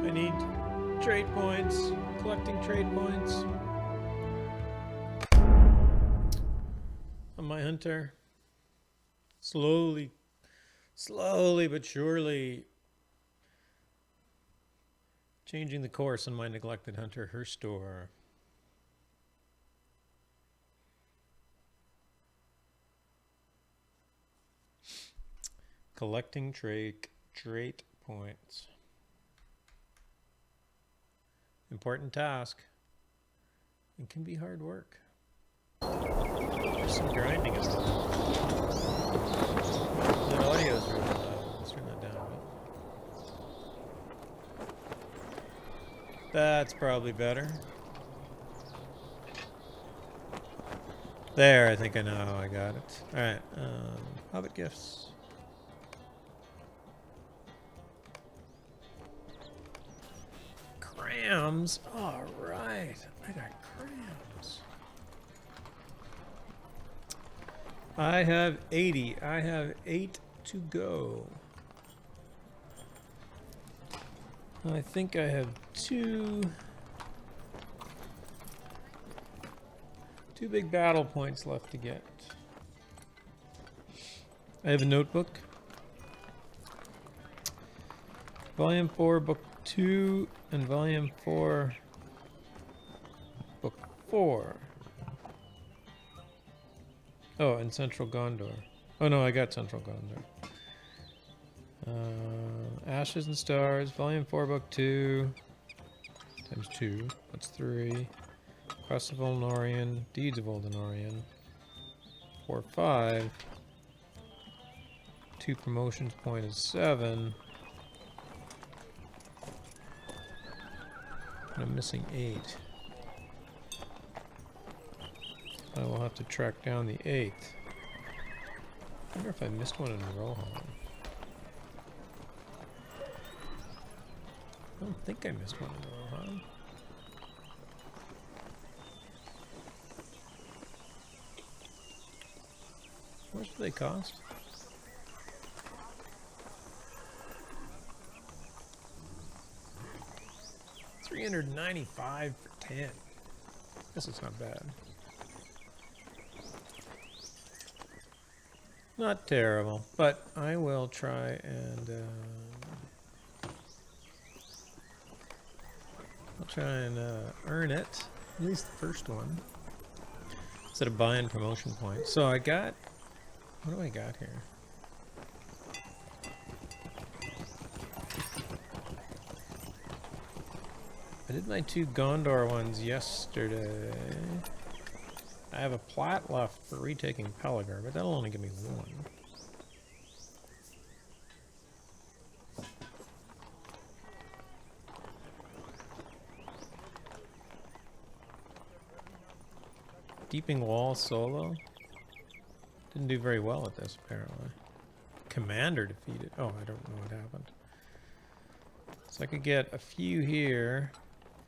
I need trade points. Collecting trade points. On my hunter. Slowly but surely changing the course on my neglected hunter, her store. Collecting trait points. Important task. It can be hard work. There's some grinding involved. The audio is really loud. Let's turn that down a bit. That's probably better. There, I think I know how I got it. Alright, Hobbit gifts. Crams? Alright, I got crams. I have 80. I have 8 to go. I think I have two big battle points left to get. I have a notebook. Volume 4, Book 2, and Volume 4, Book 4. Oh, and Central Gondor. Oh no, I got Central Gondor. Ashes and Stars, Volume 4, Book 2, times 2, that's 3. Quest of Olnorian, Deeds of Oldenorian, 4, 5. 2 promotions point is 7. And I'm missing 8. I will have to track down the 8th. I wonder if I missed one in Rohan. I don't think I missed one in Rohan. How much do they cost? $395 for 10. Guess it's not bad. Not terrible, but I will try and earn it. At least the first one. Instead of buying promotion points. So I got, what do I got here? I did my 2 Gondor ones yesterday. I have a plat left for retaking Pelagar, but that'll only give me 1. Deeping Wall solo? Didn't do very well at this, apparently. Commander defeated. Oh, I don't know what happened. So I could get a few here,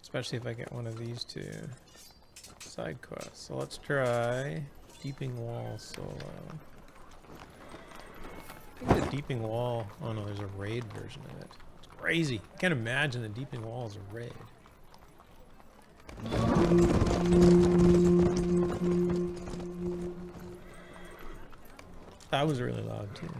especially if I get one of these 2 side quests. So let's try Deeping Wall solo. I think the Deeping Wall... Oh no, there's a raid version of it. It's crazy. I can't imagine the Deeping Wall is a raid. That was really loud too.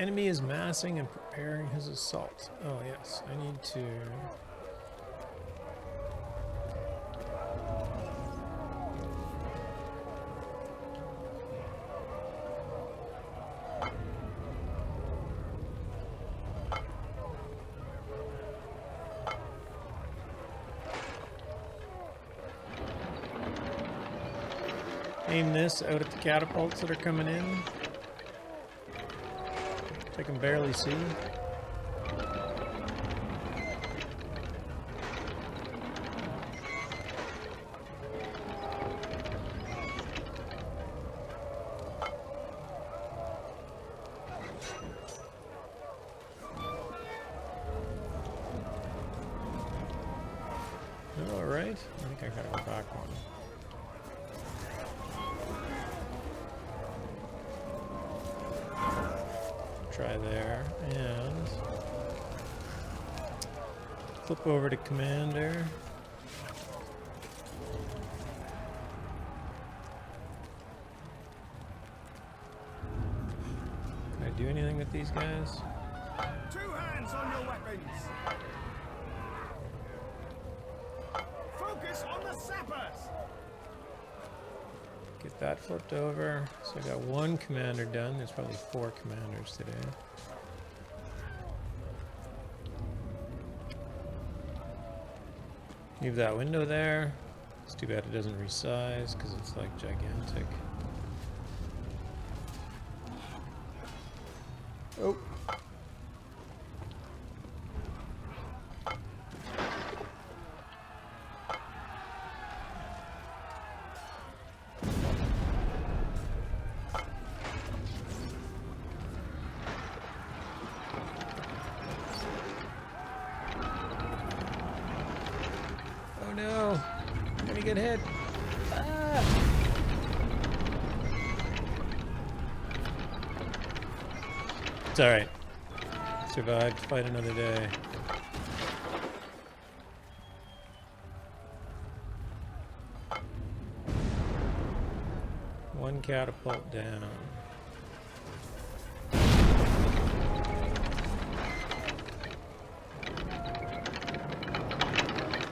Enemy is massing and preparing his assault. Oh yes, I need to... aim this out at the catapults that are coming in. I can barely see. I think I gotta go back one. Try there, and flip over to Commander. Can I do anything with these guys? 2 hands on your weapons. Focus on the sappers. Get that flipped over. So I got 1 commander done. There's probably 4 commanders today. Leave that window there. It's too bad it doesn't resize because it's like gigantic. Oh. Oh no! I'm gonna get hit. Ah! It's alright. Survived to fight another day. One catapult down.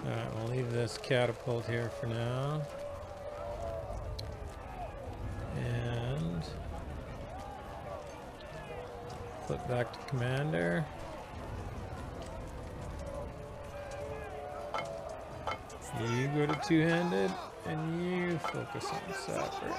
Alright, we'll leave this catapult here for now. And flip back to Commander. You go to two-handed, and you focus on sappers.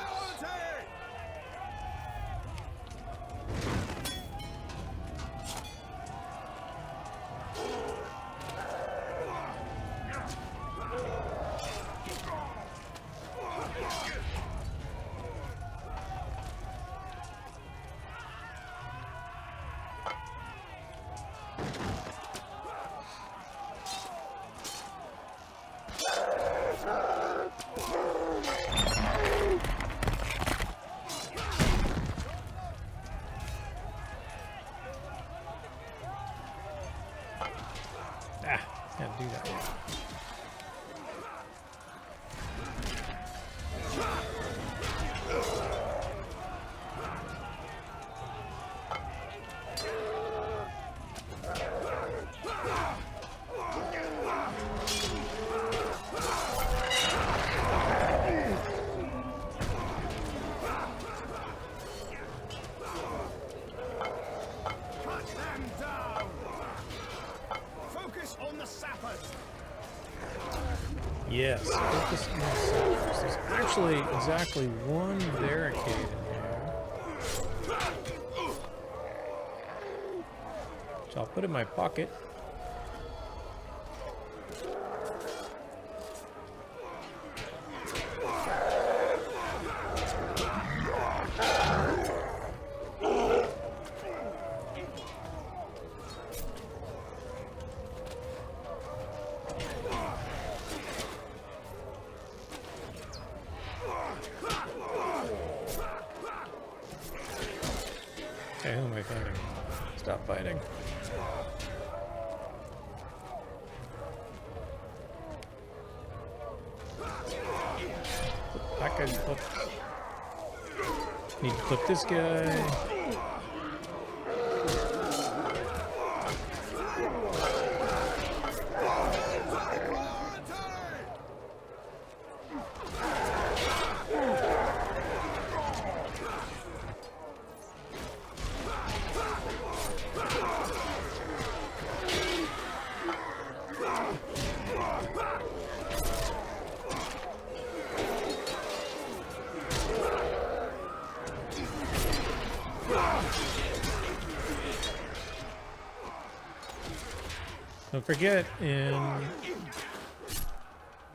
Can't do that yet. Yes, focus on the sappers. There's actually exactly 1 barricade in here, which I'll put in my pocket. Okay, who am I fighting? Stop fighting. That guy's flipped. Need to flip this guy. Don't forget, in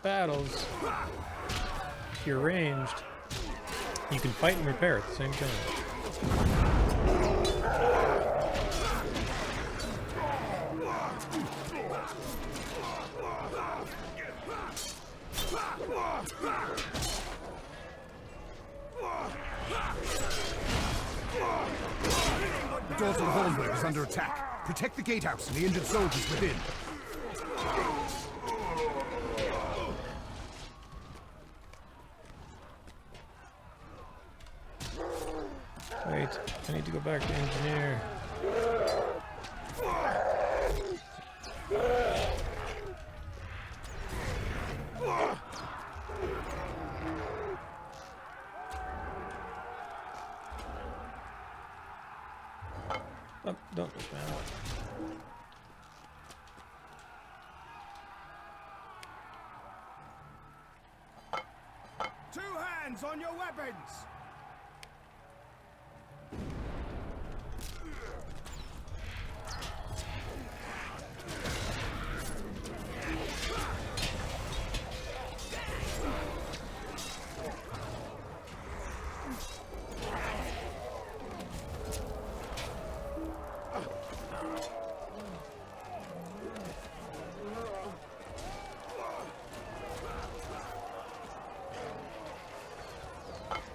battles, if you're ranged, you can fight and repair at the same time. The door to the Hornburg is under attack. Protect the gatehouse and the injured soldiers within. Wait, I need to go back to engineer. Oh, don't dismount. Two hands on your weapons!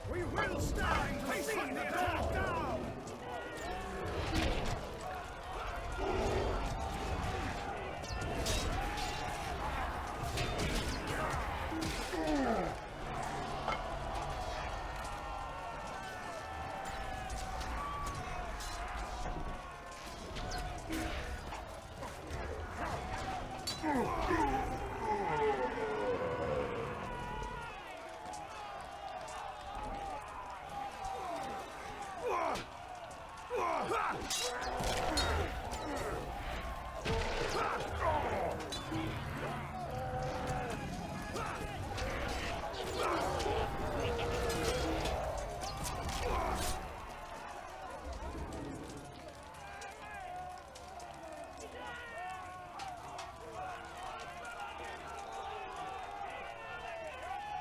We will stand facing the attack down!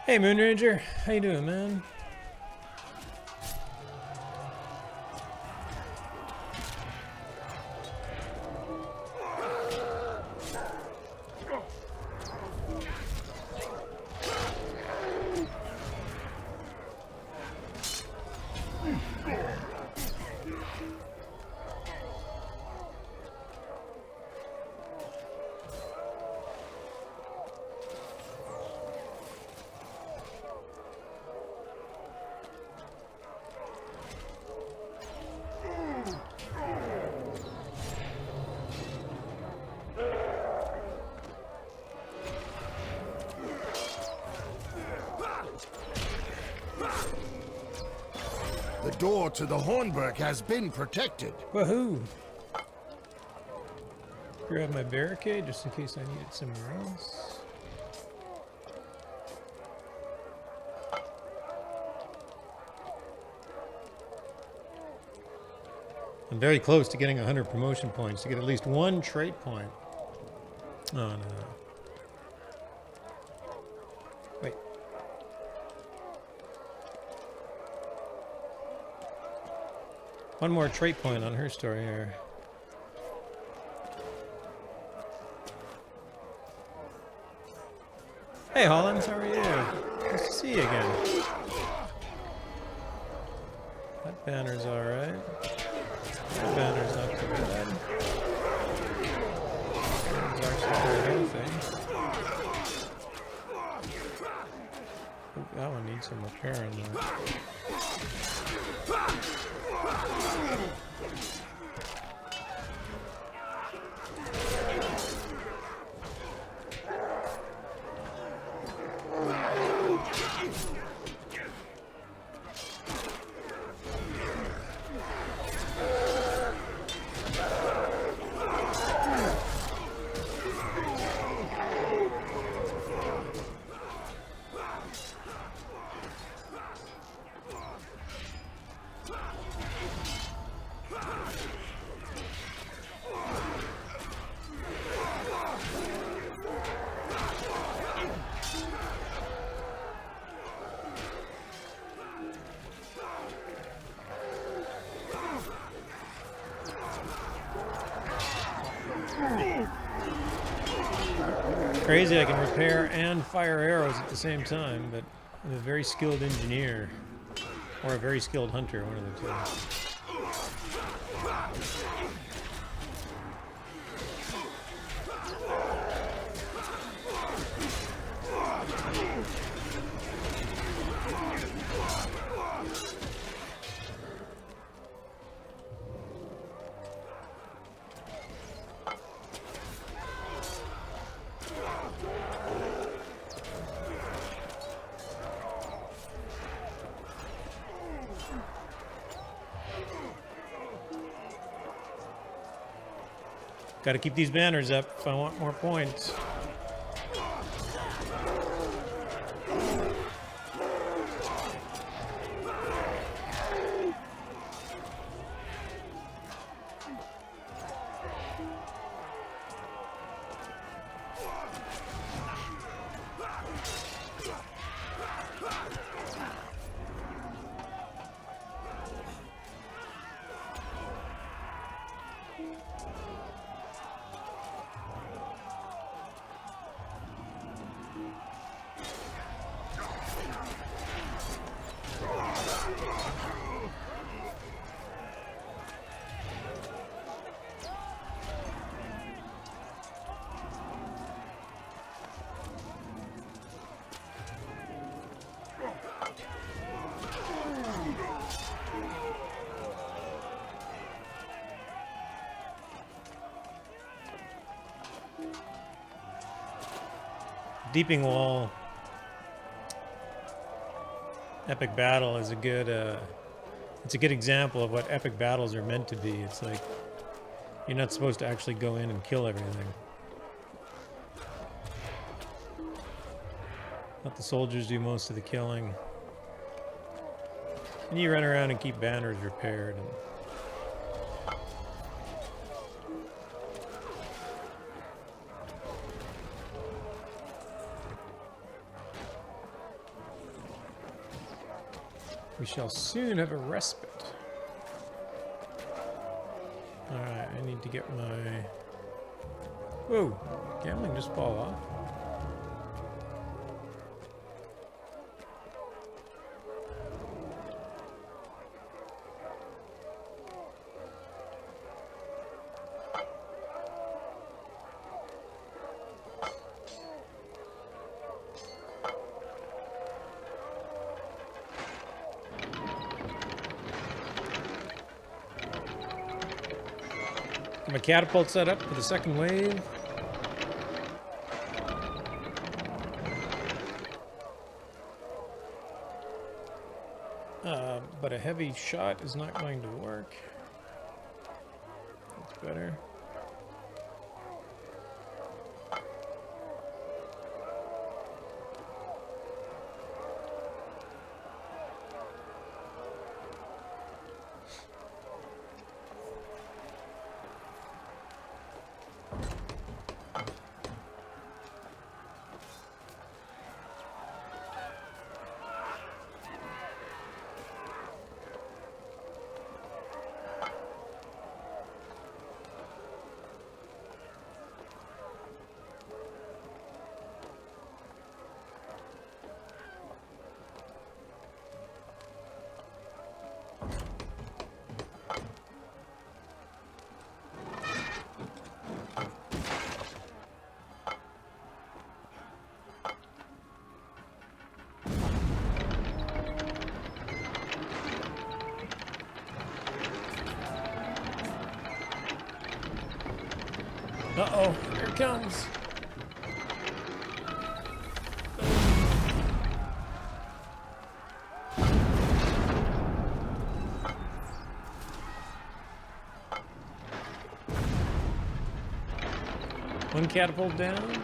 Hey, Moon Ranger, how you doing, man? The door to the Hornburg has been protected. Woohoo! Grab my barricade just in case I need it somewhere else. I'm very close to getting 100 promotion points to get at least one trait point. Oh no. Wait. One more trait point on her story here. Hey Hollins, how are you? Nice to see you again. That banner's alright. That banner's not too bad. It's actually very healthy. Oh, that one needs some repairing though. Crazy I can repair and fire arrows at the same time, but I'm a very skilled engineer. Or a very skilled hunter, one of the two. Got to keep these banners up if I want more points. Deeping Wall epic battle is a good it's a good example of what epic battles are meant to be. It's like you're not supposed to actually go in and kill everything. Let the soldiers do most of the killing. And you run around and keep banners repaired. And we shall soon have a respite. Alright, I need to get my... Whoa! Gambling just fall off. My catapult set up for the second wave. But a heavy shot is not going to work. That's better. Uh-oh, here it comes. One catapult down.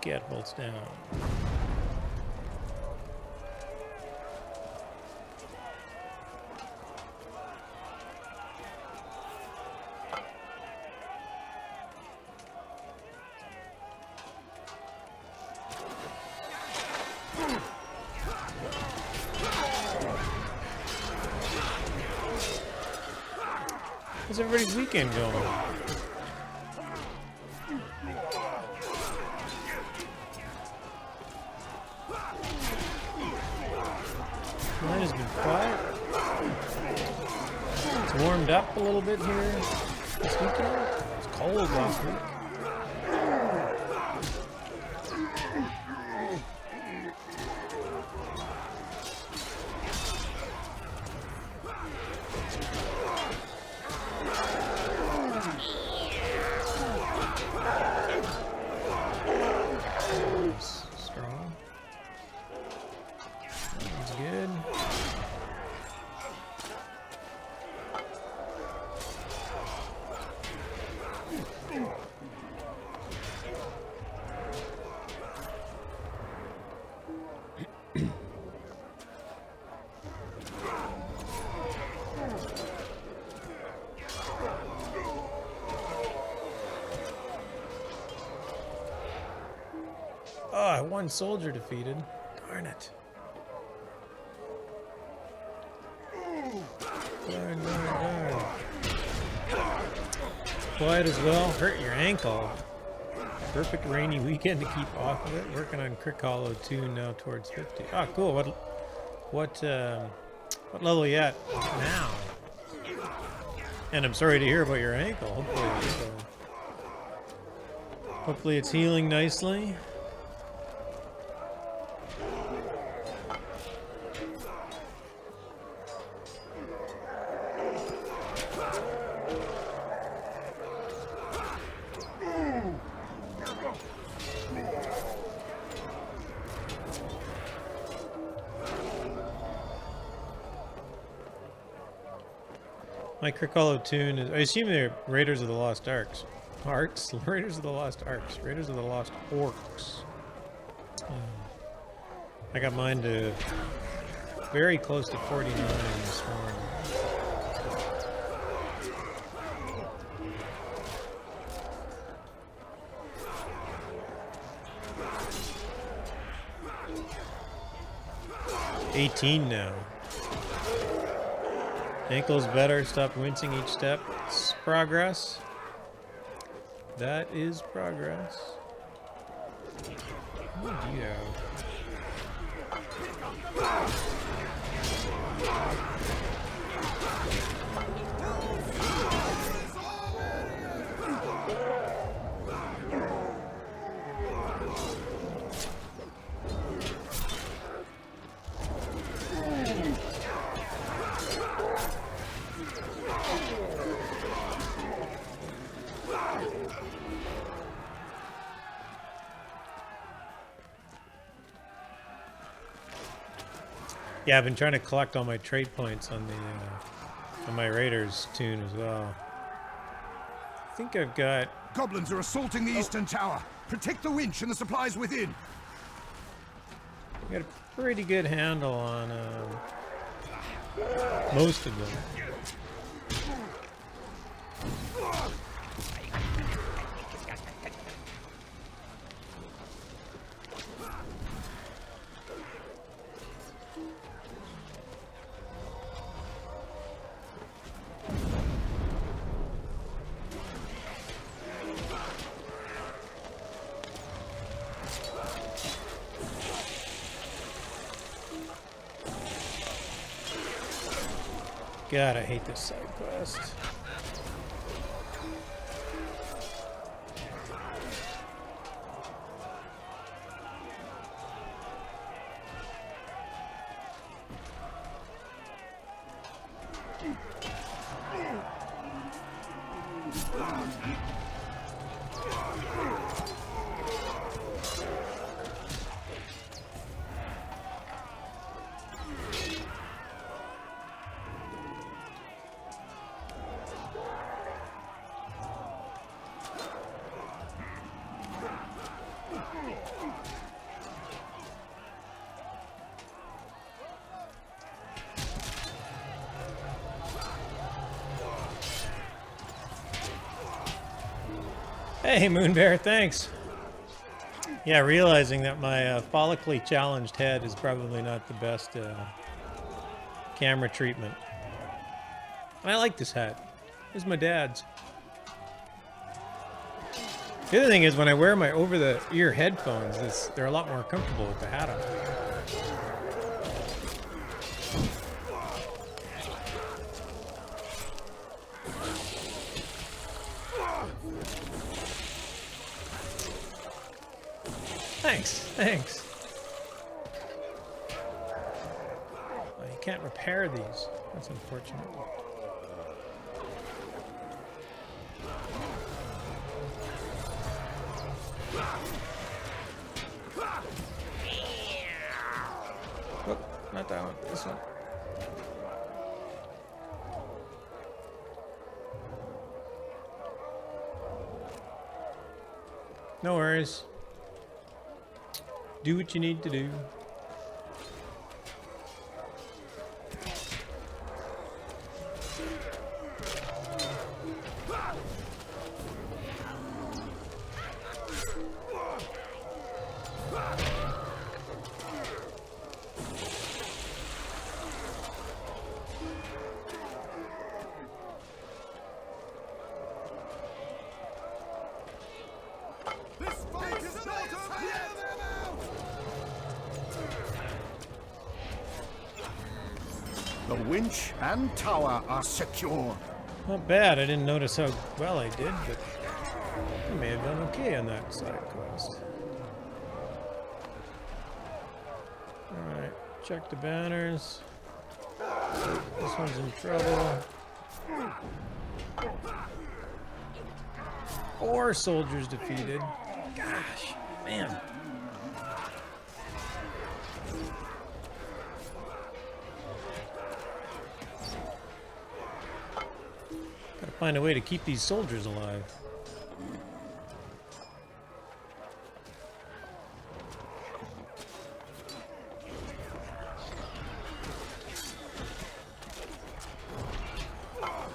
2 catapults down. How's everybody's weekend going? Mine has been quiet. It's warmed up a little bit here this weekend. It's cold last week. Strong. That's good. Oh, 1 soldier defeated. Darn it. Darn. Quiet as well. Hurt your ankle. Perfect rainy weekend to keep off of it. Working on Crick Hollow 2 now towards 50. Ah, cool. What level are you at now? And I'm sorry to hear about your ankle. Hopefully it's healing nicely. My Crick Hollow tune is, I assume they're Raiders of the Lost Arks. Raiders of the Lost Arks. Raiders of the Lost Orcs. I got mine to very close to 49 this morning. $18 now. Ankle's better. Stop wincing each step. It's progress. That is progress. What do you have? Yeah, I've been trying to collect all my trade points on the on my Raiders tune as well. I think I've got... Goblins are assaulting the eastern tower. Protect the winch and the supplies within. I got a pretty good handle on most of them. God, I hate this side quest. Hey, Moonbear, thanks. Yeah, realizing that my follically challenged head is probably not the best camera treatment. And I like this hat. This is my dad's. The other thing is when I wear my over-the-ear headphones, they're a lot more comfortable with the hat on. Thanks. Oh, you can't repair these. That's unfortunate. Oh, not that one. This one. No worries. Do what you need to do. The winch and tower are secure. Not bad. I didn't notice how well I did, but I may have done okay on that side quest. Alright, check the banners. This one's in trouble. 4 soldiers defeated. Gosh, man. Gotta find a way to keep these soldiers alive.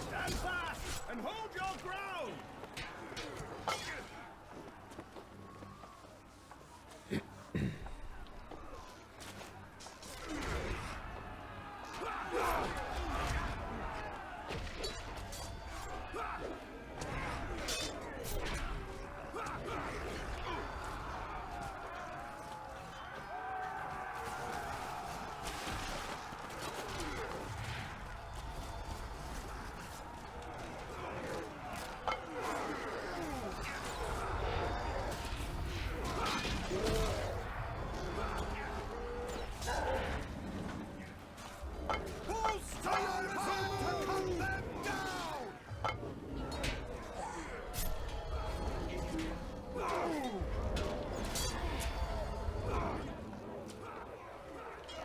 Stand fast and hold your ground.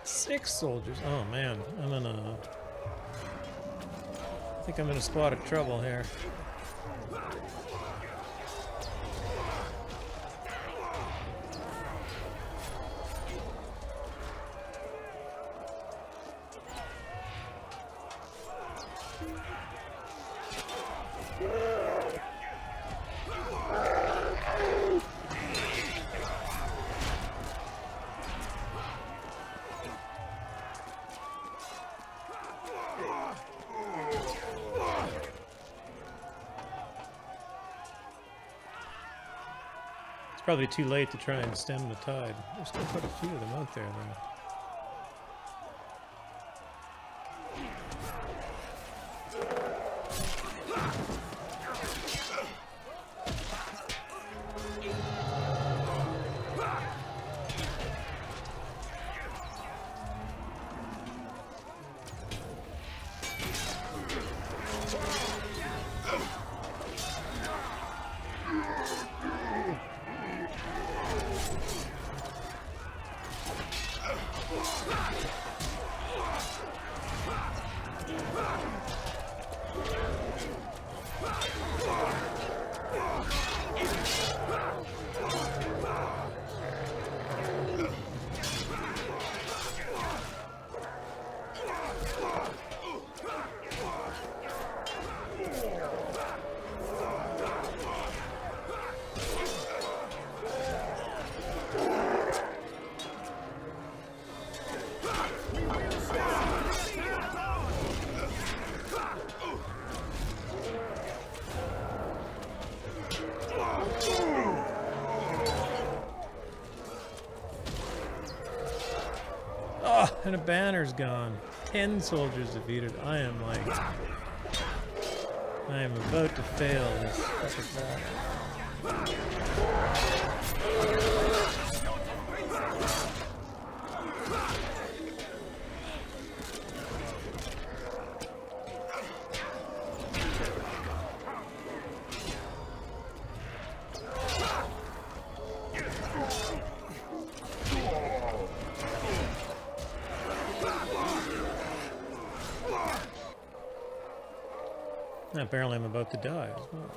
Six soldiers. Oh man, I think I'm in a spot of trouble here. Probably too late to try and stem the tide. There's still quite a few of them out there, though. And a banner's gone. 10 soldiers defeated. I am about to fail this battle. Apparently I'm about to die as well.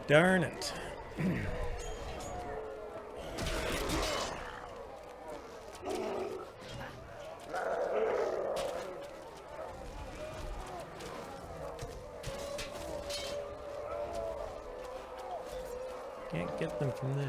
Darn it. Can't get them from there.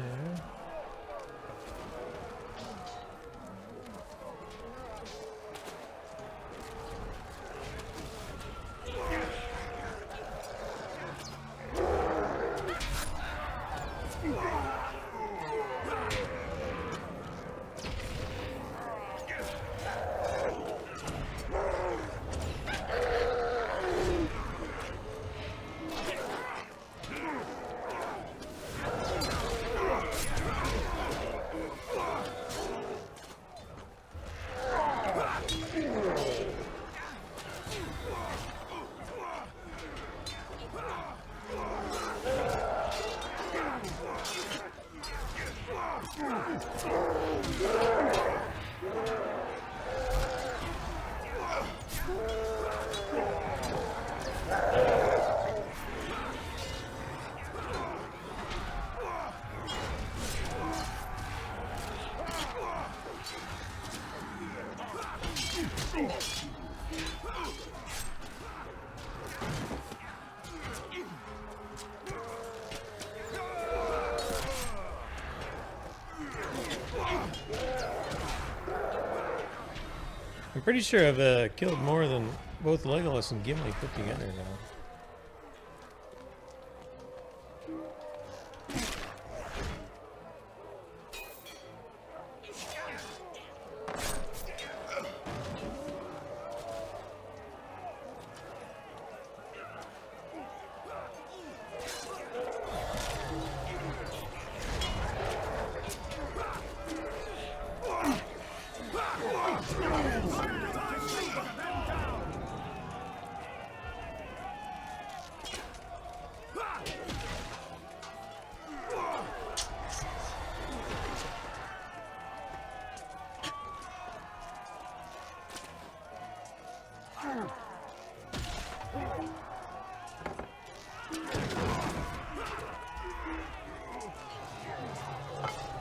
I'm pretty sure I've killed more than both Legolas and Gimli put together now.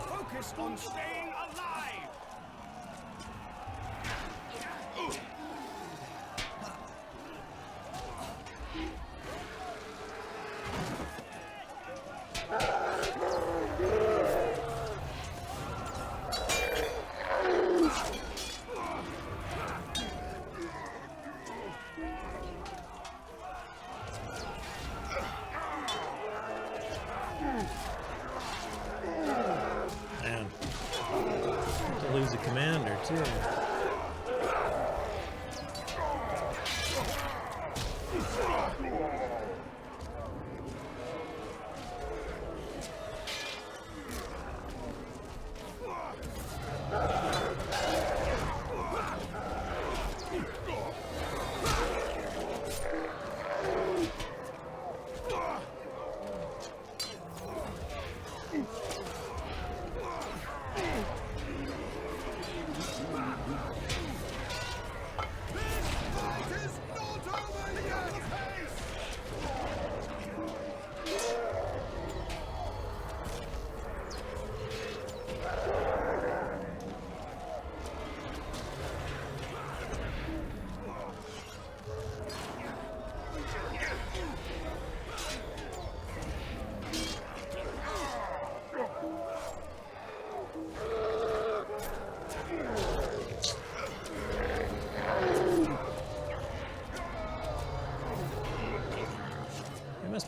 Focus on staying alive! Man, to lose a commander too.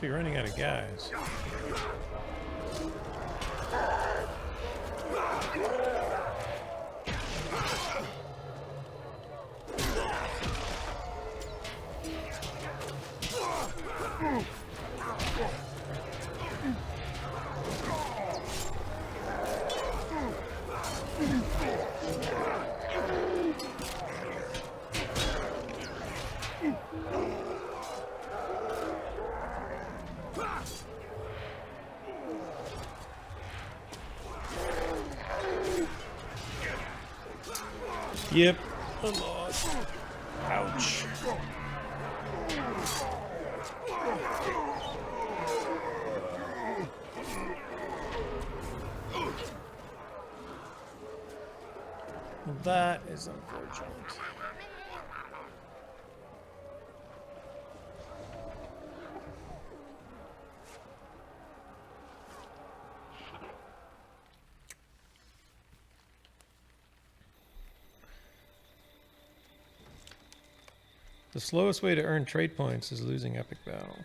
be running out of guys. Yep, I lost. Ouch. That is unfortunate. The slowest way to earn trade points is losing epic battles.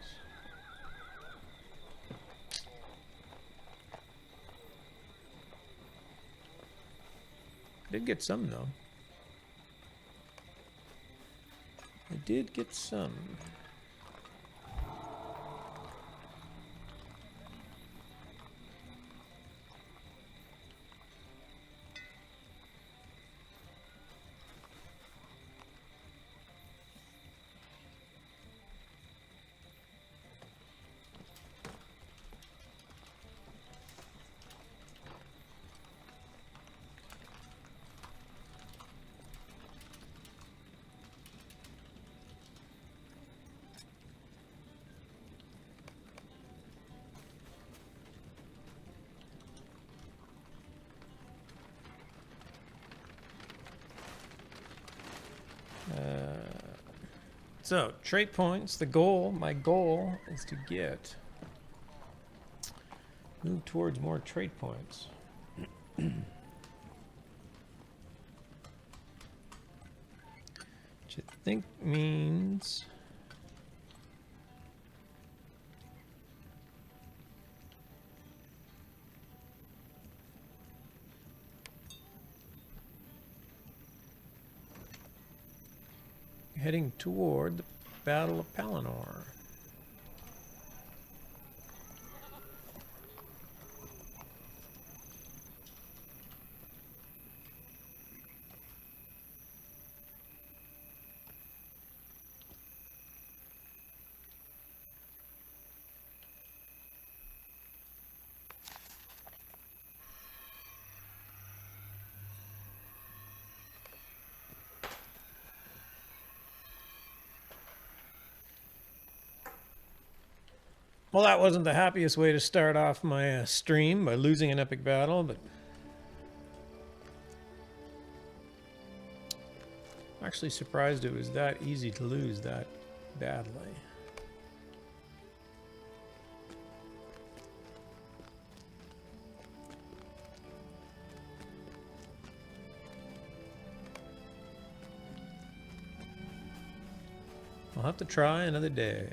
I did get some, though. I did get some. So, trait points, the goal, my goal is to move towards more trait points. Which I think means heading toward the Battle of Palinor. Well, that wasn't the happiest way to start off my stream, by losing an epic battle, but I'm actually surprised it was that easy to lose that badly. I'll have to try another day.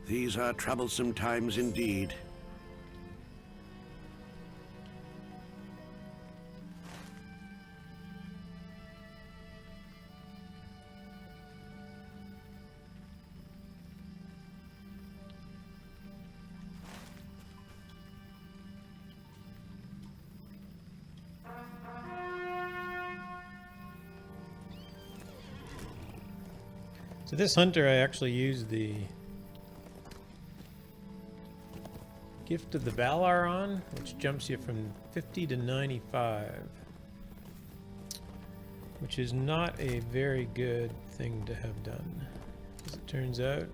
These are troublesome times indeed. So this hunter, I actually used the Gift of the Valar on, which jumps you from 50 to 95. which is not a very good thing to have done, as it turns out.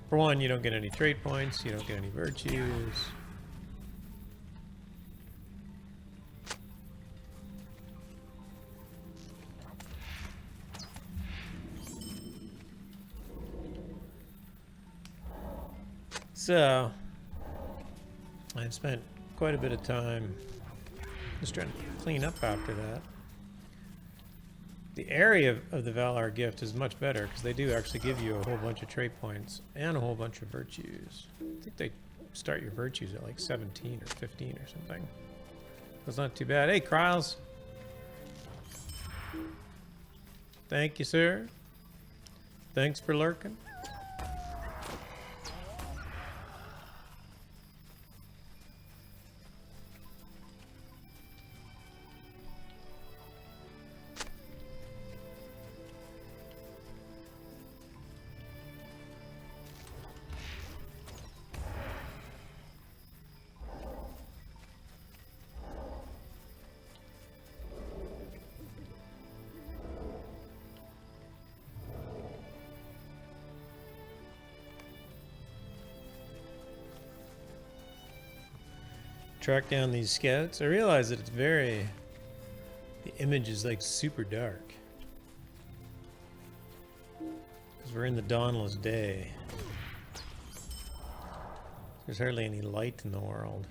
For one, you don't get any trait points, you don't get any virtues. So, I've spent quite a bit of time just trying to clean up after that. The area of the Valar gift is much better because they do actually give you a whole bunch of trait points and a whole bunch of virtues. I think they start your virtues at like 17 or 15 or something. That's not too bad. Hey, Kryles. Thank you, sir. Thanks for lurking. Track down these scouts. I realize that it's the image is like super dark. Because we're in the dawnless day. There's hardly any light in the world.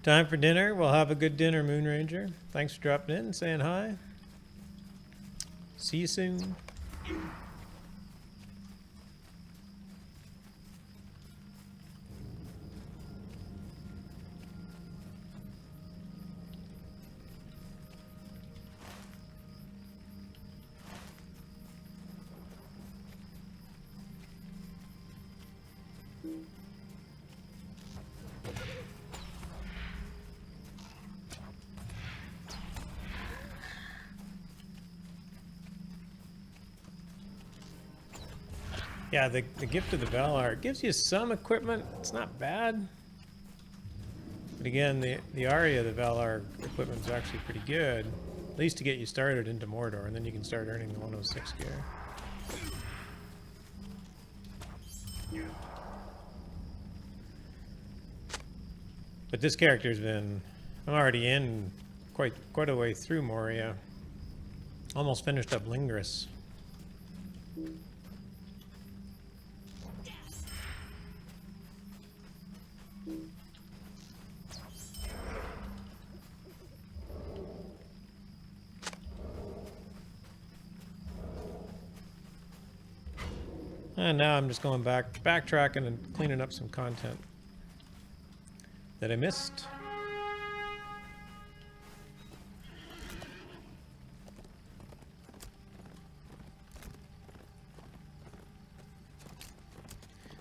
Time for dinner. We'll have a good dinner, Moon Ranger. Thanks for dropping in and saying hi. See you soon. Yeah, the gift of the Valar gives you some equipment. It's not bad. But again, the Aria of the Valar equipment is actually pretty good. At least to get you started into Mordor, and then you can start earning the 106 gear. But this character's been... I'm already in quite a way through Moria. Almost finished up Lingris. And now I'm just going backtracking and cleaning up some content that I missed.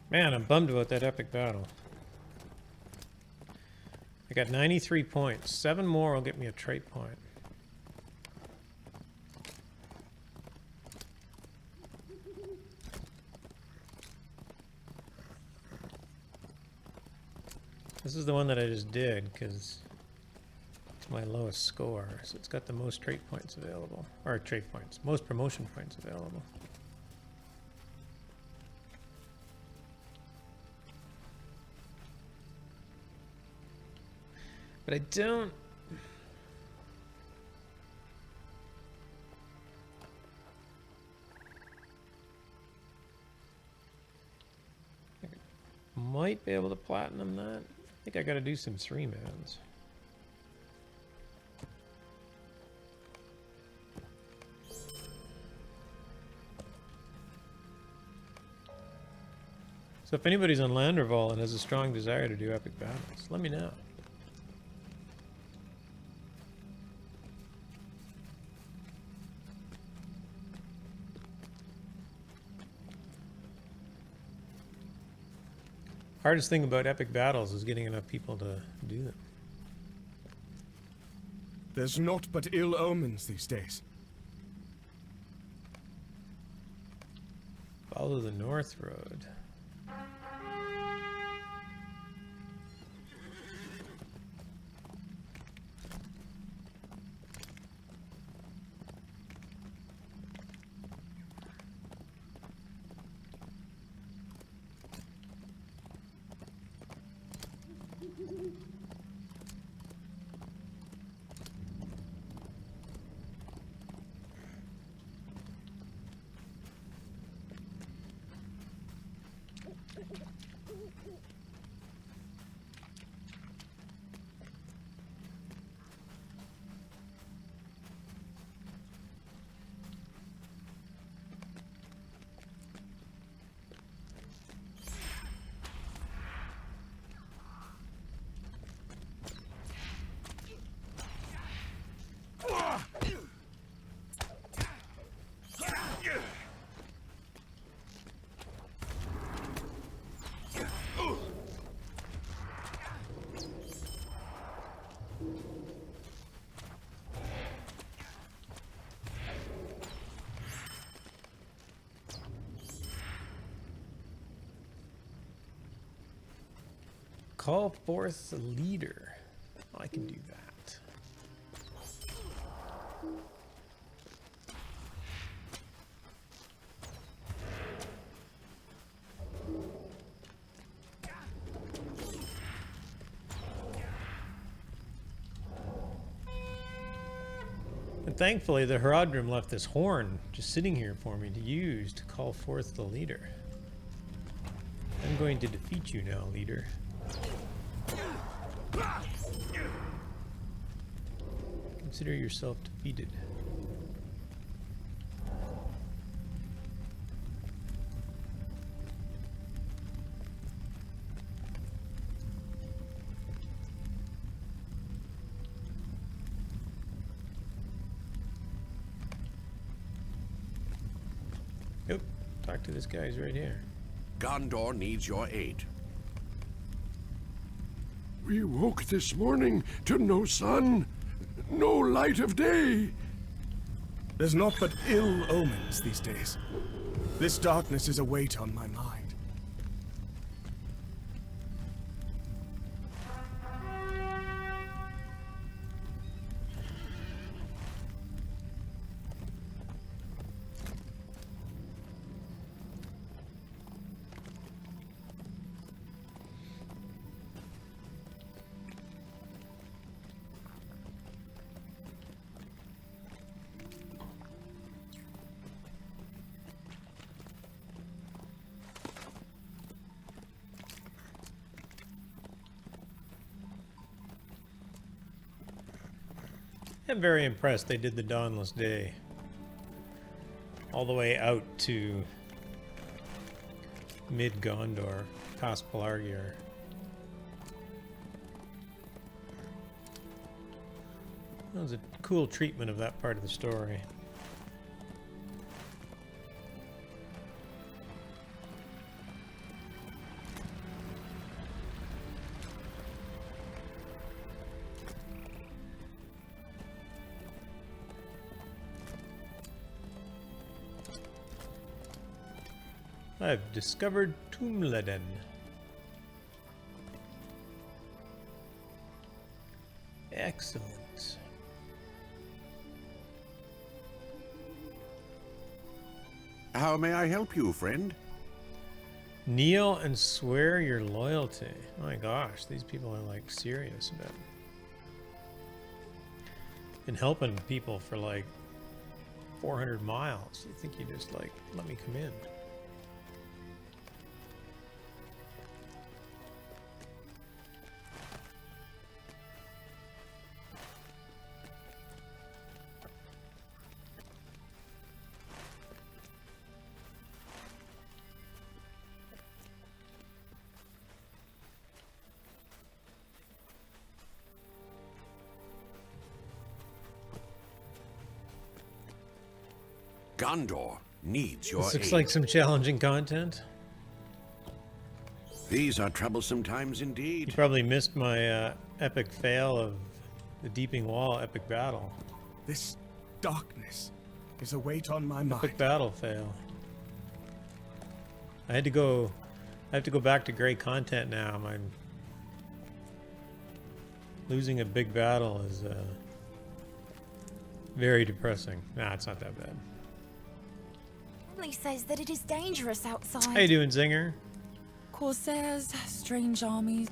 Man, I'm bummed about that epic battle. I got 93 points. 7 more will get me a trait point. This is the one that I just did because it's my lowest score, so it's got the most trait points available. Or trait points, most promotion points available. But I don't... might be able to platinum that. I think I gotta do some 3-mans. So if anybody's on Landerval and has a strong desire to do epic battles, let me know. Hardest thing about epic battles is getting enough people to do them. There's naught but ill omens these days. Follow the north road. Call forth the leader. I can do that. And thankfully, the Herodrim left this horn just sitting here for me to use to call forth the leader. I'm going to defeat you now, leader. Consider yourself defeated. Yep, talk to this guy, he's right here. Gondor needs your aid. We woke this morning to no sun, no light of day. There's naught but ill omens these days. This darkness is a weight on my mind. I'm very impressed they did the Dawnless Day all the way out to mid-Gondor, past Pelargir. That was a cool treatment of that part of the story. I've discovered Tumleden. Excellent. How may I help you, friend? Kneel and swear your loyalty. My gosh, these people are like serious about it. Been helping people for like 400 miles. You think you just like, let me come in. Gondor needs your This looks aid. like some challenging content. These are troublesome times You indeed. probably missed my epic fail of the Deeping Wall epic battle. This darkness is a weight on my mind. Epic battle fail. I have to go back to great content now. I'm losing a big battle is very depressing. Nah, it's not that bad. Family says that it is dangerous outside. How you doing, Zinger? Corsairs, strange armies,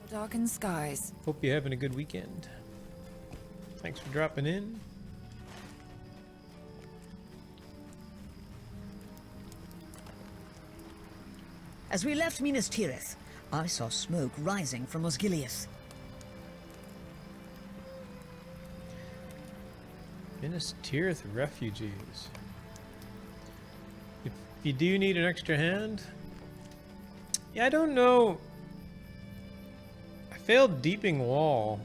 darkened skies. Hope you're having a good weekend. Thanks for dropping in. As we left Minas Tirith, I saw smoke rising from Osgiliath. Minas Tirith refugees. If you do need an extra hand, yeah, I don't know. I failed Deeping Wall.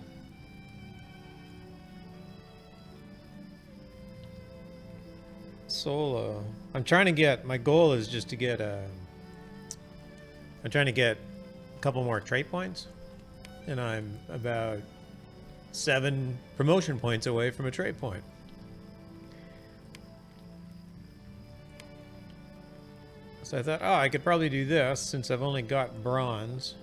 Solo. I'm trying to get. My goal is just to get a. I'm trying to get a couple more trait points, and I'm about 7 promotion points away from a trait point. So I thought, oh, I could probably do this since I've only got bronze.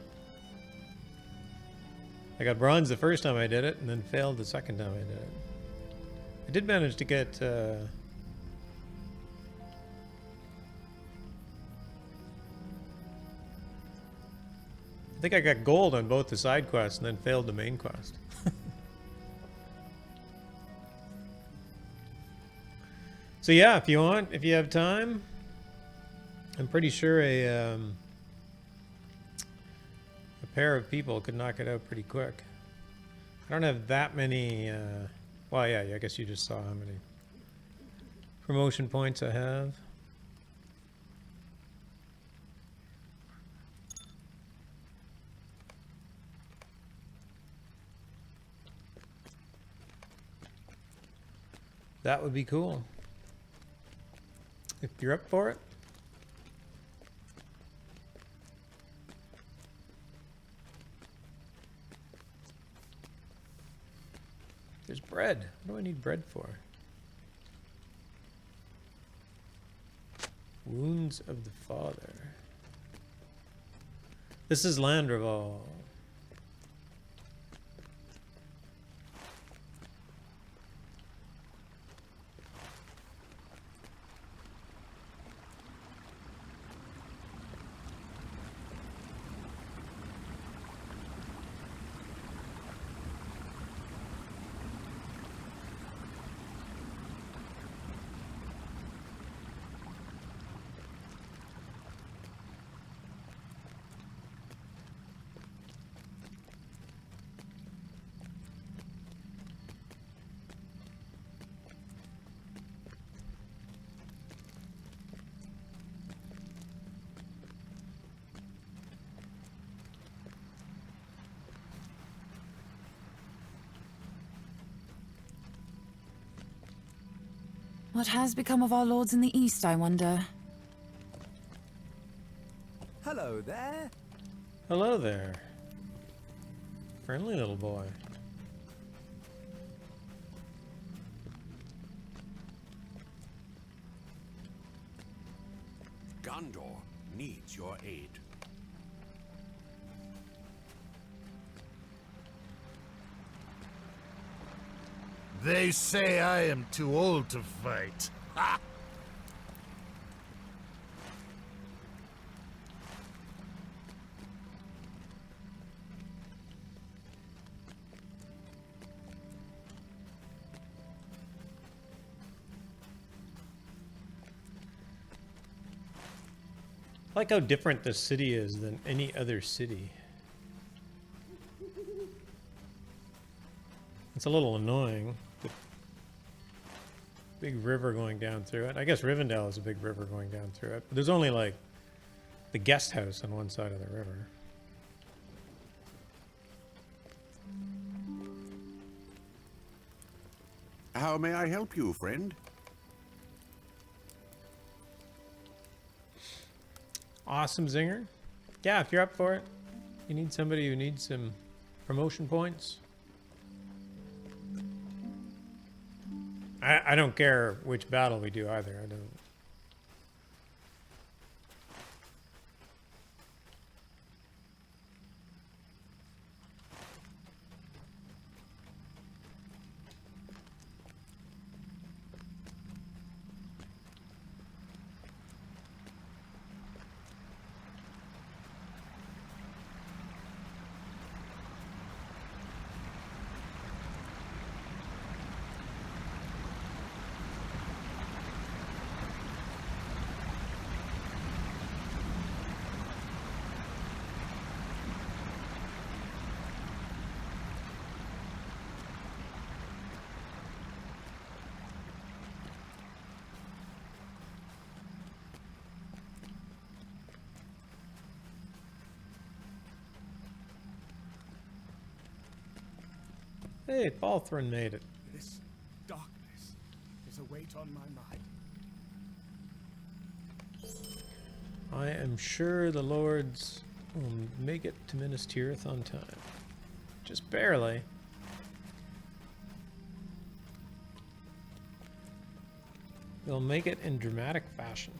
I got bronze the first time I did it, and then failed the second time I did it. I did manage to get... I think I got gold on both the side quests and then failed the main quest. So yeah, if you want, if you have time, I'm pretty sure a pair of people could knock it out pretty quick. I don't have that many, well, yeah, I guess you just saw how many promotion points I have. That would be cool. If you're up for it. There's bread. What do I need bread for? Wounds of the Father. This is Landreval. What has become of our lords in the east, I wonder? Hello there. Hello there. Friendly little boy. Gondor needs your aid. They say I am too old to fight. Ha! I like how different this city is than any other city. It's a little annoying. The big river going down through it. I guess Rivendell is a big river going down through it. But there's only like the guest house on one side of the river. How may I help you, friend? Awesome, Zinger. Yeah, if you're up for it. You need somebody who needs some promotion points. I don't care which battle we do either. I don't. Hey, Balthrin made it. This darkness is a weight on my mind. I am sure the lords will make it to Minas Tirith on time. Just barely. They'll make it in dramatic fashion.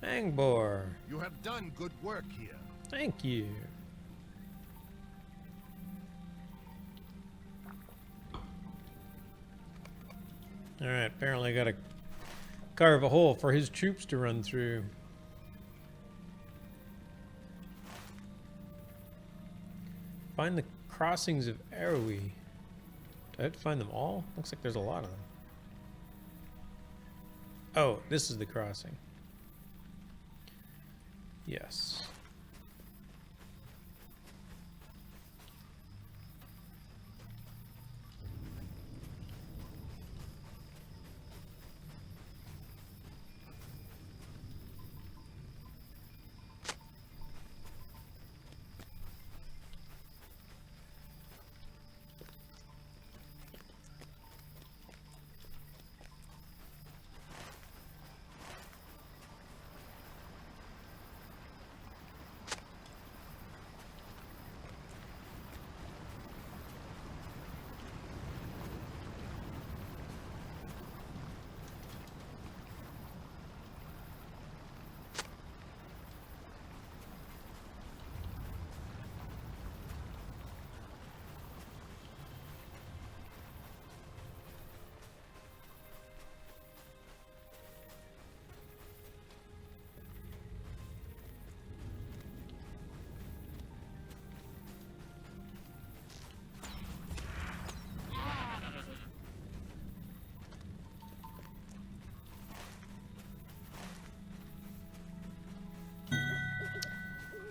Angbor. You have done good work here. Thank you. Alright, apparently I gotta carve a hole for his troops to run through. Find the crossings of Arrowe. Do I have to find them all? Looks like there's a lot of them. Oh, this is the crossing. Yes.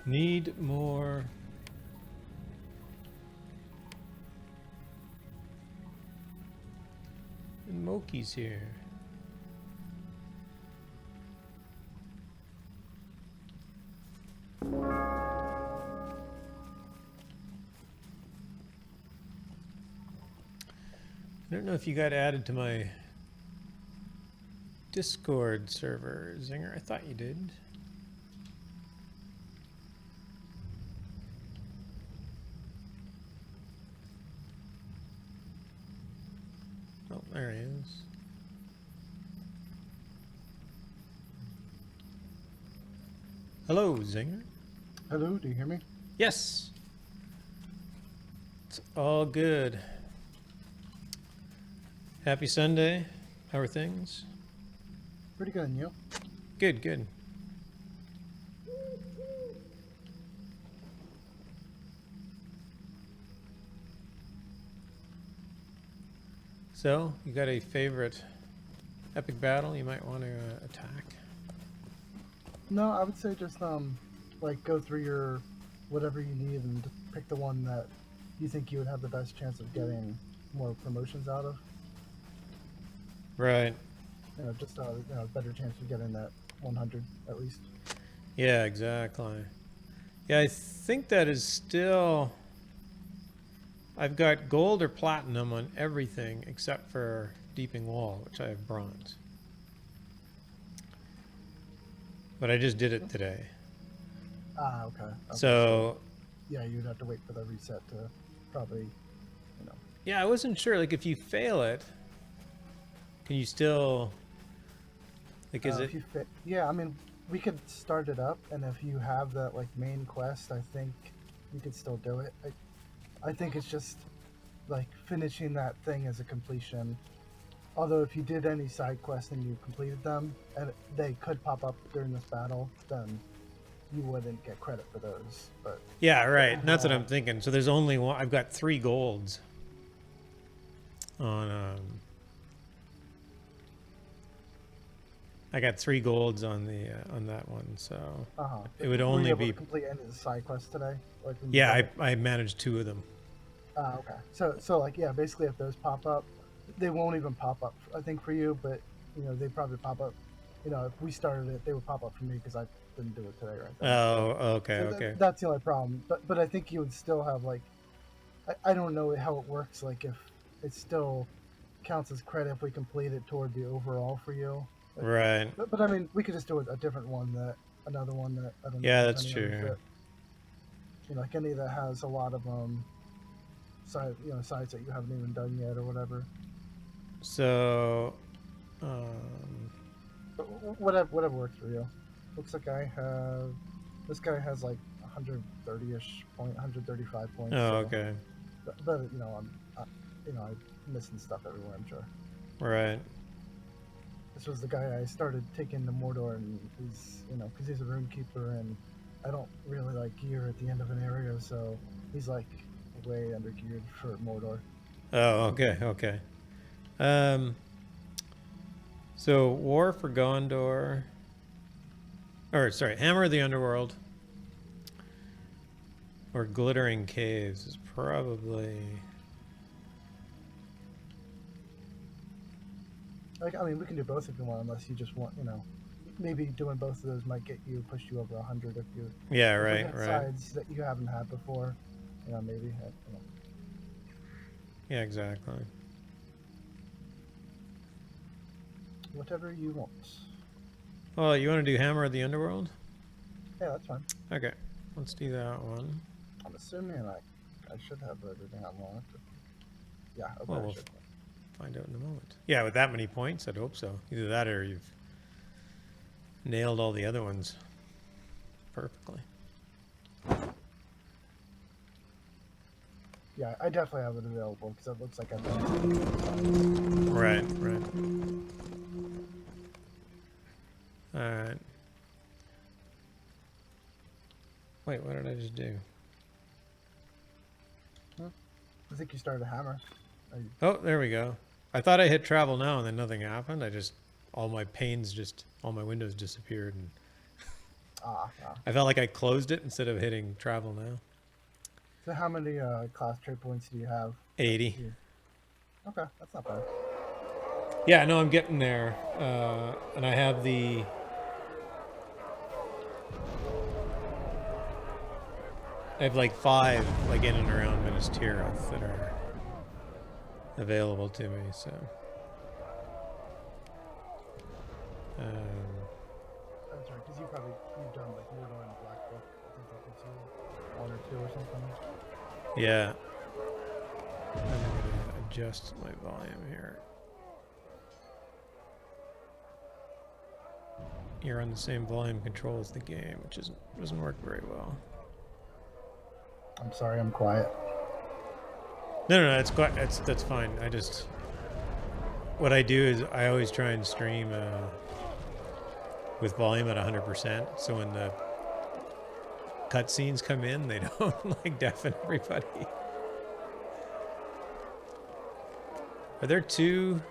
Need more. And Moki's here. I don't know if you got added to my Discord server, Zinger. I thought you did. Oh, there he is. Hello, Zinger. Hello, do you hear me? Yes. It's all good. Happy Sunday. How are things? Pretty good, and you? Good, good. So, you got a favorite epic battle you might want to attack? No, I would say just like go through your whatever you need and just pick the one that you think you would have the best chance of getting more promotions out of. Right. You know, just you know, better chance of getting that 100 at least. Yeah, exactly. Yeah, I think that is still... I've got gold or platinum on everything except for Deeping Wall, which I have bronze. But I just did it today. Ah, okay. So, yeah, you'd have to wait for the reset to probably, you know. yeah, I wasn't sure. Like, if you fail it, can you still... Like, is it... If you fit, yeah, I mean, we could start it up, and if you have that like main quest, I think you could still do it. I think it's just like finishing that thing as a completion. Although if you did any side quests and you completed them, and they could pop up during this battle, then you wouldn't get credit for those. But Yeah, right. And that's what I'm thinking. So there's only one... I've got 3 golds on... I got 3 golds on the on that one, so it would only were you able be... to complete any of the side quests today? Like when you Yeah, did it? I managed 2 of them. Okay. So like yeah, basically if those pop up, they won't even pop up I think for you, but you know they probably pop up. You know, if we started it, they would pop up for me because I didn't do it today, right? Oh, okay, So okay. that's the only problem. But I think you would still have like, I don't know how it works. Like if it still counts as credit if we complete it toward the overall for you. Like, Right. but I mean, we could just do a different one another one that I don't know. Yeah, if that's any others true. that, you know, like any that has a lot of sides that you haven't even done yet or whatever. So, But whatever works for you. Looks like this guy has like 130-ish 135 points. oh, so, okay. but you know, I'm missing stuff everywhere, I'm sure. Right. This was the guy I started taking to Mordor, and he's, you know, because he's a rune keeper, and I don't really like gear at the end of an area, so he's like way under geared for Mordor. Oh, okay, okay. So War for Gondor, or sorry, Hammer of the Underworld, or Glittering Caves is probably... Like, I mean, we can do both if you want, unless you just want, you know, maybe doing both of those might push you over 100 if you. Yeah, if we right, get right. Sides that you haven't had before, you know, maybe. You know. Yeah, exactly. Whatever you want. Well, you want to do Hammer of the Underworld? Yeah, that's fine. Okay, let's do that one. I'm assuming I should have everything I want. Yeah, okay, Well, I we'll should. find out in a moment. Yeah, with that many points, I'd hope so. Either that or you've nailed all the other ones perfectly. Yeah, I definitely have it available because it looks like I've done it. Right, right. Alright. Wait, what did I just do? I think you started a hammer. Oh, there we go. I thought I hit travel now and then nothing happened. All my windows disappeared. And I felt like I closed it instead of hitting travel now. So how many class trait points do you have? 80. Okay, that's not bad. Yeah, no, I'm getting there. And I have like 5 like in and around Minas Tirith that are available to me, so That's right, because you've done like Mordor and Black Book. I think that gives you 1 or 2 or something. yeah. I'm gonna adjust my volume here. You're on the same volume control as the game, which doesn't work very well. I'm sorry, I'm quiet. No, that's fine. What I do is I always try and stream with volume at 100%, so when the cutscenes come in, they don't like deafen everybody. Are there 2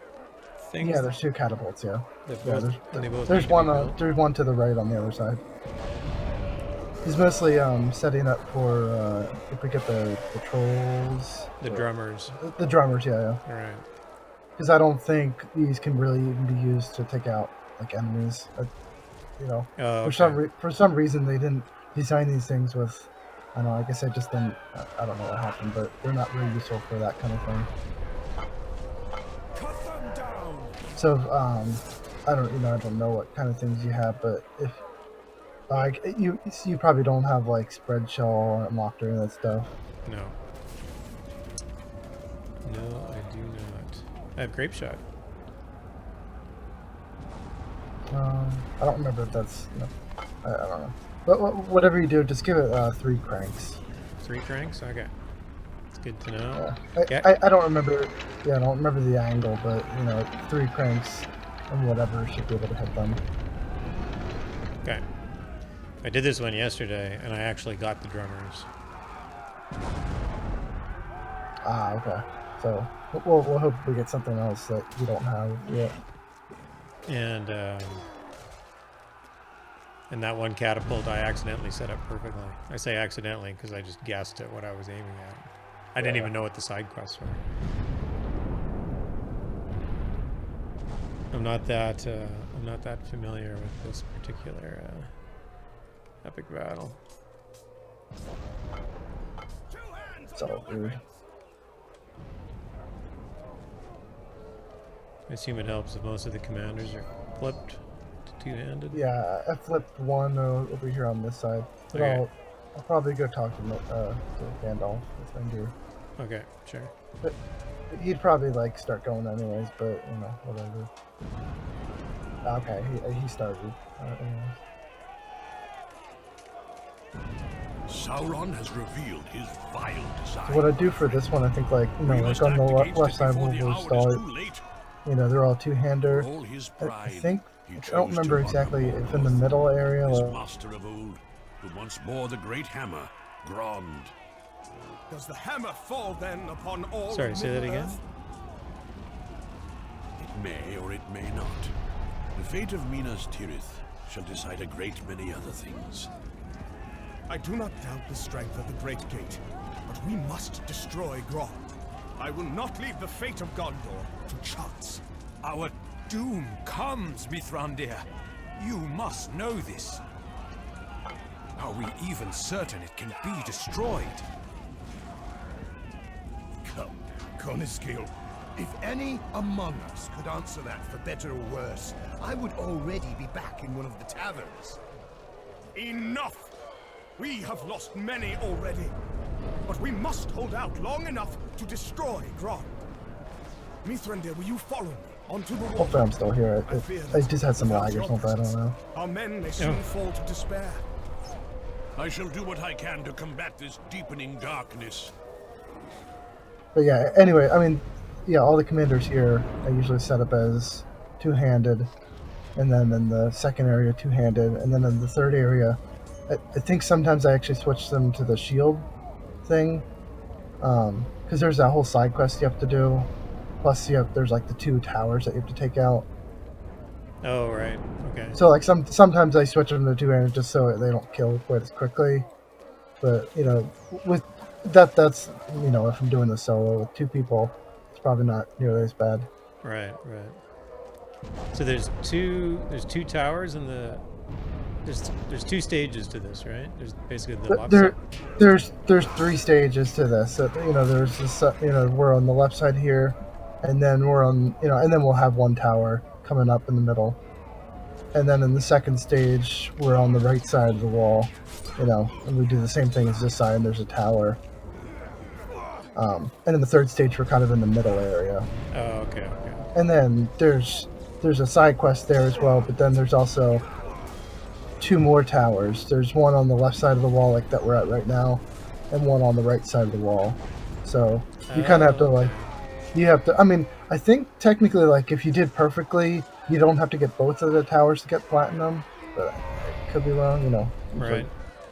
things? Yeah, there's 2 catapults. Yeah. That Yeah, both, and they both there's need to one. be built? There's one to the right on the other side. He's mostly setting up for if we get the trolls. The drummers. The drummers, yeah. All right. Because I don't think these can really even be used to take out like enemies. You know, Oh, for some reason they didn't design these things with. I don't know. I guess I just didn't. I don't know what happened, but they're not really useful for that kind of thing. Cut them down. So I don't know what kind of things you have, but if like you probably don't have like spread shell unlocked or any of that stuff. No. No, I do not. I have grape shot. I don't remember if that's. I don't know. But whatever you do, just give it 3 cranks. 3 cranks? Okay. It's good to know. I don't remember. Yeah, I don't remember the angle, but 3 cranks and whatever should be able to hit them. Okay. I did this one yesterday, and I actually got the drummers. Ah, okay. So we'll hope we get something else that you don't have yet. And that one catapult I accidentally set up perfectly. I say accidentally because I just guessed at what I was aiming at. I didn't even know what the side quests were. I'm not that familiar with this particular epic battle. It's all weird. I assume it helps if most of the commanders are flipped to 2-handed. Yeah, I flipped one over here on this side. But Okay. I'll probably go talk to Gandalf if I do. Okay, sure. But he'd probably like start going anyways. But whatever. Okay, he started. Anyways. Sauron has revealed his vile design. So what I do for this one, I think like We like must on the act against left it side before we'll the hour start. is too late. They're all 2-hander. For all his I pride, think he I don't chose to remember honor exactly if in the Morgoth, middle area. his Like, master of old, who once bore the great hammer, Grond. Does the hammer fall then upon all? Sorry, of say that again? Middle-earth? It may or it may not. The fate of Minas Tirith shall decide a great many other things. I do not doubt the strength of the Great Gate, but we must destroy Grond. I will not leave the fate of Gondor to chance. Our doom comes, Mithrandir. You must know this. Are we even certain it can be destroyed? Come, Coniskill. If any among us could answer that for better or worse, I would already be back in one of the taverns. Enough! We have lost many already, but we must hold out long enough to destroy Grond. Mithrandir, will you follow me onto the wall? hopefully I'm still here. I fear I that just had some without lag or your something. I don't presence, know. Our men may soon fall to despair. I shall do what I can to combat this deepening darkness. But yeah, anyway, I mean, yeah, all the commanders here I usually set up as 2-handed, and then in the second area 2-handed, and then in the third area, I think sometimes I actually switch them to the shield thing, because there's that whole side quest you have to do. Plus, there's like the 2 towers that you have to take out. Oh, right. Okay. So like sometimes I switch them to 2-handed just so they don't kill quite as quickly. But with that's if I'm doing the solo with 2 people, it's probably not nearly as bad. Right. So there's two towers in the there's 2 stages to this, right? There's basically the left side. There's 3 stages to this. There's this we're on the left side here, and then we're on and then we'll have 1 tower coming up in the middle, and then in the second stage we're on the right side of the wall, and we do the same thing as this side, and there's a tower. And in the third stage we're kind of in the middle area. Oh, okay. And then there's a side quest there as well, but then there's also 2 more towers. There's one on the left side of the wall, like that we're at right now, and one on the right side of the wall. So you kind of have to I mean, I think technically, like, if you did perfectly, you don't have to get both of the towers to get platinum, but I could be wrong, Right.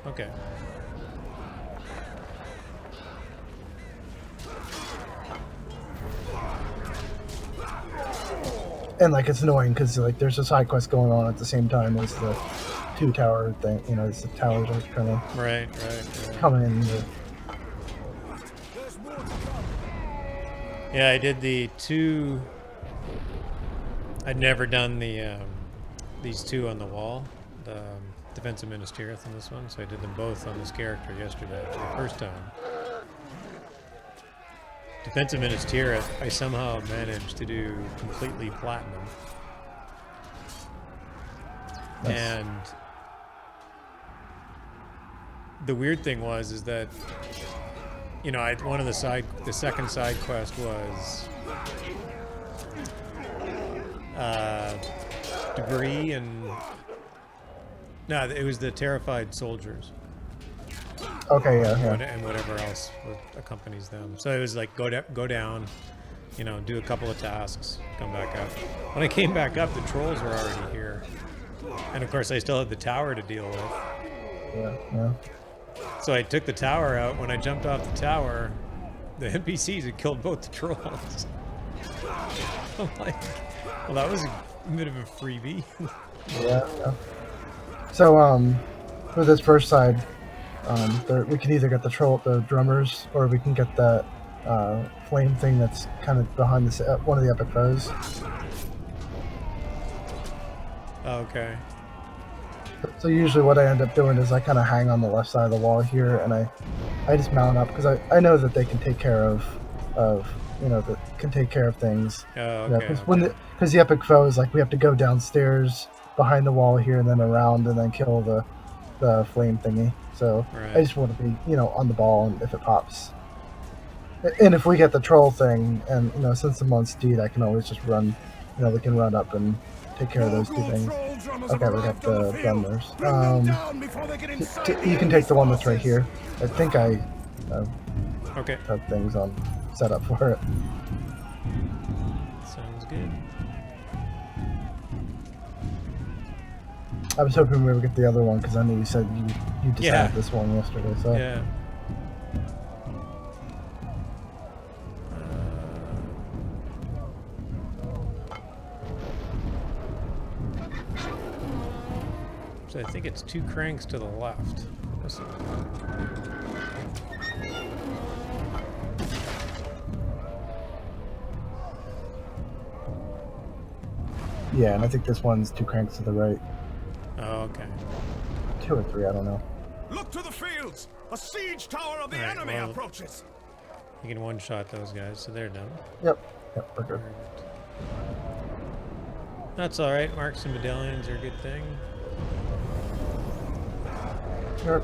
Okay. and like it's annoying because like there's a side quest going on at the same time as the 2 tower thing. You know, as the towers are kind of Right. coming in. Yeah, I did the 2. I'd never done the these 2 on the wall, the Defensive Ministerieth and this one, so I did them both on this character yesterday for the first time. Defensive Ministerieth, I somehow managed to do completely platinum. Nice. And the weird thing is that, you know, the second side quest was debris and no, it was the terrified soldiers. Okay, yeah. And whatever else accompanies them. So it was like go down, you know, do a couple of tasks, come back up. When I came back up, the trolls were already here, and of course I still had the tower to deal with. Yeah. So I took the tower out. When I jumped off the tower, the NPCs had killed both the trolls. I'm like, well, that was a bit of a freebie. Yeah. So for this first side, we can either get the drummers, or we can get that flame thing that's kind of behind one of the epic foes. Okay. So usually what I end up doing is I kind of hang on the left side of the wall here, and I just mount up because I know that they can take care of things. Oh, okay. Because the epic foe is like we have to go downstairs behind the wall here and then around and then kill the flame thingy. So Right. I just want to be, you know, on the ball, and if it pops. And if we get the troll thing, and, you know, since I'm on Steed, I can always just run, you know, we can run up and take care of those 2 things. Okay, we got the drummers. You can take the one that's right here. I think I Okay. have things on set up for it. Sounds good. I was hoping we would get the other one because I know you said you decided Yeah. this one yesterday. So Yeah. So I think it's 2 cranks to the left. Listen. yeah, and I think this one's 2 cranks to the right. Oh, okay. 2 or 3, I don't know. Look to the fields! A siege tower of the Alright, enemy well- approaches! You can one-shot those guys, so they're done. Yep, we're good. That's alright. Marks and medallions are a good thing. Yep.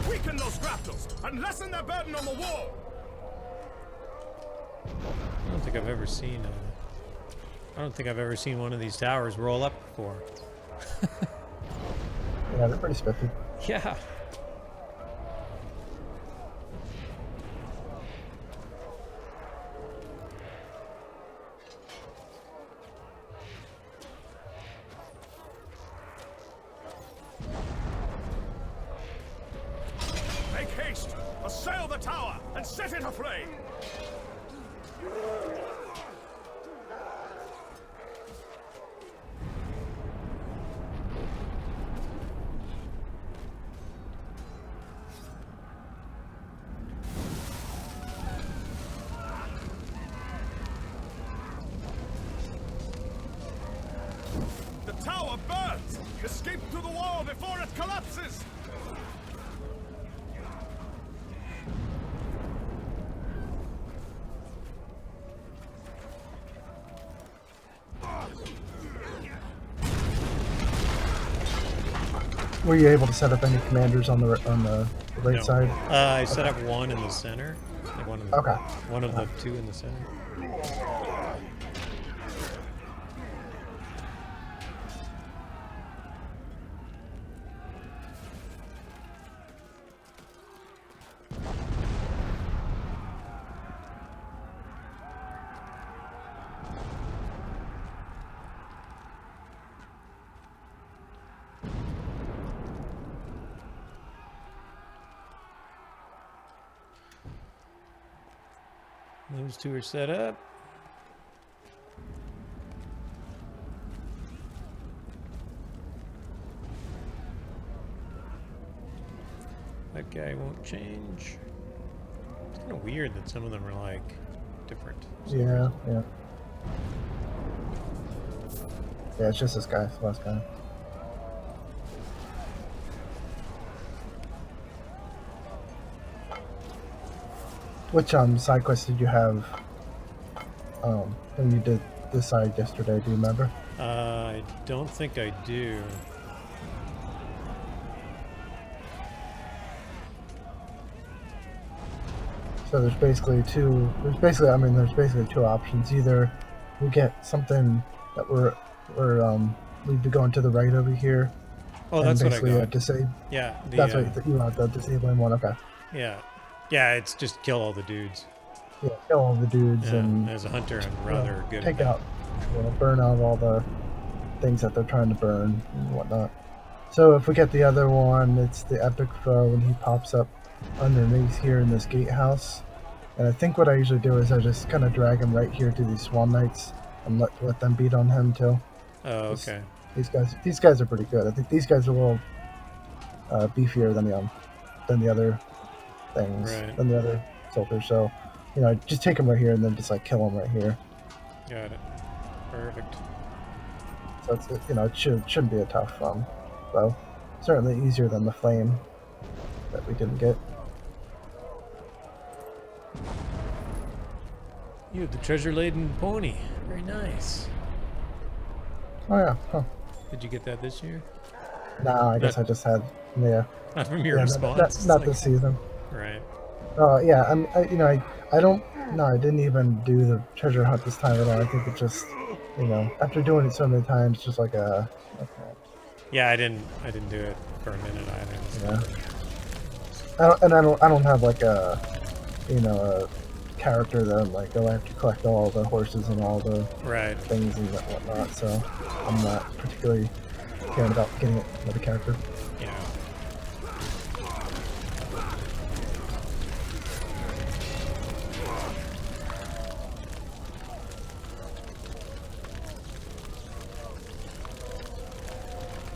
Weaken those grapnels and lessen their burden on the wall! I don't think I've ever seen one of these towers roll up before. Yeah, they're pretty spiffy. Yeah. Make haste! Assail the tower and set it aflame! The tower burns! Escape through the wall before it collapses! Were you able to set up any commanders on the right No. side? I set up one in the center. Like one of the, Okay. One of the 2 in the center. Those two are set up. That guy won't change. It's kind of weird that some of them are like different. Yeah, yeah. Yeah, it's just this guy, the last guy. Which side quest did you have when you did this side yesterday? Do you remember? I don't think I do. So there's basically two. There's basically two options. Either we get something that we'd be going to the right over here. Oh, and that's what I basically got. disable. Yeah, That's what you want, the disabling one. Okay. Yeah, yeah. It's just kill all the dudes. Yeah, kill all the dudes Yeah, and as a hunter, I'm rather good take at out, burn out all the things that they're trying to burn and whatnot. So if we get the other one, it's the epic foe, and he pops up underneath here in this gatehouse. And I think what I usually do is I just kind of drag him right here to these Swan Knights and let them beat on him too. Oh, okay. These guys are pretty good. I think these guys are a little beefier than the other things, Right. than the other soldiers. So, just take them right here and then just like kill them right here. Got it. Perfect. So it's it shouldn't be a tough bow. Certainly easier than the flame that we didn't get. You have the treasure-laden pony. Very nice. Oh yeah. Huh. Did you get that this year? No, I guess I just had Not from your response. Not this season. Right. Yeah. I don't. No, I didn't even do the treasure hunt this time at all. I think it just, after doing it so many times, just like a. Okay. Yeah, I didn't do it for a minute either. Yeah. I don't have like a character that I'm like, I have to collect all the horses and all the things and whatnot. So I'm not particularly caring about getting another character. Yeah.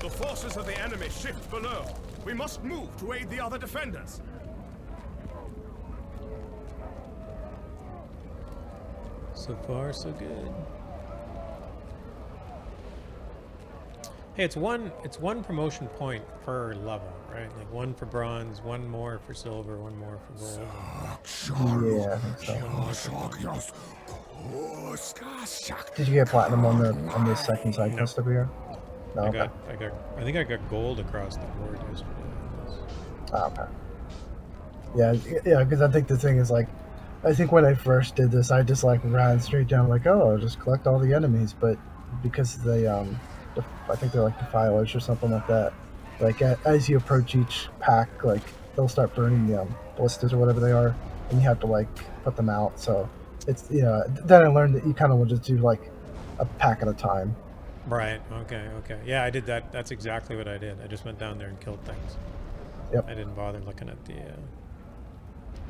The forces of the enemy shift below. We must move to aid the other defenders. So far, so good. Hey, it's one promotion point per level, right? Like one for bronze, one more for silver, one more for gold. Yeah, I think so. Did you get platinum on this second side quest over here? No. I think I got gold across the board yesterday. Oh, okay. Yeah, because I think the thing is like, I think when I first did this, I just like ran straight down like, oh, I'll just collect all the enemies, but because they I think they're like defilers or something like that. Like as you approach each pack, like they'll start burning the ballistas or whatever they are, and you have to like put them out. So it's then I learned that you kind of will just do like a pack at a time. Right. Okay. Yeah, I did that. That's exactly what I did. I just went down there and killed things. Yep. I didn't bother looking at the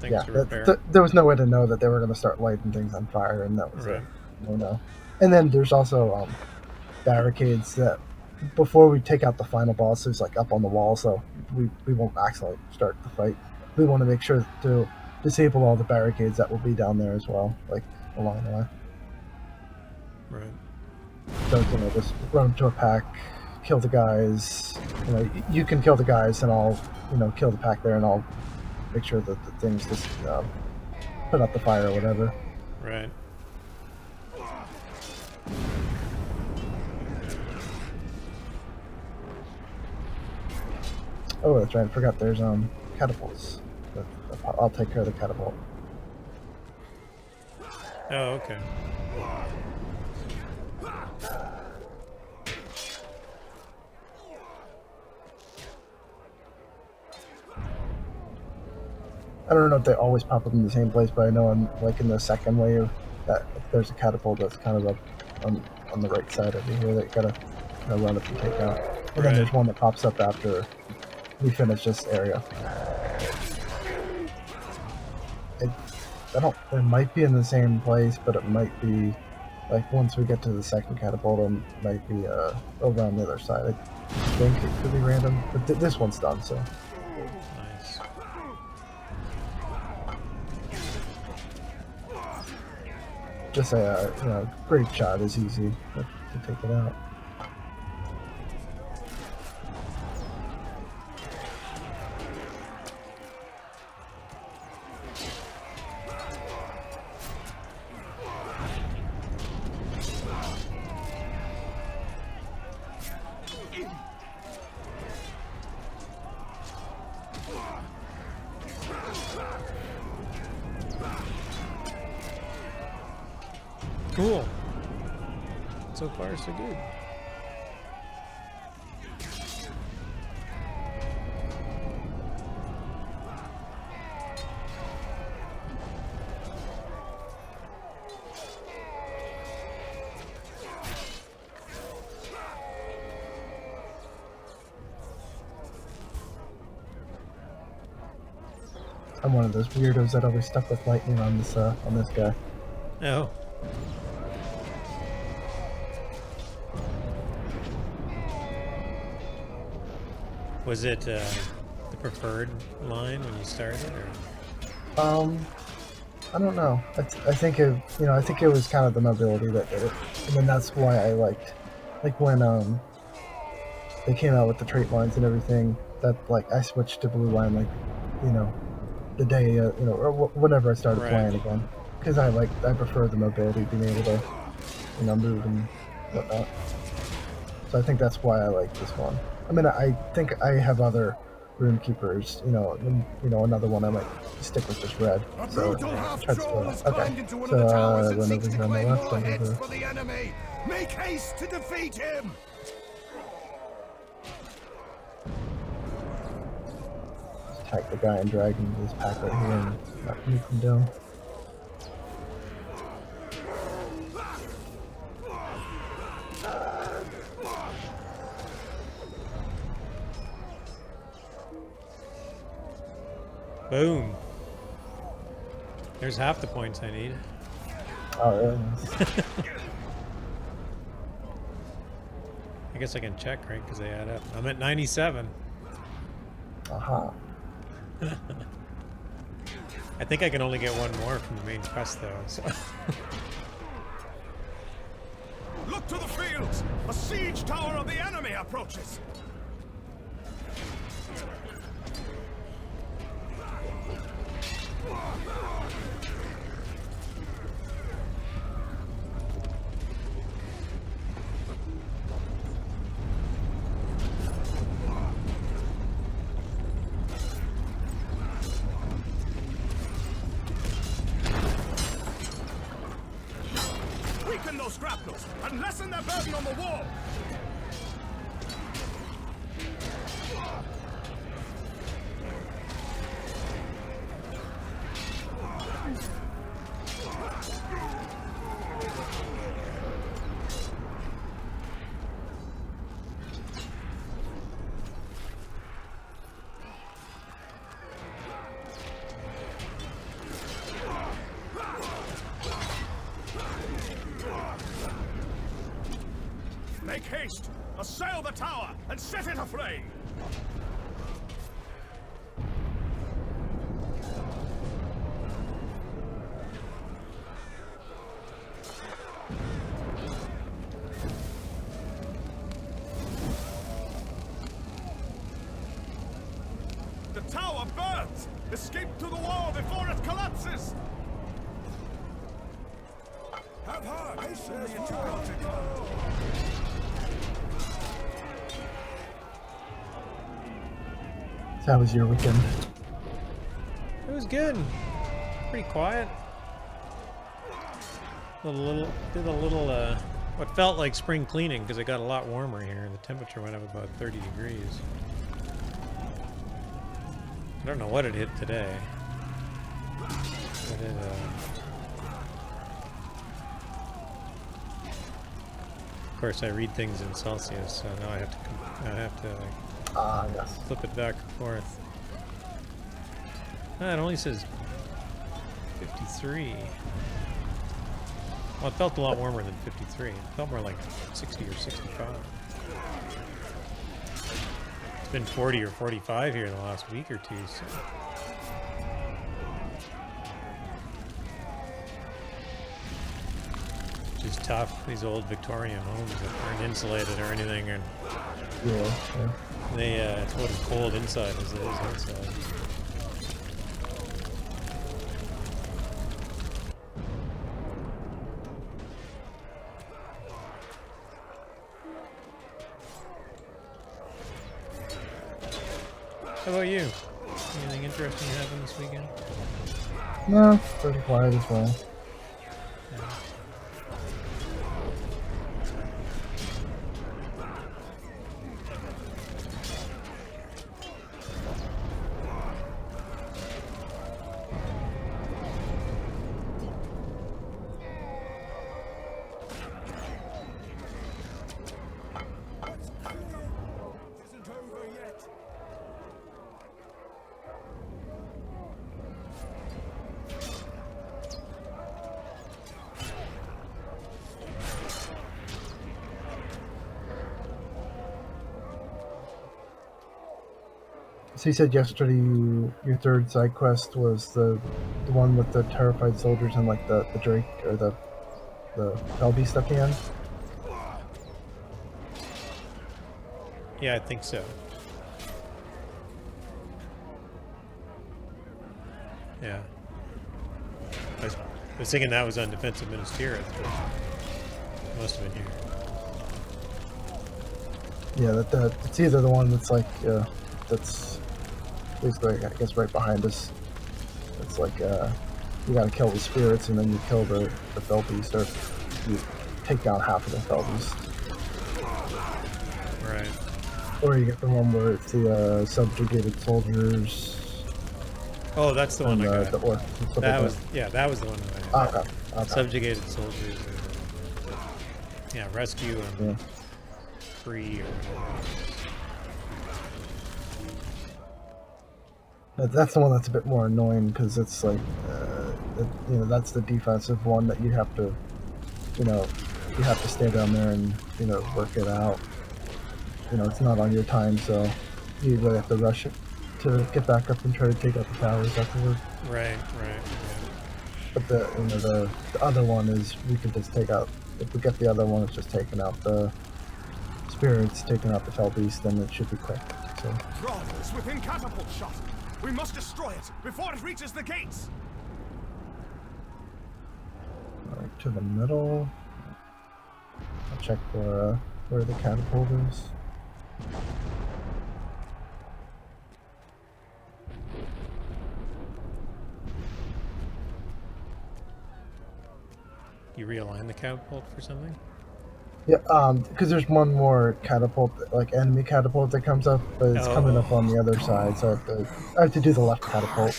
things Yeah, to repair. there was no way to know that they were going to start lighting things on fire, and that was Right. no. And then there's also barricades that before we take out the final bosses, like up on the wall, so we won't accidentally start the fight. We want to make sure to disable all the barricades that will be down there as well, like along the way. Right. So just run up to a pack, kill the guys. You can kill the guys, and I'll kill the pack there, and I'll make sure that the things just put out the fire or whatever. Right. Oh, that's right. I forgot. There's catapults. I'll take care of the catapult. Oh, okay. I don't know if they always pop up in the same place, but I know in the second wave that there's a catapult that's kind of up on the right side over here that you gotta run up and take out. And then there's one that pops up after we finish this area. I don't. It might be in the same place, but it might be like once we get to the second catapult, it might be over on the other side. I think it could be random, but this one's done. So Nice. just a great shot is easy to take it out. Cool. So far, so good. I'm one of those weirdos that always stuck with lightning on this guy. Oh. Was it the preferred line when you started, or? I don't know. I think it, I think it was kind of the mobility that did it, and then that's why I liked, like when they came out with the trait lines and everything. That like I switched to blue line like, the day or whenever I started playing again, because I prefer the mobility, being able to, move and whatnot. So I think that's why I like this one. I mean, I think I have other rune keepers, and, another one I might stick with just red. So try to split it. Okay. So run over here on the left, run over. For the enemy. Make haste to defeat him. Attack the guy and drag him to this pack right here and not nuke him down. Boom. There's half the points I need. Oh, really? I guess I can check, right? Because they add up. I'm at 97. Aha. I think I can only get one more from the main quest, though. So. Look to the fields! A siege tower of the enemy approaches! Weaken those grapnels and lessen their burden on the wall! Make haste! Assail the tower and set it aflame! The tower burns! Escape to the wall before it collapses! Have heart! Hasten the interrupted! So how was your weekend? It was good. Pretty quiet. Did a little, what felt like spring cleaning because it got a lot warmer here. The temperature went up about 30 degrees. I don't know what it hit today. But it, of course, I read things in Celsius, so now I have to Yes. flip it back and forth. Ah, it only says 53. Well, it felt a lot warmer than 53. It felt more like 60 or 65. It's been 40 or 45 here in the last week or two, so. Which is tough, these old Victorian homes that aren't insulated or anything, and Yeah. they, it's about as cold inside as it is outside. How about you? Anything interesting happen this weekend? No, pretty quiet as well. Isn't over yet. So you said yesterday your third side quest was the one with the terrified soldiers and like the Drake or the Fell Beast at the end? Yeah, I think so. Yeah. I was thinking that was on Defensive Ministerial. Must have been here. Yeah, that it's either the one that's like that's basically I guess right behind us. It's like you gotta kill the spirits and then you kill the Fell Beast, or you take down half of the Fell Beast. Right. Or you get the one where it's the subjugated soldiers. Oh, that's the one I got. The orc. That was that was the one that I had. Okay. Subjugated soldiers. Yeah, rescue and Yeah. free or That's the one that's a bit more annoying because it's like, that's the defensive one that you have to stay down there and work it out. It's not on your time, so you really have to rush it to get back up and try to take out the towers afterward. Right. But the other one is we can just take out. If we get the other one, it's just taking out the spirits, taking out the Fell Beast, then it should be quick. So. Grod is within catapult shot. We must destroy it before it reaches the gates. Right to the middle. I'll check where the catapult is. You realign the catapult for something? Yeah, because there's one more catapult, like enemy catapult that comes up, but it's coming up on the other side, so I have to do the left catapult.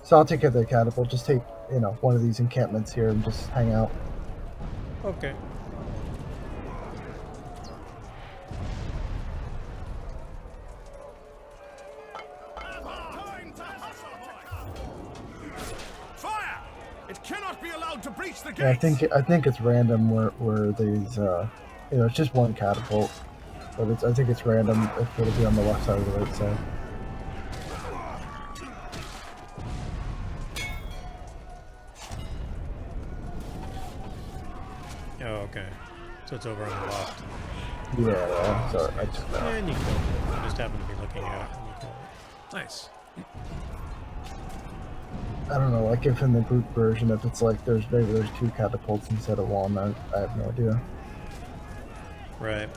So I'll take care of the catapult, just take, one of these encampments here and just hang out. Okay. Fire! It cannot be allowed to breach the gates. Yeah, I think it's random where these, it's just one catapult, but I think it's random if it'll be on the left side or the right side. Oh, okay. So it's over on the left. Yeah, sorry, I took that. And you killed it. I just happened to be looking at it and you killed it. Nice. I don't know, like if in the group version, if it's like there's two catapults instead of one, I have no idea. Right.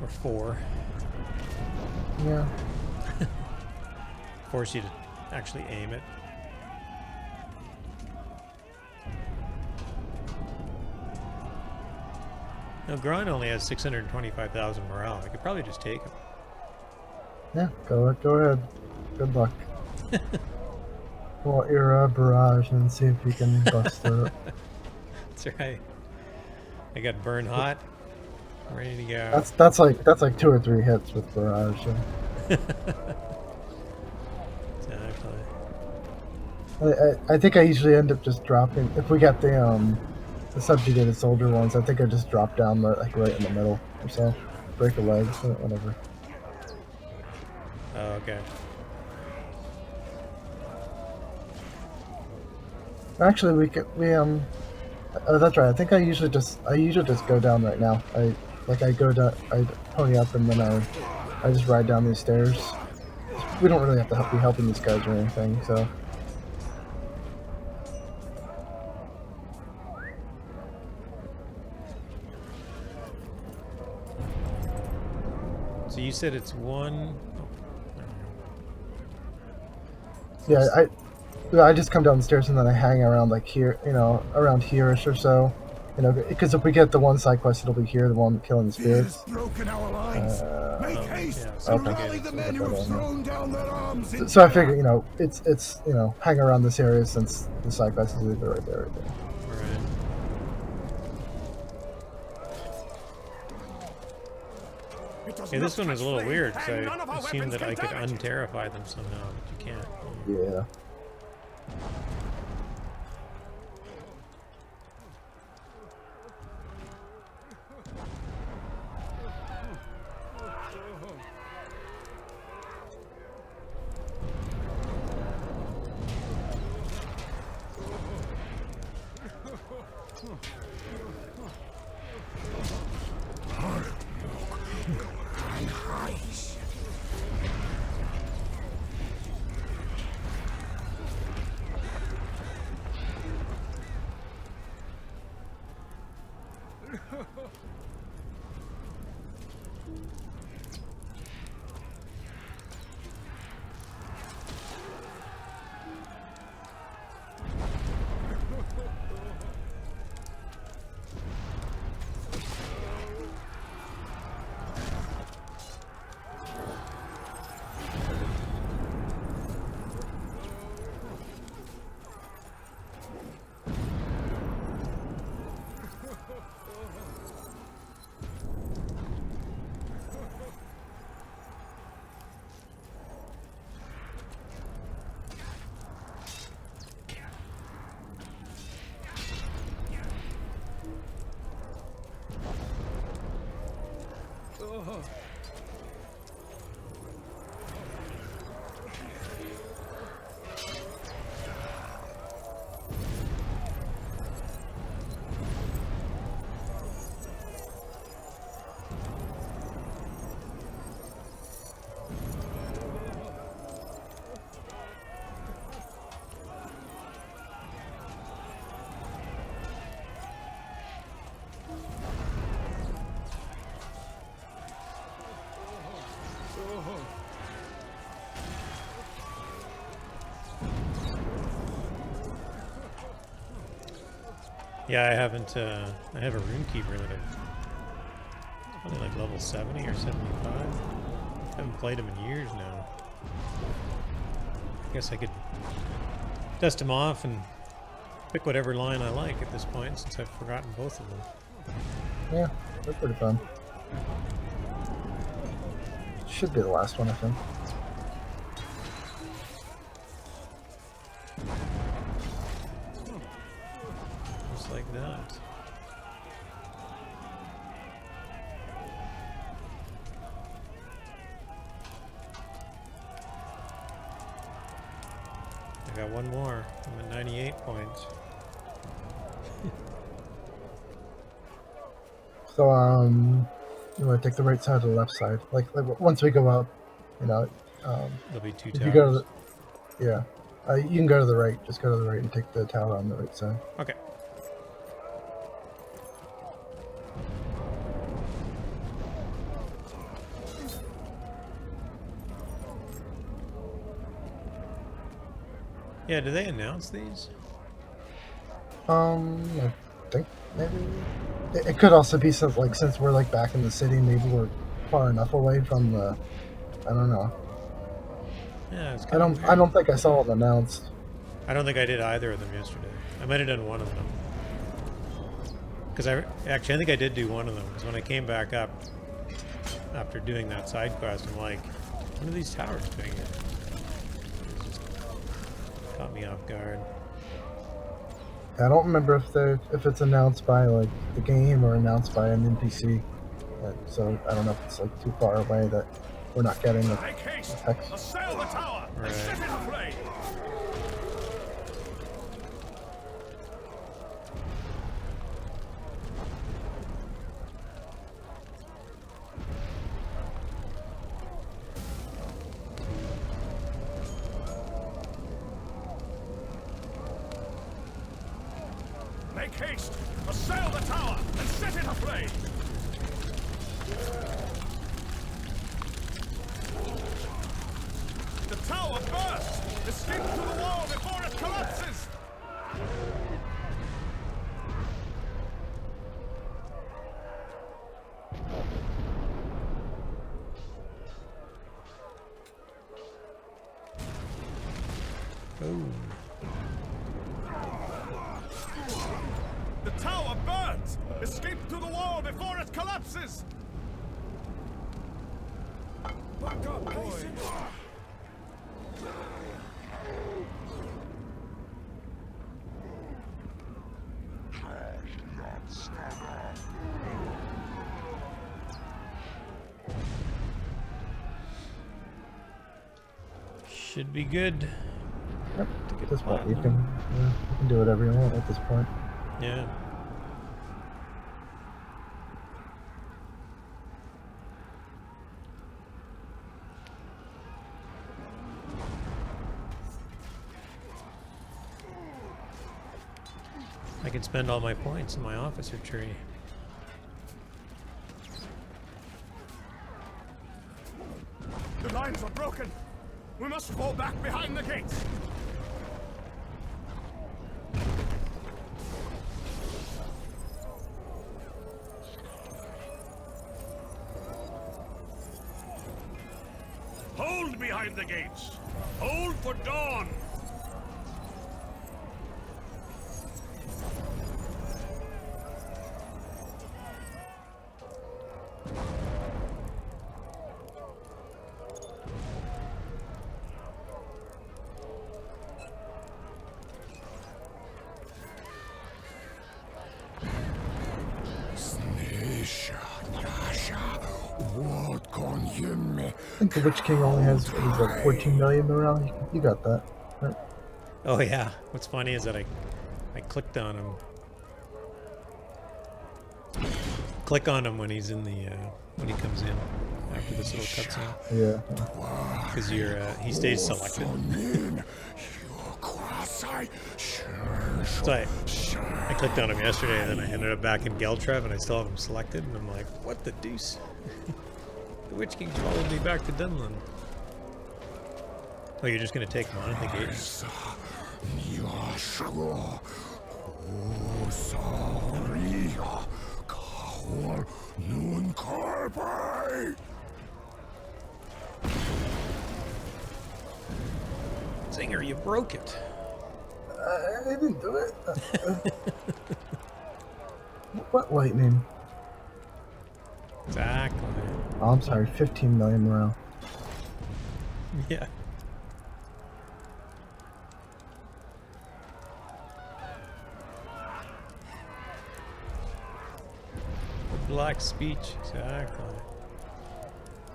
Or 4. Yeah. Force you to actually aim it. Now, Grun only has 625,000 morale. I could probably just take him. Yeah, go ahead. Good luck. Pull out your barrage and see if you can bust through it. That's right. I got burn hot. Ready to go. That's like 2 or 3 hits with barrage. So. Exactly. I think I usually end up just dropping if we get the subjugated soldier ones. I think I just drop down like right in the middle or so, break a leg, whatever. Oh, okay. Actually, oh, that's right. I think I usually just go down right now. I go down, I pony up, and then I just ride down these stairs. We don't really have to be helping these guys or anything, so. So you said it's one. Yeah, I just come down the stairs and then I hang around like here, around here-ish or so. Because if we get the one side quest, it'll be here, the one killing the spirits. Broken our lines. Make haste yeah, and okay. rally the men who have thrown down their arms. So I figure, it's hang around this area since the side quest is either right there. Right. Yeah, this one was a little weird because I assumed that I could unterrify them somehow, but you can't. Yeah. Yeah, I haven't. I have a runekeeper that I've only like level 70 or 75. I haven't played him in years now. I guess I could dust him off and pick whatever line I like at this point, since I've forgotten both of them. Yeah, they're pretty fun. Should be the last one, I think. Just like that. I got one more. I'm at 98 points. So, you want to take the right side or the left side? Like once we go up, There'll be two if towers. you go to the, yeah, you can go to the right. Just go to the right and take the tower on the right side. Okay. Yeah, do they announce these? I think maybe it could also be since we're like back in the city, maybe we're far enough away from the. I don't know. Yeah, it's I don't think I saw it announced. I don't think I did either of them yesterday. I might have done one of them. Because Actually, I think I did do one of them, because when I came back up after doing that side quest, I'm like, what are these towers doing here? It just caught me off guard. I don't remember if it's announced by like the game or announced by an NPC. So I don't know if it's like too far away that we're not getting the Make haste! text. Assail the tower and set it aflame! Make haste! Assail the tower and set it aflame! The tower bursts! Escape to the wall before it collapses! Boom. The tower burns! Escape to the wall before it collapses! Back up, boys! Should be good. Yep. At this point, you can do whatever you want at this point. Yeah. I can spend all my points in my officer tree. The lines are broken! We must fall back behind the gates! Hold behind the gates! Hold for dawn! I think the Witch King only has, what is that, 14 million morale? You got that, right? Oh yeah. What's funny is that I clicked on him. Click on him when he's in the when he comes in after this little cutscene. Yeah. Because he stays selected. So I clicked on him yesterday, and then I ended up back in Geltrev, and I still have him selected, and I'm like, what the deuce? The Witch King followed me back to Dunland. Oh, you're just gonna take him on at the gate? Zinger, you broke it. I didn't do it. What lightning? Exactly. Oh, I'm sorry, 15 million morale. Yeah. Black speech, exactly.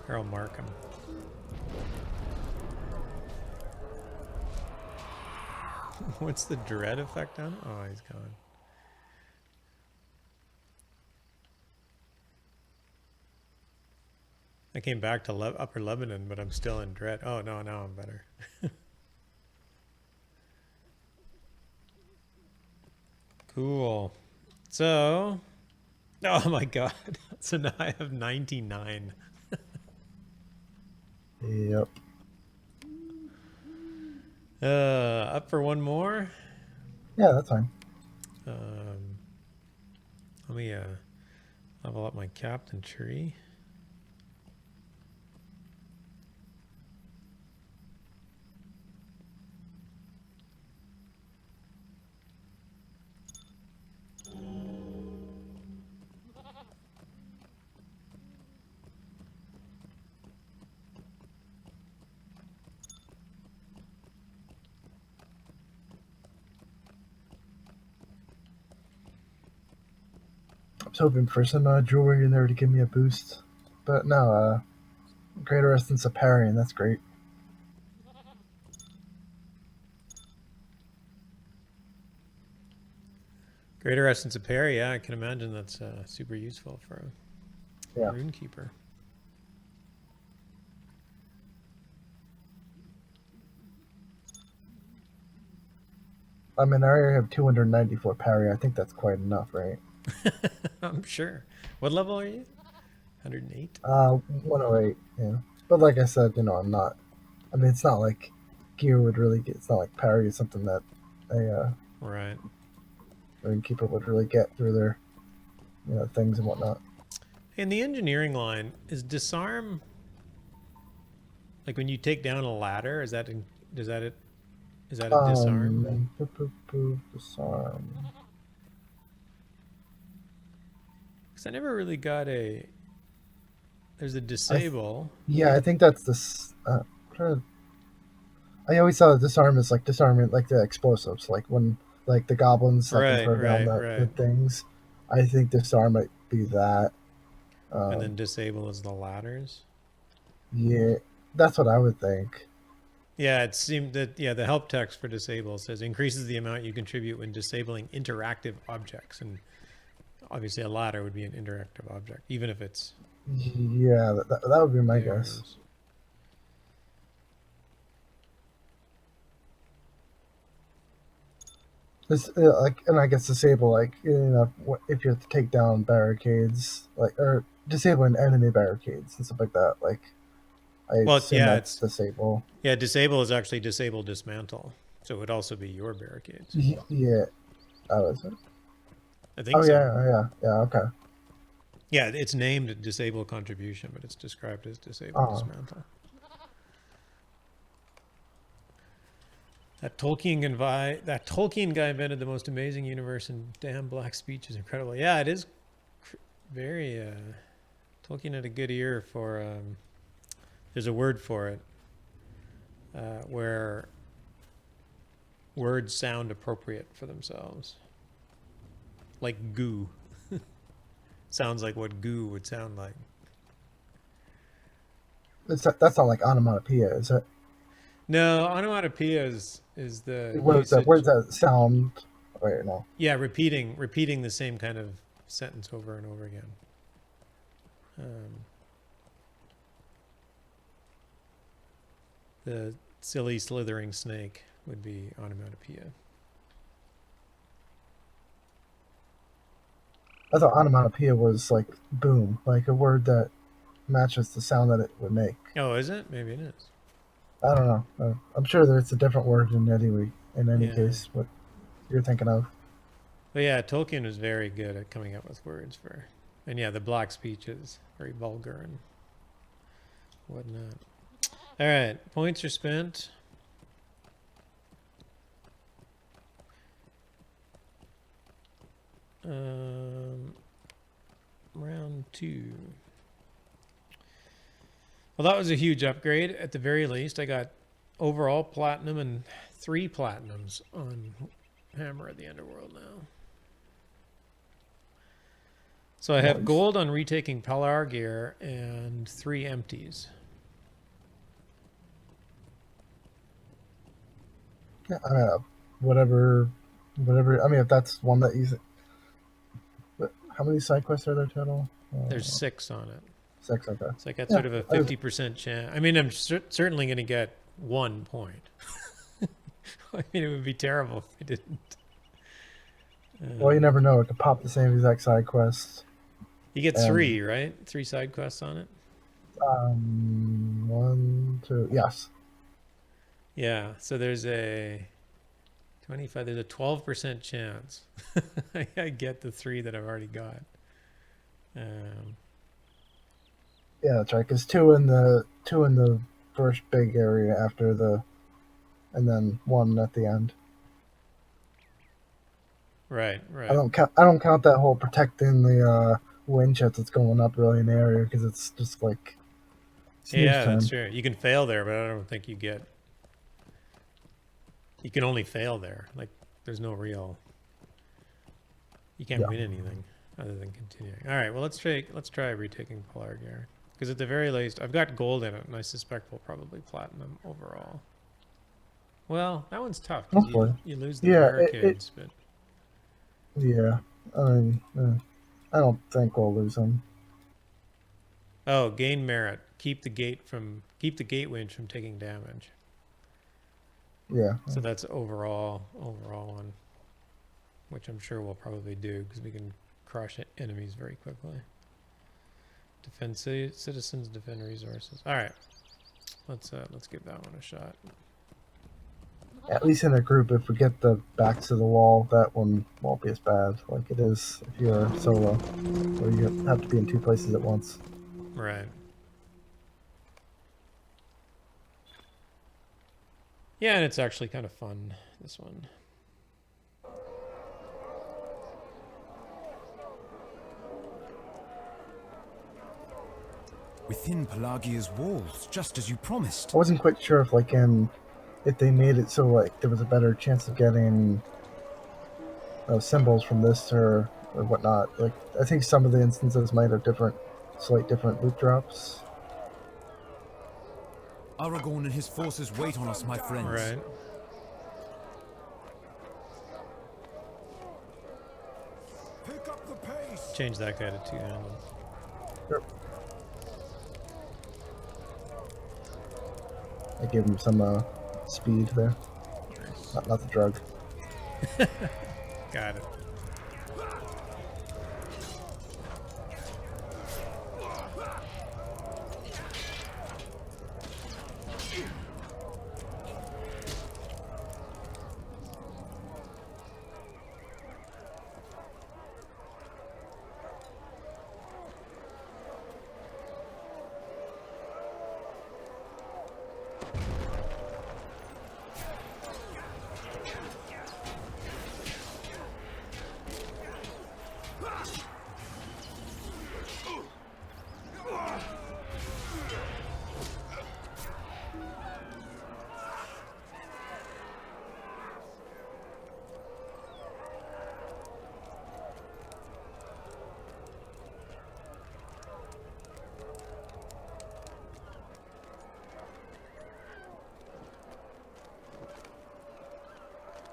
Here, I'll mark him. What's the dread effect on? Oh, he's gone. I came back to Upper Lebanon, but I'm still in dread. Oh, no, now I'm better. Cool. So, oh my god. So now I have 99. Yep. Up for one more? Yeah, that's fine. Let me level up my captain tree. was hoping for some jewelry in there to give me a boost, but no. Greater essence of parrying. That's great. Greater Essence of Parry, yeah, I can imagine that's super useful for a Yeah. runekeeper. I mean, I already have 294 parry. I think that's quite enough, right? I'm sure. What level are you? 108? 108, yeah. But like I said, I'm not. I mean, it's not like gear would really get. It's not like parry is something that a Right. keeper would really get through their, things and whatnot. In the engineering line, is disarm like when you take down a ladder? Is that a disarm? Disarm. Because I never really got a. There's a disable. Yeah, I think that's this. I always saw the disarm as like disarming like the explosives, like when like the goblins that can Right, throw down right. the things. I think disarm might be that. And then disable is the ladders. Yeah, that's what I would think. Yeah, it seemed that the help text for disable says increases the amount you contribute when disabling interactive objects, and obviously a ladder would be an interactive object, even if it's Yeah, that would be my guess. theirs. This and I guess disable like if you have to take down barricades or disabling enemy barricades and stuff like that. Like I assume that's disable. Yeah, disable is actually disable dismantle, so it would also be your barricades. Yeah, oh, is it? I think so. Oh yeah. Okay. Yeah, it's named disable contribution, but it's described as disable dismantle. That Tolkien guy invented the most amazing universe, and damn, Black Speech is incredible. Yeah, it is very. Tolkien had a good ear for. There's a word for it, where words sound appropriate for themselves, like goo. Sounds like what goo would sound like. That's not like onomatopoeia, is it? No, onomatopoeia is the Where's that sound? Wait, no. Yeah, repeating the same kind of sentence over and over again. The silly slithering snake would be onomatopoeia. I thought onomatopoeia was like boom, like a word that matches the sound that it would make. Oh, is it? Maybe it is. I don't know. I'm sure that it's a different word in any case, what you're thinking of. But yeah, Tolkien was very good at coming up with words for, and yeah, the Black Speech is very vulgar and whatnot. All right, points are spent. Round 2. Well, that was a huge upgrade. At the very least, I got overall platinum and 3 platinums on Hammer of the Underworld now. So I have gold on retaking Pelar gear and 3 empties. Yeah, I mean, whatever. I mean, if that's one that you. How many side quests are there total? There's 6 on it. 6, okay. So I got sort of a 50% chance. I mean, I'm certainly going to get 1 point. I mean, it would be terrible if I didn't. Well, you never know. It could pop the same exact side quest. You get 3, right? 3 side quests on it? 1, 2, yes. Yeah, so there's a 25, there's a 12% chance I get the 3 that I've already got. Yeah, that's right. Because 2 in the first big area after and then 1 at the end. Right. I don't count that whole protecting the wind chest that's going up really in the area because it's just like. Yeah, that's true. You can fail there, but I don't think you get. You can only fail there. Like, there's no real. You can't win anything. other than continuing. All right, well let's try retaking Pelargir, because at the very least I've got gold in it, and I suspect we'll probably platinum overall. Well, that one's tough because Hopefully. you lose the Yeah, barricades, but Yeah, I mean, I don't think we'll lose them. oh, gain merit. Keep the gate winch from taking damage. Yeah. So that's overall one, which I'm sure we'll probably do because we can crush enemies very quickly. Defend citizens, defend resources. All right, let's give that one a shot. At least in a group, if we get the backs of the wall, that one won't be as bad like it is if you're solo, or you have to be in two places at once. Right. Yeah, and it's actually kind of fun, this one. Within Pelagia's walls, just as you promised. I wasn't quite sure if if they made it so like there was a better chance of getting symbols from this or whatnot. Like I think some of the instances might have slight different loot drops. Aragorn and his forces wait on us, my friends. Right. Pick up the pace. Change that guy to two-handed. Sure. I gave him some speed there. Not the drug. Got it.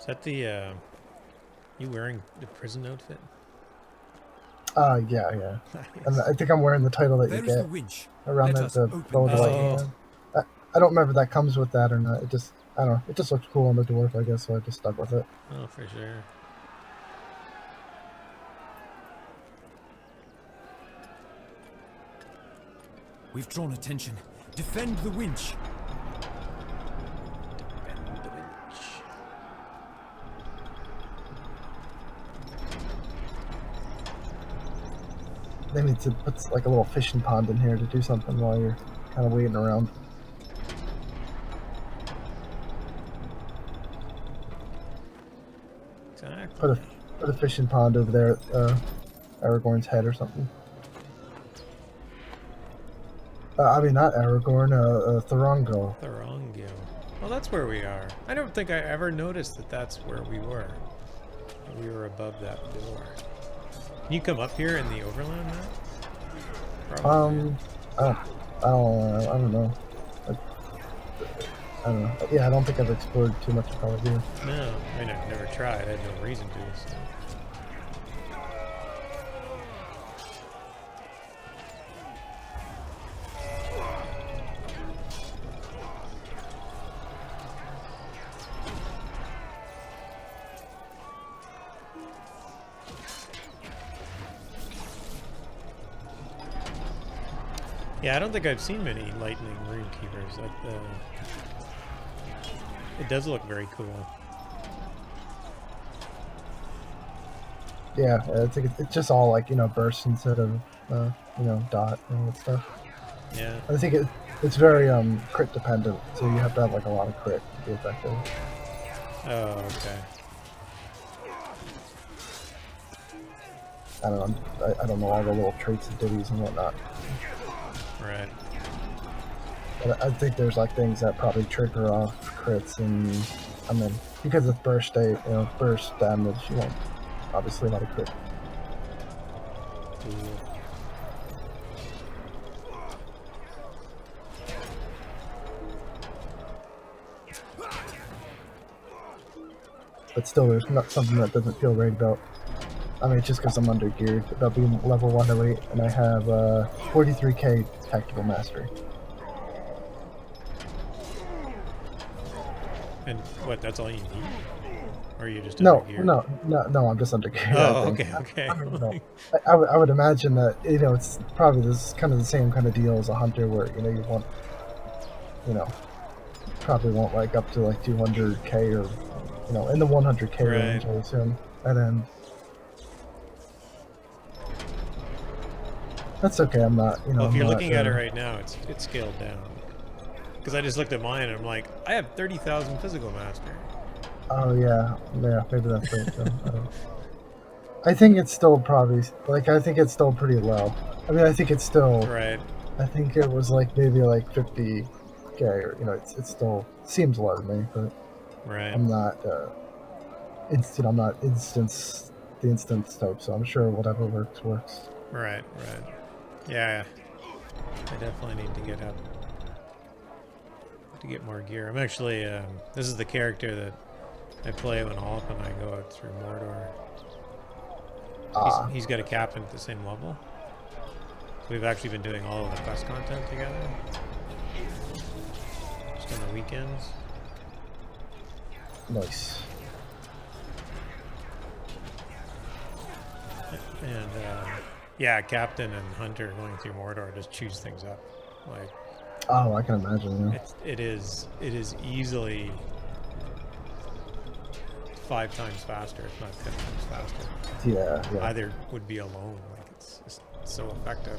Is that the, you wearing the prison outfit? Yeah. Nice. And I think I'm wearing the title that There you is the get winch. around Let us the open bow of the this lightning. gate. I don't remember if that comes with that or not. I don't know. It just looks cool on the dwarf, I guess, so I just stuck with it. Oh, for sure. We've drawn attention. Defend the winch. Defend the winch. They need to put like a little fishing pond in here to do something while you're kind of waiting around. Exactly. Put a fishing pond over there at Aragorn's head or something. I mean, not Aragorn, Thorongil. Thorongil. Well, that's where we are. I don't think I ever noticed that that's where we were. We were above that door. Can you come up here in the overland map? Probably. I don't know. I don't know. Yeah, I don't think I've explored too much of Pelargir. No, I mean, I've never tried. I had no reason to, so. Yeah, I don't think I've seen many lightning rune keepers. It does look very cool. Yeah, I think it's just all like, bursts instead of, dot and all that stuff. Yeah. I think it's very crit dependent, so you have to have like a lot of crit to be effective. Oh, okay. I don't know. I don't know all the little traits and ditties and whatnot. Right. But I think there's like things that probably trigger off crits, and I mean, because it's burst damage, you won't obviously not a crit. Cool. But still, there's not something that doesn't feel right about. I mean, it's just because I'm under geared about being level 108, and I have 43k tactical mastery. And what, that's all you need? Or are you just No, under geared? no, I'm just under geared. Oh, I think. okay. I mean, no, I would imagine that, you know, it's probably this kind of the same kind of deal as a hunter, where, you know, you want, you know, probably want like up to like 200k or, you know, in the 100k range, I assume. And then that's okay. I'm not, you know. Well, if you're I'm not, looking at it right now, it's scaled down. Because I just looked at mine and I'm like, I have 30,000 physical mastery. Oh yeah, maybe that's right too. I think it's still probably like, I think it's still pretty low. I mean, I think it's still Right. I think it was like maybe like 50k, or, you know, it still seems low to me, but Right. I'm not I'm not the instant stoked, so I'm sure whatever works. Right. Yeah. I definitely need to get up. To get more gear. I'm actually, this is the character that I play when Olip and I go out through Mordor. He's got a captain at the same level. We've actually been doing all of the quest content together. Just on the weekends. Nice. And, yeah, captain and hunter going through Mordor just chews things up. Like, oh, I can imagine. Yeah. it is easily 5 times faster, if not 10 times faster. Yeah. Either would be alone. Like, it's just so effective.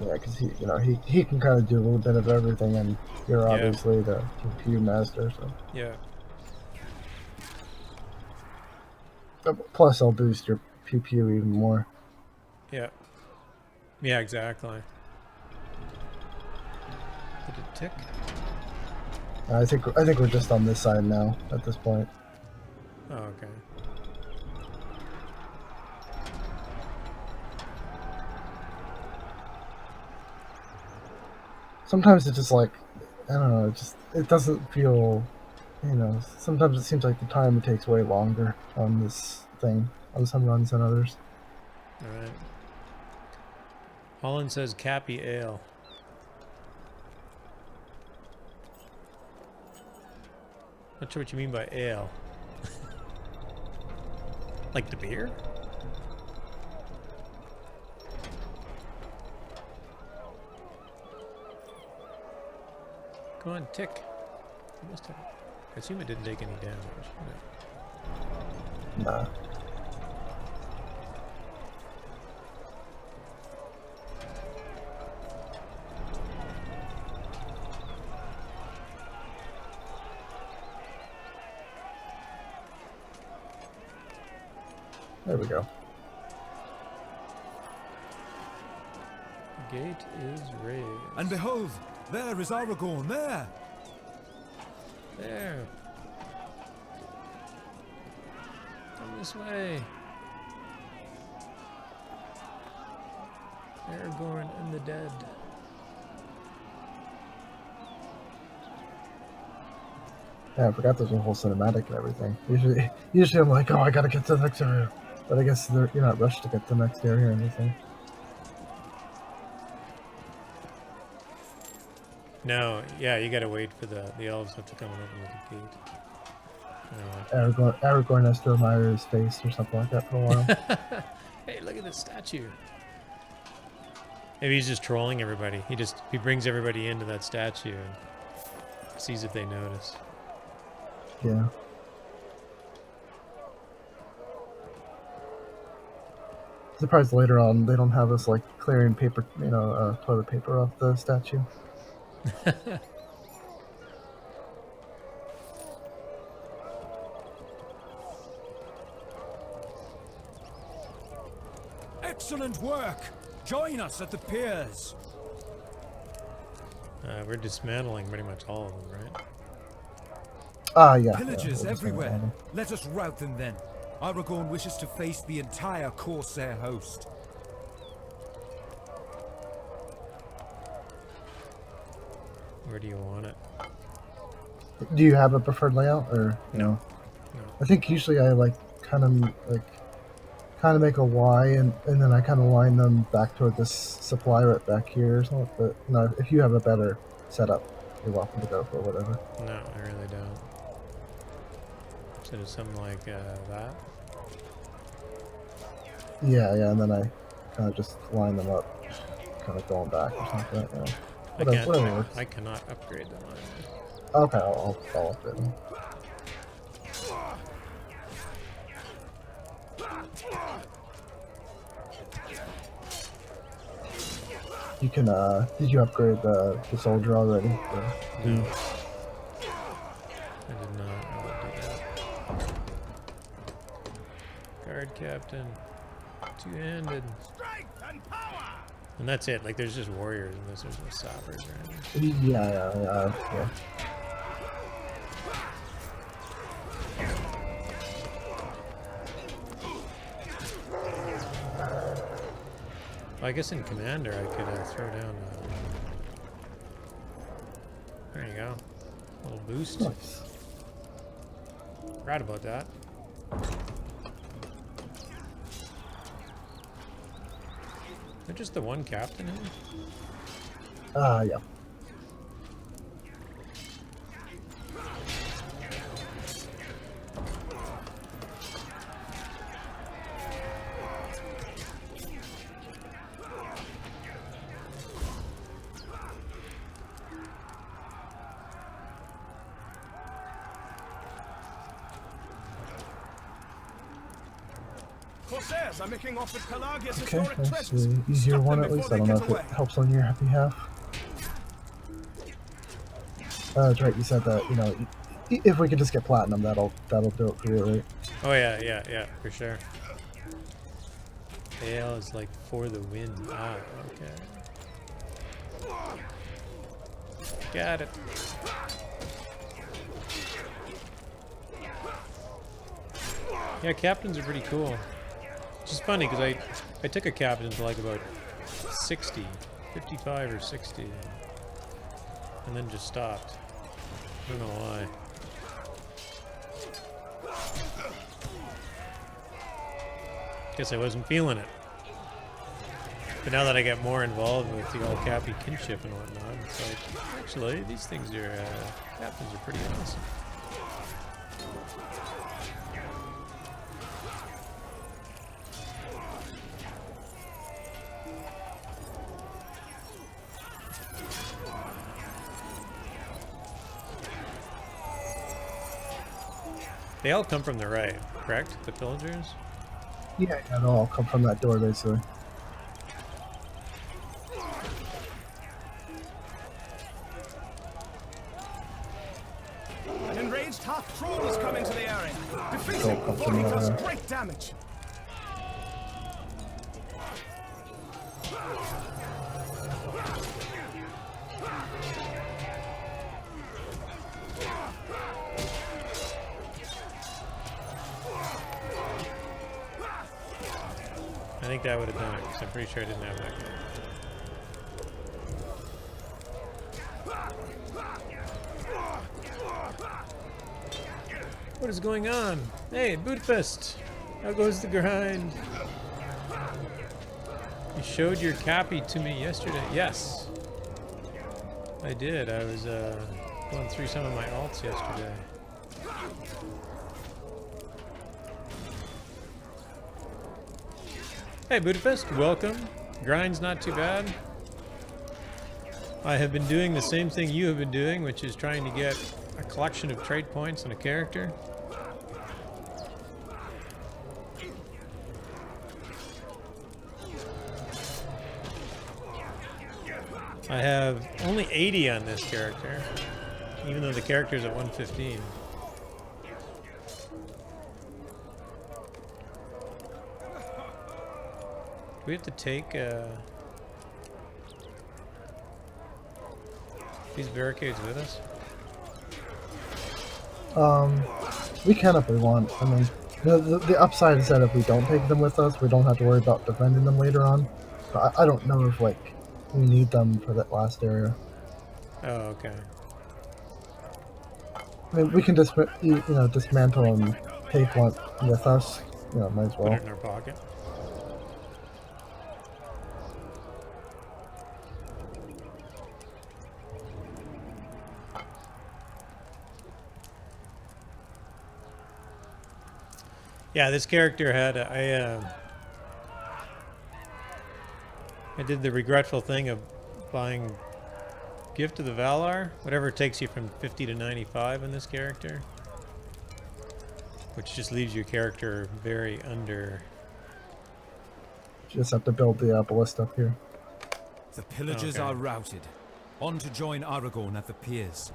Yeah, because he can kind of do a little bit of everything, and you're obviously the GPU master, so. Yeah. Plus, I'll boost your PPU even more. Yeah. Yeah, exactly. Did it tick? I think we're just on this side now at this point. Oh, okay. Sometimes it's just like, I don't know, it doesn't feel, you know, sometimes it seems like the time takes way longer on this thing, on some runs than others. Alright. Holland says Cappy Ale. Not sure what you mean by ale. Like the beer? Come on, tick. You must have. I assume it didn't take any damage. No. Nah. There we go. The gate is raised. And behold, there is Aragorn, there! There. Come this way. Aragorn and the dead. Yeah, I forgot there's a whole cinematic and everything. Usually I'm like, oh, I gotta get to the next area. But I guess you're not rushed to get to the next area or anything. No, yeah, you gotta wait for the elves have to come and open the gate. Aragorn has to admire his face or something like that for a while. Hey, look at this statue. Maybe he's just trolling everybody. He brings everybody into that statue and sees if they notice. Yeah. Surprised later on they don't have us like clearing paper, toilet paper off the statue. Excellent work! Join us at the piers! We're dismantling pretty much all of them, right? Yeah. Pillagers we'll everywhere. Let us rout them then. Aragorn wishes to face the entire Corsair host. Where do you want it? Do you have a preferred layout, or no? No. I think usually I kind of make a Y, and then I kind of line them back toward this supply right back here or something. But no, if you have a better setup, you're welcome to go for whatever. No, I really don't. So do something like that. Yeah, and then I kind of just line them up, kind of going back or something like that. Yeah. Whatever works. I cannot upgrade them either. Okay, I'll upgrade them. You can, did you upgrade the soldier already? No. I did not. I will do that. Guard captain. Two-handed. And that's it. Like, there's just warriors in this. There's no sappers or anything. Yeah. Well, I guess in Commander I could throw down there you go. A little boost. Nice. Right about that. Is there just the one captain in? Yeah. Corsairs are making off with Pelagia's Okay, historic that's treasures. the easier Stop one them at least. before I don't they know get if away. it helps on your behalf. That's right. You said that if we could just get platinum, that'll do it for you, right? Oh yeah, for sure. Ale is like for the win. Ah, okay. Got it. Yeah, captains are pretty cool. It's just funny because I took a captain to like about 60, 55 or 60, and then just stopped. I don't know why. Guess I wasn't feeling it. But now that I get more involved with the all cappy kinship and whatnot, it's like, actually, these things are, captains are pretty awesome. They all come from the right, correct? The pillagers? Yeah, they'll all come from that door, basically. An enraged half-troll has come into the area. Defeat Don't him come before from he the does area. great damage. I think that would have done it, because I'm pretty sure I didn't have that guy. What is going on? Hey, Budapest! How goes the grind? You showed your copy to me yesterday. Yes. I did. I was going through some of my alts yesterday. Hey Budapest, welcome. Grind's not too bad. I have been doing the same thing you have been doing, which is trying to get a collection of trait points on a character. I have only 80 on this character, even though the character's at 115. Do we have to take these barricades with us? We can if we want. I mean, the upside is that if we don't take them with us, we don't have to worry about defending them later on. But I don't know if we need them for that last area. Oh, okay. I mean, we can just dismantle and take one with us. Might as Put well. it in our pocket. Yeah, this character had I did the regretful thing of buying Gift of the Valar, whatever takes you from 50 to 95 in this character, which just leaves your character very under. Just have to build the ballista up here. The pillagers Okay. are routed. On to join Aragorn at the piers.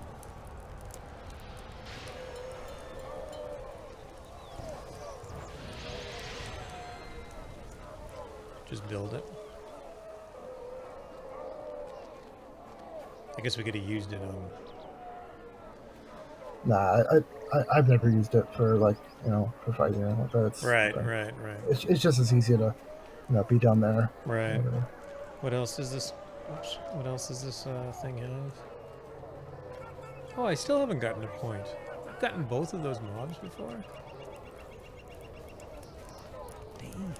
Just build it. I guess we could have used it on. Nah, I've never used it for for fighting or like that. It's, Right, okay. right. It's just as easy to be down there. Right. Whatever. What else does this? Oops, what else does this thing have? Oh, I still haven't gotten a point. I've gotten both of those mobs before. Damn.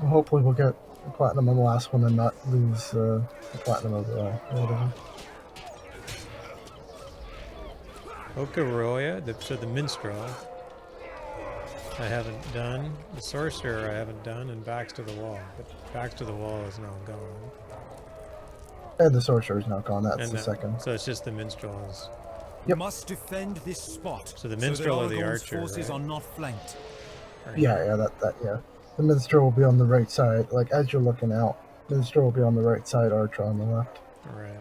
Well, hopefully we'll get the platinum on the last one and not lose the platinum overall. Or whatever. Okaroya, so the minstrel, I haven't done. The sorcerer I haven't done, and Backs to the Wall. But Backs to the Wall is now gone. And the sorcerer's not gone. That's And the second. So it's just the minstrels. Yep. Must defend this spot. So the minstrel that or the Aragorn's archer, forces right? are not flanked. Yeah. The minstrel will be on the right side. Like as you're looking out, minstrel will be on the right side, archer on the left. Right.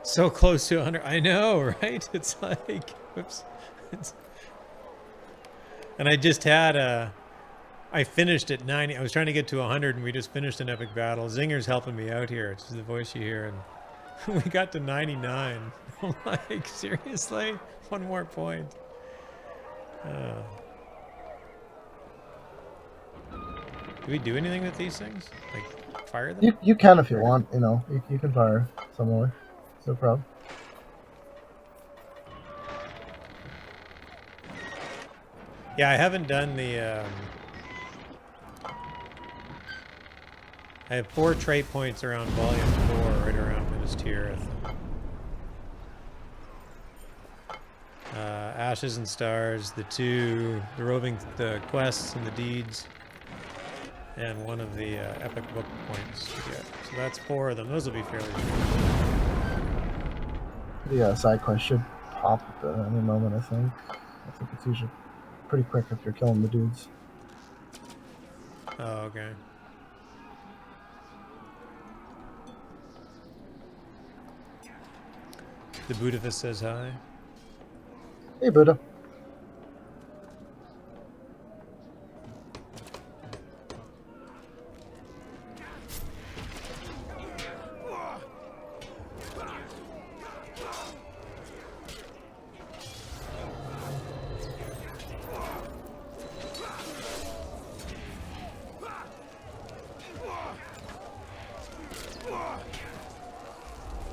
So close to 100. I know, right? It's like, whoops. And I just had I finished at 90. I was trying to get to 100, and we just finished an epic battle. Zinger's helping me out here. It's the voice you hear, and we got to 99. I'm like, seriously? One more point. Do we do anything with these things? Like, fire them? You can if you want. You can fire somewhere. No problem. Yeah, I haven't done the. I have 4 trait points around Volume 4, right around Minas Tirith. Ashes and Stars, the quests and the deeds, and one of the epic book points to get. So that's 4 of them. Those will be fairly short. The side quest should pop at any moment, I think. I think it's usually pretty quick if you're killing the dudes. Oh, okay. The Budapest says hi. Hey, Buddha.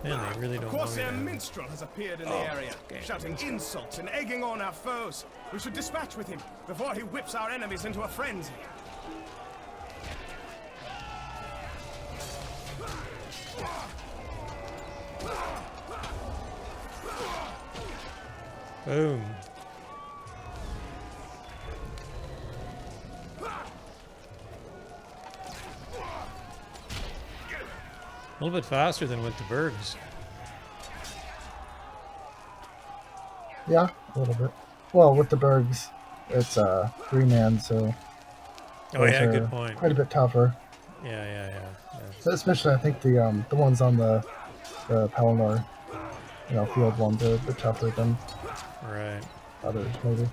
Man, they really don't want me Corsair to. minstrel has appeared in the area, shouting insults and egging on our foes. We should dispatch with him before he whips our enemies into a frenzy. Boom. A little bit faster than with the Bergs. Yeah, a little bit. Well, with the Bergs, it's 3-man, so. Oh yeah, those good are point. Quite a bit tougher. Yeah. So especially, I think the ones on the Pelennor, field ones are a bit tougher than Right. others, maybe.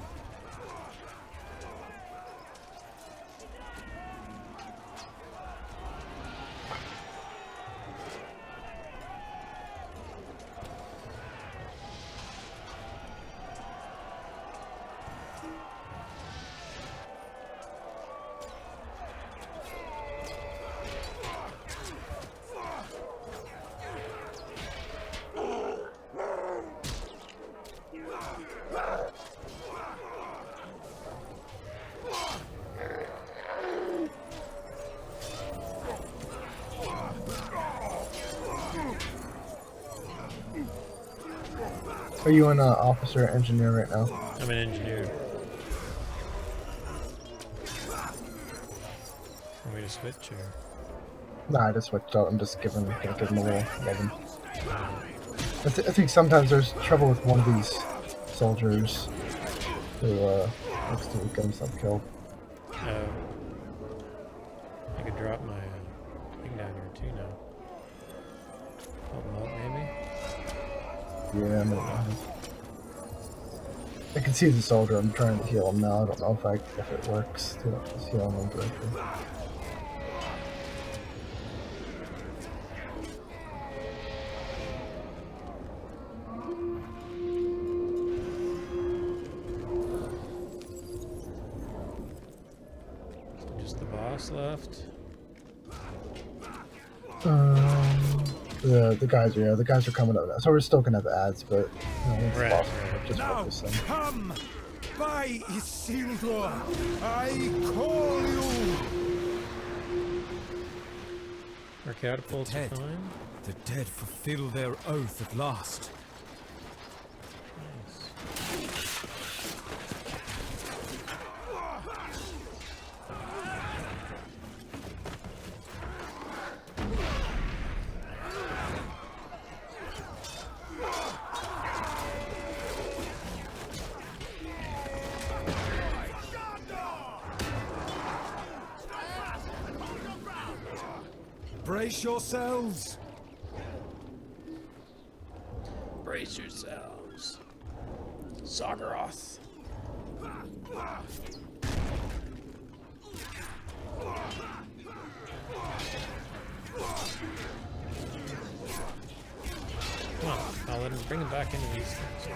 Are you an officer or engineer right now? I'm an engineer. Want me to switch or? Nah, I just switched out. I'm just gonna give him a little loving. I think sometimes there's trouble with one of these soldiers who likes to get himself killed. I could drop my thing down here too now. Help him out maybe? Yeah, no. I can see the soldier. I'm trying to heal him now. I don't know if it works to just heal him directly. Just the boss left. The guys are coming up now. So we're still gonna have ads, but once Right. possible, just Now, focus on. come! By Isildur, I call you! Our catapults are Dead. fine. The dead fulfill their oath at last. Brace yourselves! Brace yourselves. Sagaroth. Come on, I'll let him bring him back into these things.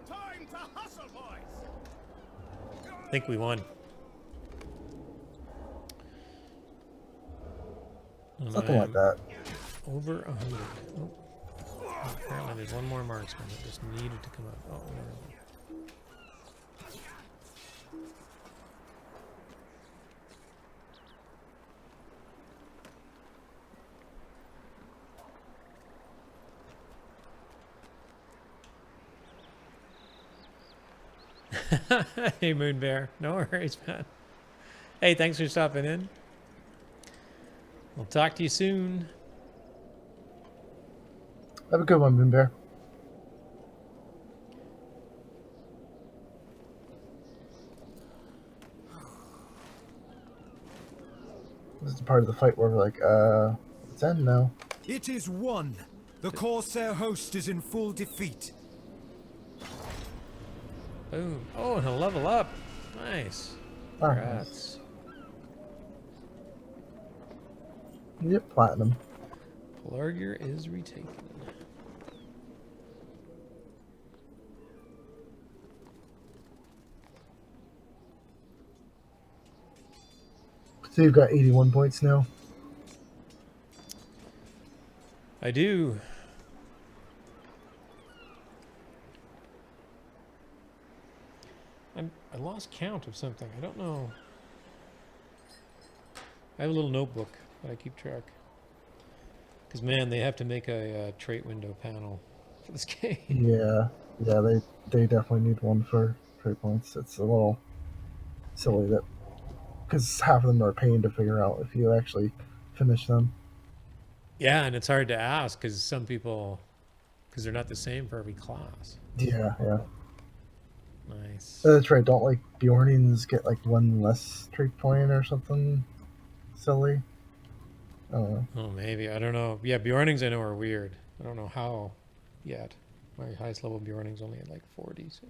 Time to hustle, boys! I think we won. And Something like I'm that. Over 100. Oh. Apparently there's one more marksman that just needed to come up. Oh, where are we? Hey, Moon Bear. No worries, man. Hey, thanks for stopping in. We'll talk to you soon. Have a good one, Moon Bear. This is the part of the fight where we're like, it's end now. It is won! The Corsair host is in full defeat. Boom. Oh, and a level up. Nice. Congrats. Yep, platinum. Larger is retaken. So you've got 81 points now. I do. I lost count of something. I don't know. I have a little notebook that I keep track. Because, man, they have to make a trait window panel for this game. Yeah, they definitely need one for trade points. It's a little silly that because half of them are a pain to figure out if you actually finish them. Yeah, and it's hard to ask because some people, because they're not the same for every class. Yeah. Nice. That's right. Don't like Bjornings get like one less trait point or something silly? I don't know. Oh, maybe. I don't know. Yeah, Bjornings I know are weird. I don't know how yet. My highest level Bjorning's only at like 40. So.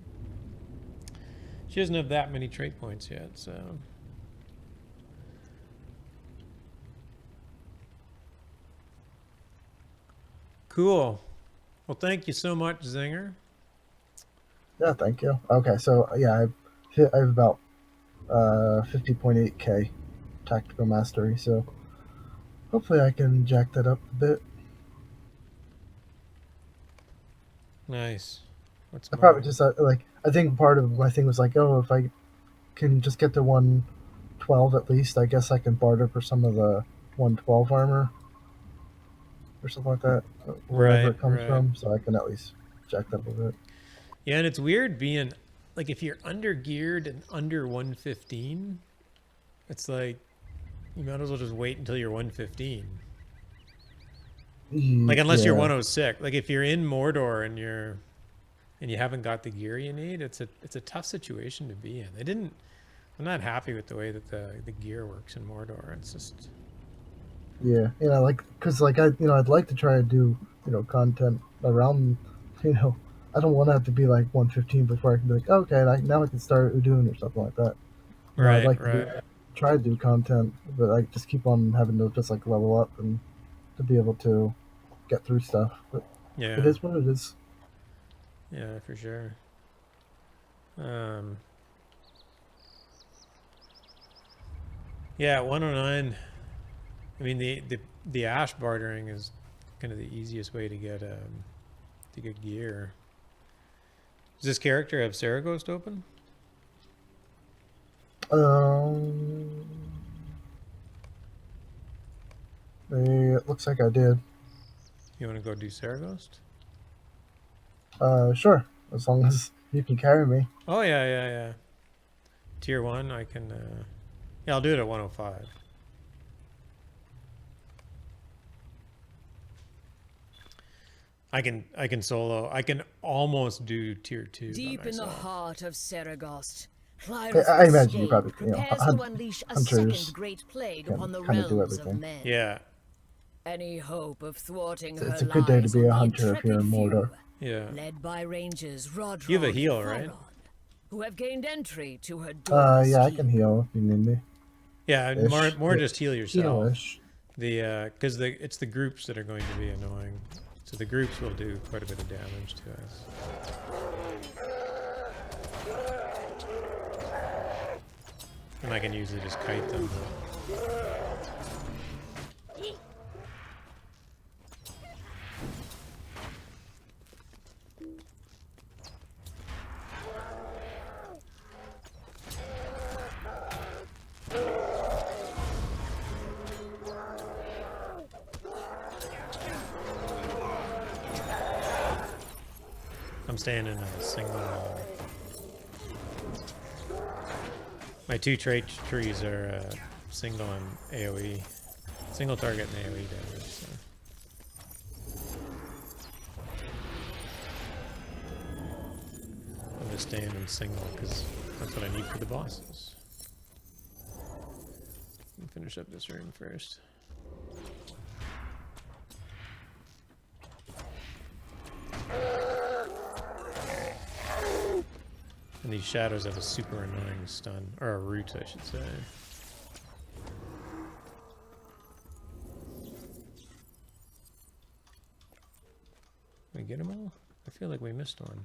She doesn't have that many trait points yet, so. Cool. Well, thank you so much, Zinger. Yeah, thank you. Okay, so yeah, I have about 50.8k tactical mastery. So hopefully I can jack that up a bit. Nice. What's I probably mine? just like I think part of my thing was like, oh, if I can just get to 112 at least, I guess I can barter for some of the 112 armor or something like that, wherever Right, it comes right. from. So I can at least jack that up a bit. Yeah, and it's weird being like if you're under geared and under 115, it's like you might as well just wait until you're 115. Like unless you're Yeah, 106. Like if you're in Mordor and you haven't got the gear you need, it's a tough situation to be in. I'm not happy with the way that the gear works in Mordor. It's just yeah, like because like I'd like to try to do content around I don't want to have to be like 115 before I can be like, okay, now I can start Udun or something like that. I'd right, like to right. try to do content, but I just keep on having to just like level up and to be able to get through stuff. But it Yeah. is what it is. Yeah, for sure. Yeah, 109. I mean the ash bartering is kind of the easiest way to get gear. Does this character have Saragost open? It looks like I did. You want to go do Saragost? Sure, as long as you can carry me. Oh yeah. Tier 1, I can yeah, I'll do it at 105. I can solo. I can almost do tier 2 Deep by in the myself. heart of Saragost, I imagine you probably prepares to unleash a hunters second great plague can upon the kind of do realms of everything. men. Yeah. Any hope of thwarting her It's a good day to lies be on a the hunter if you're in intrepid Mordor. few, Yeah. led by Rangers Rodrod You have a and heal, right? Thoron, who have gained entry to her dauntless Yeah, I keep. can heal if you need me. Yeah, Ish. more just heal yourself. Heal-ish. Because it's the groups that are going to be annoying. So the groups will do quite a bit of damage to us. And I can usually just kite them. I'm staying in a single. My two trait trees are single and AoE. Single target and AoE damage. So. I'm just staying in single because that's what I need for the bosses. Let me finish up this room first. And these shadows have a super annoying stun, or a root, I should say. Did we get them all? I feel like we missed one.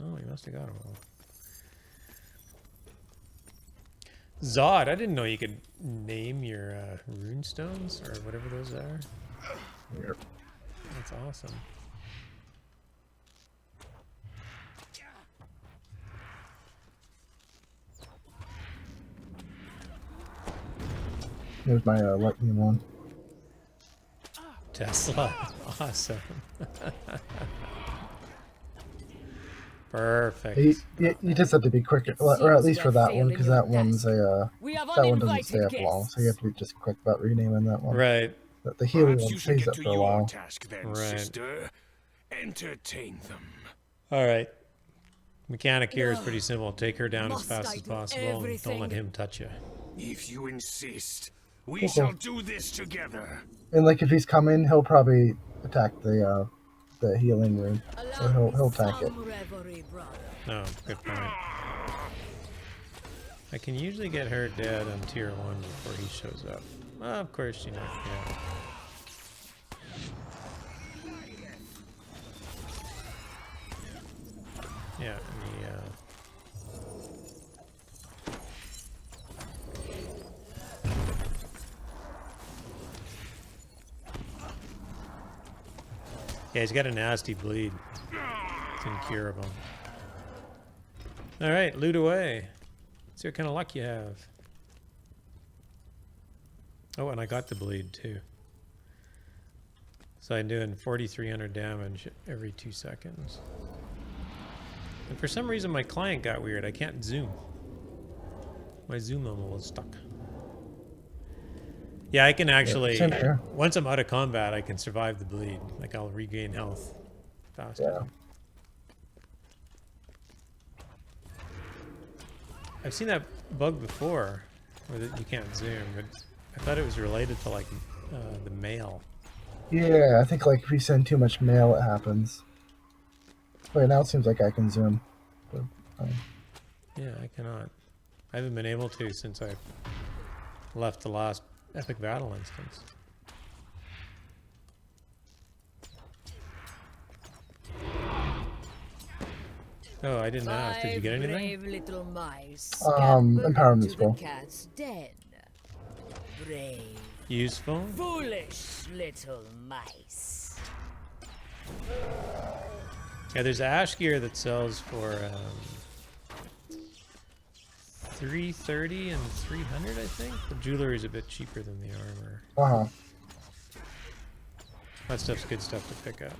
Oh, we must have got them all. Zod, I didn't know you could name your rune stones, or whatever those are. Yep. That's awesome. Here's my lightning one. Tesla, awesome. Perfect. You just have to be quick, or at least for that one, because that one's that one doesn't stay up long, so you have to be just quick about renaming that one. Right. The healing Perhaps one you should stays get up to for a your while. task then, Right. sister. Entertain them. All right. Mechanic here is pretty simple. Take her down as Must I fast as do possible and don't let everything? him touch you. If you insist, we Okay. shall do this together. And like if he's coming, he'll probably attack the healing room, or he'll tank it. No, good point. I can usually get her dead on tier 1 before he shows up. Well, of course, you know, yeah. Yeah, Yeah, he's got a nasty bleed. It's incurable. Alright, loot away. See what kind of luck you have. Oh, and I got the bleed too. So I'm doing 4,300 damage every 2 seconds. And for some reason my client got weird. I can't zoom. My zoom level is stuck. Yeah, I can actually, same here. once I'm out of combat, I can survive the bleed. Like, I'll regain health faster. Yeah. I've seen that bug before, where you can't zoom, but I thought it was related to, like, the mail. Yeah, I think like if you send too much mail, it happens. Wait, now it seems like I can zoom. But, Yeah, I cannot. I haven't been able to since I left the last epic battle instance. Oh, I didn't ask. Did you get anything? Brave little mice. empowerment to spell. the cat's den. Brave, Useful? foolish little mice. Yeah, there's ash gear that sells for 330 and 300, I think. The jewelry is a bit cheaper than the armor. Uh-huh. That stuff's good stuff to pick up.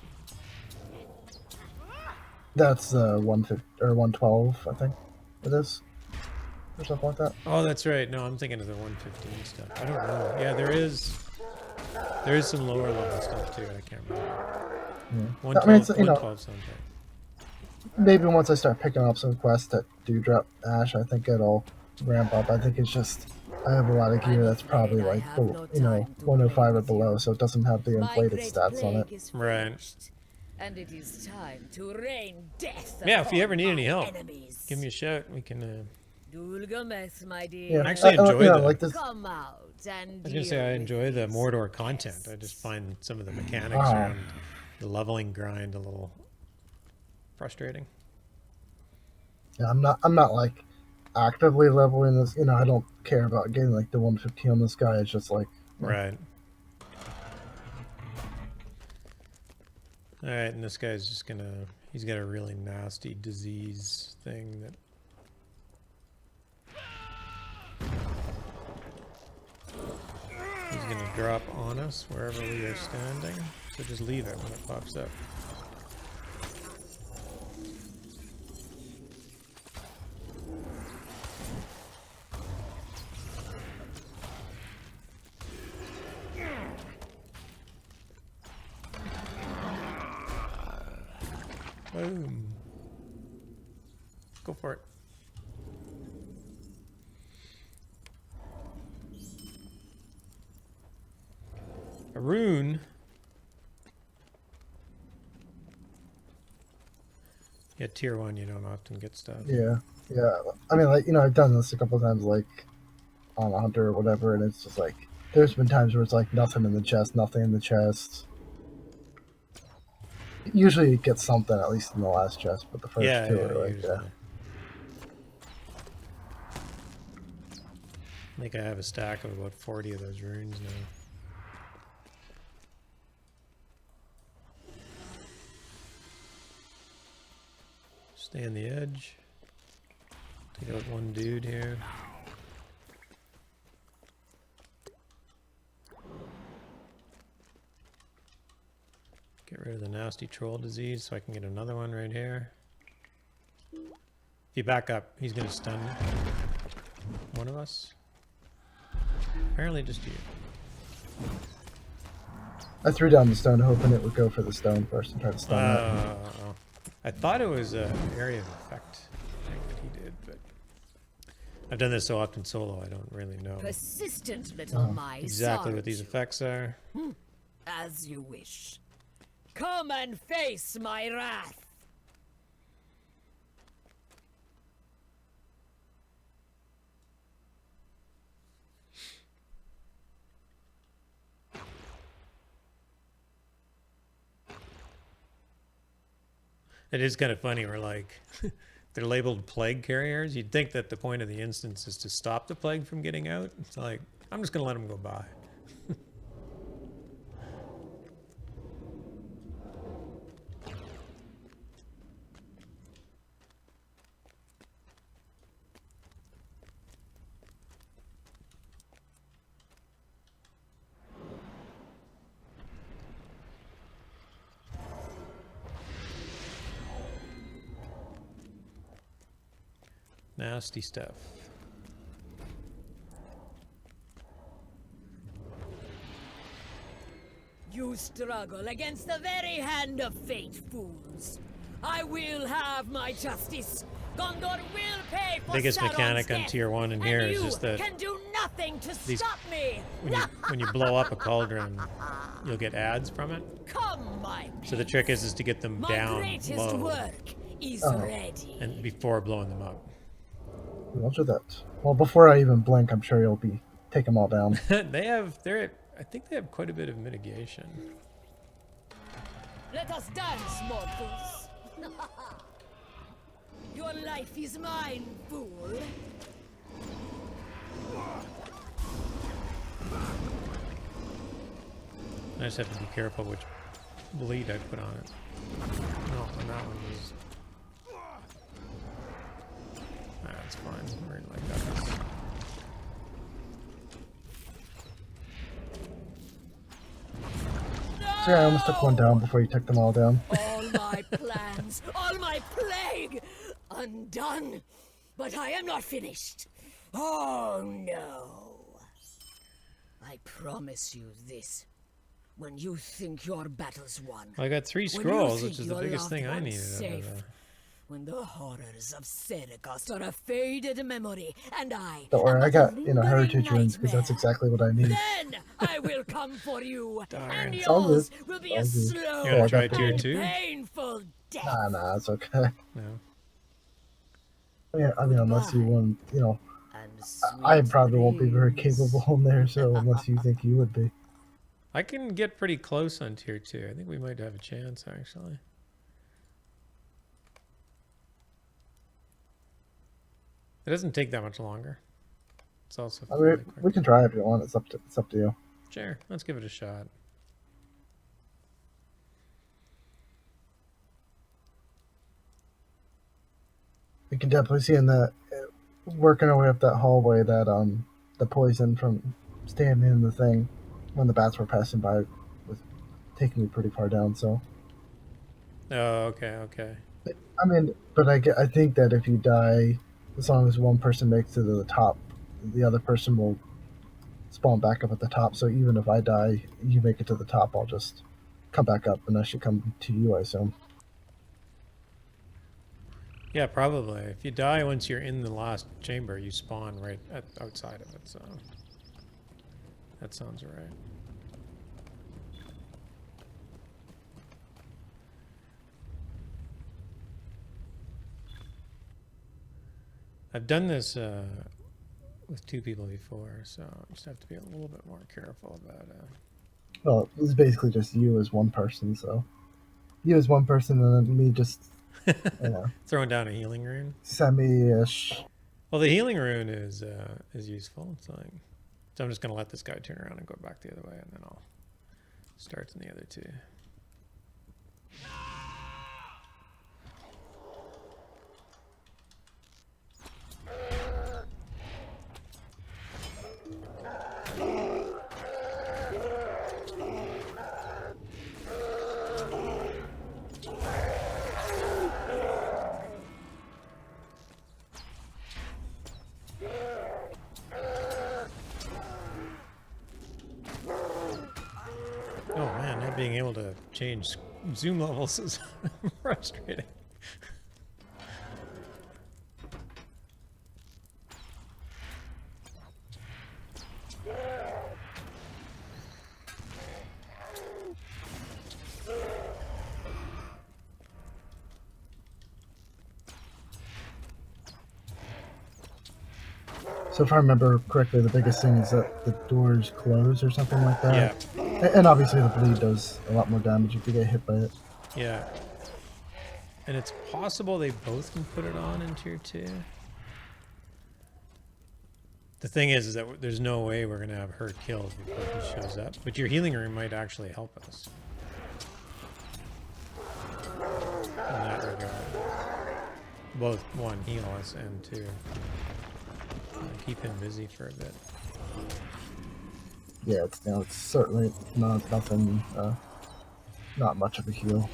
That's 150 or 112, I think it is, or something like that. Oh, that's right. No, I'm thinking of the 115 stuff. I don't know. Yeah, there is some lower level stuff too. I can't remember. Yeah. 112, I mean, it's, 112 sounds right. Maybe once I start picking up some quests that do drop ash, I think it'll ramp up. I think it's just I have a lot of gear that's probably like 105 or below, so it doesn't have the inflated stats on it. Right. And it is time to rain death. Yeah, if you ever need any help, enemies. give me a shout. We can. Dulgameth, my dear. Yeah, I actually enjoy yeah, the. like this. Come out and I was gonna say I enjoy the Mordor content. I just find some of the mechanics around the leveling grind a little frustrating. Yeah, I'm not like actively leveling this. I don't care about getting like the 115 on this guy. It's just like Right. All right, and this guy's just gonna. He's got a really nasty disease thing that. He's gonna drop on us wherever we are standing. So just leave it when it pops up. Boom. Go for it. A rune. Yeah, tier 1 you don't often get stuff. yeah. I mean, like I've done this a couple of times, like on a hunter or whatever, and it's just like there's been times where it's like nothing in the chest, nothing in the chest. Usually you get something at least in the last chest, but the first two are like usually. I think I have a stack of about 40 of those runes now. Stay on the edge. Take out one dude here. Get rid of the nasty troll disease so I can get another one right here. If you back up, he's going to stun one of us. Apparently just you. I threw down the stone hoping it would go for the stone first and try to stun it. I thought it was an area of effect thing that he did, but I've done this so often solo, I don't really know Persistent little mice. exactly what aren't these you? effects are. As you wish. Come and face my wrath. It is kind of funny, we're like, they're labeled plague carriers. You'd think that the point of the instance is to stop the plague from getting out. It's like, I'm just going to let them go by. Nasty stuff. You struggle against the very hand of fate, fools. I will have my justice. Gondor will pay for Biggest Sauron's mechanic on death, tier 1 in here and is just that you can do nothing to these- stop me. when you blow up a cauldron, you'll get ads from it. Come, my So the trick is to get them my down greatest low work is ready. and before blowing them up. Roger that. Well, before I even blink, I'm sure you'll be take them all down. I think they have quite a bit of mitigation. Let us dance, mortals. Your life is mine, fool. I just have to be careful which bleed I put on it. No, and that one was... That's fine. We're in like that. So yeah, I almost took one down before you took them all down. All my plans, all my plague, undone. But I am not finished. Oh no. I promise you this. When you think your battle's won. Well, I got 3 when you scrolls, think which is the your biggest loved thing I one's needed. safe, when the horrors of Serikast are a faded memory, and I Don't worry, am I but got, a heritage lingering runes because that's nightmare. exactly what I need. Then I will come for you, and It's all yours good. will be All a good. slow You wanna try got tier and 2? painful death. Nah, it's okay. No. Yeah, I mean, unless you want, And I sweet probably won't be very dreams. capable in there, so unless you think you would be. I can get pretty close on tier 2. I think we might have a chance, actually. It doesn't take that much longer. It's also I fairly mean, quick. we can try if you want. It's up to you. Sure, let's give it a shot. You can definitely see in that working our way up that hallway that the poison from standing in the thing when the bats were passing by was taking me pretty far down. So Oh, okay. I mean, but I think that if you die, as long as one person makes it to the top, the other person will spawn back up at the top. So even if I die, you make it to the top, I'll just come back up, and I should come to you, I assume. Yeah, probably. If you die once you're in the last chamber, you spawn right outside of it, so... That sounds right. I've done this with 2 people before, so I just have to be a little bit more careful about Well, it's basically just you as one person, so you as one person, and then me just throwing down a healing rune. Semi-ish. Well, the healing rune is useful. It's like, so I'm just gonna let this guy turn around and go back the other way, and then I'll start in the other 2. Oh man, not being able to change zoom levels is frustrating. So if I remember correctly, the biggest thing is that the doors close or something like that. Yeah. And obviously the bleed does a lot more damage if you get hit by it. Yeah. And it's possible they both can put it on in tier 2. The thing is that there's no way we're going to have her killed before he shows up. But your healing room might actually help us. In that regard. Both, 1, heal us, and 2, keep him busy for a bit. Yeah, it's certainly nothing, not much of a heal.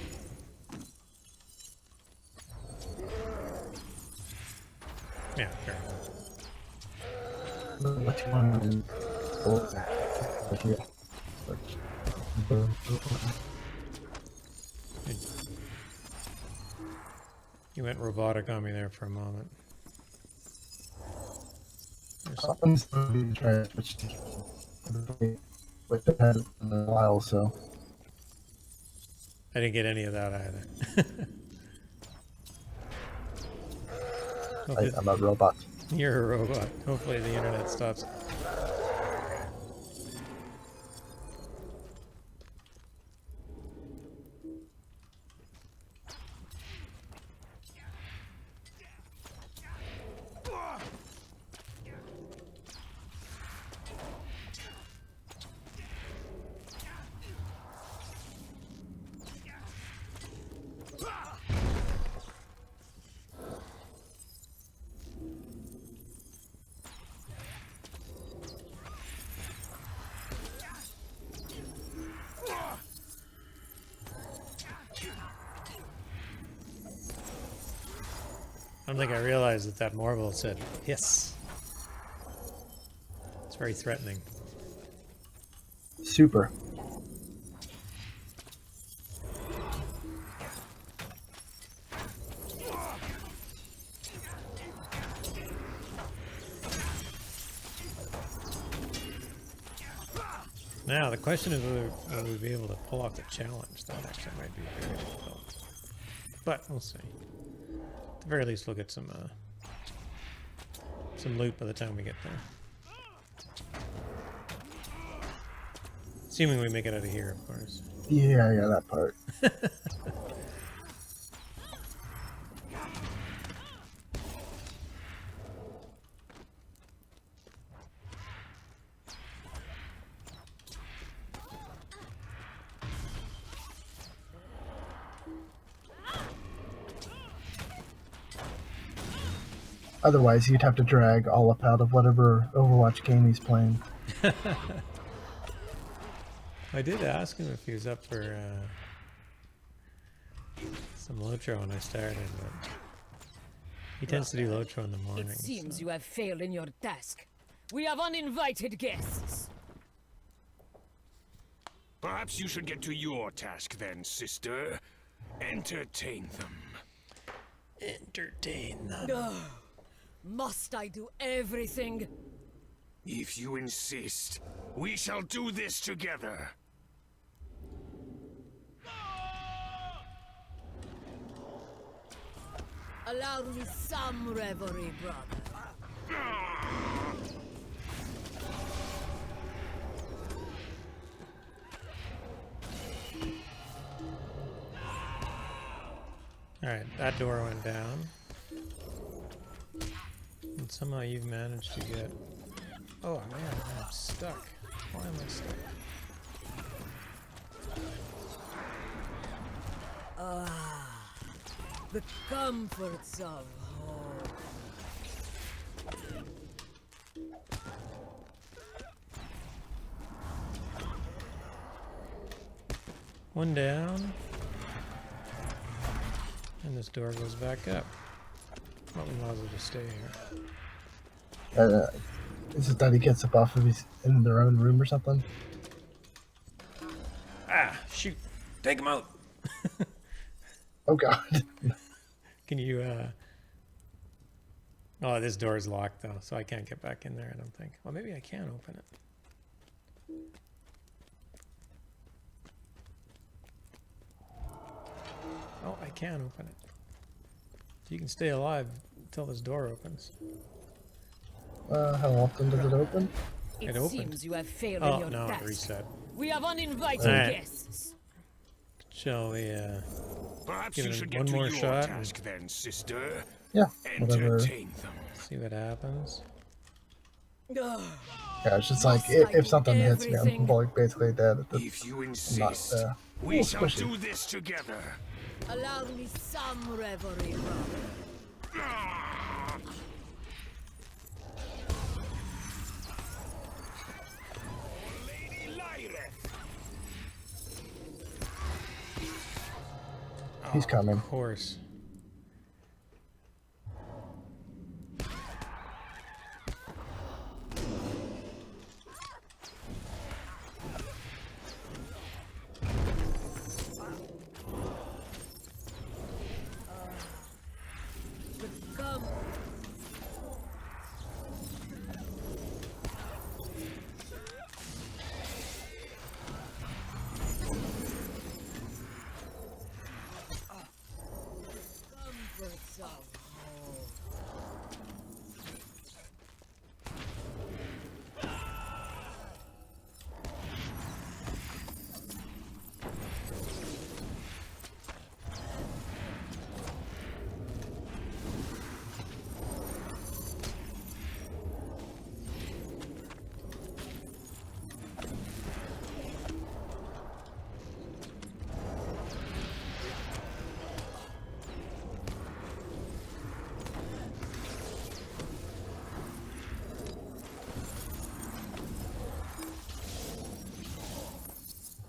Yeah, fair enough. What you want to do? You went robotic on me there for a moment. I'm still going to try to switch to with the head in a while, so. I didn't get any of that either. I'm a robot. You're a robot. Hopefully the internet stops. I don't think I realized that that marble said hiss. It's very threatening. Super. Now the question is whether we'll be able to pull off the challenge. That actually might be very difficult. But we'll see. At the very least we'll get some loot by the time we get there. Assuming we make it out of here, of course. Yeah, that part. Otherwise, you'd have to drag Olaf out of whatever Overwatch game he's playing. I did ask him if he was up for some LotRO when I started, but he tends to do LotRO in the morning. It seems you have failed in your task. We have uninvited guests. Perhaps you should get to your task then, sister. Entertain them. Entertain them. Must I do everything? If you insist, we shall do this together. Allow me some reverie, brother. Alright, that door went down. And somehow you've managed to get... Oh man, I'm stuck. Why am I stuck? The comforts of home. One down. And this door goes back up. Well, we might as well just stay here. Is it that he gets a buff if he's in their own room or something? Ah, shoot. Take him out. Oh god. Can you, Oh, this door is locked though, so I can't get back in there, I don't think. Well, maybe I can open it. Oh, I can open it. You can stay alive until this door opens. How often does it open? It opened. seems you have failed Oh, in your no, task. it reset. We have uninvited Alright. guests. Shall we, Perhaps give you it should one get to more your shot task then, sister. Yeah, whatever. Entertain them. see what happens? Ugh. Yeah, it's just like, if something hits me, I'm like basically dead. If you I'm insist, not, we little shall squishy. do this together. Allow me some reverie, brother. Lady Lyreth. He's coming. Of course.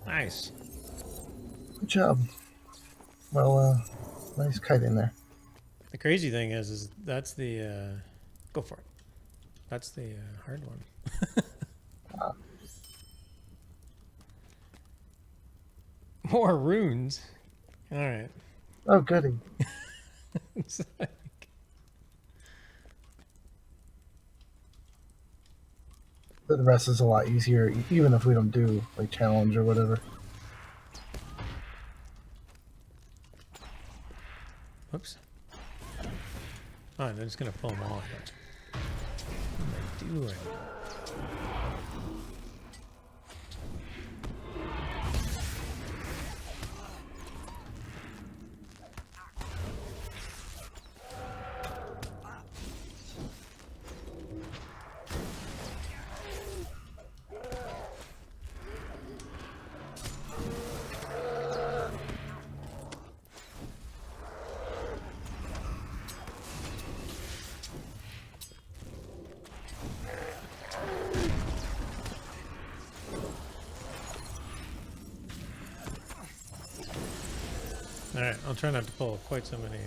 Nice. Good job. Well, nice kite in there. The crazy thing is that's the go for it. That's the hard one. More runes. All right. Oh, goody. It's like- But the rest is a lot easier, even if we don't do like challenge or whatever. Whoops. Oh, I'm just gonna pull them all here. What am I doing? Alright, I'll try not to pull quite so many.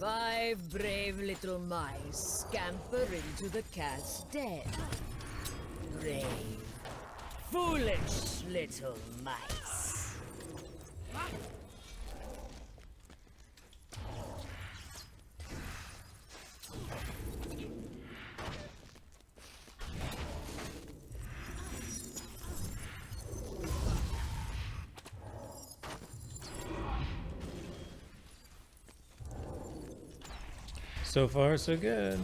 Five brave little mice scamper into the cat's den. Brave, foolish little mice. So far, so good.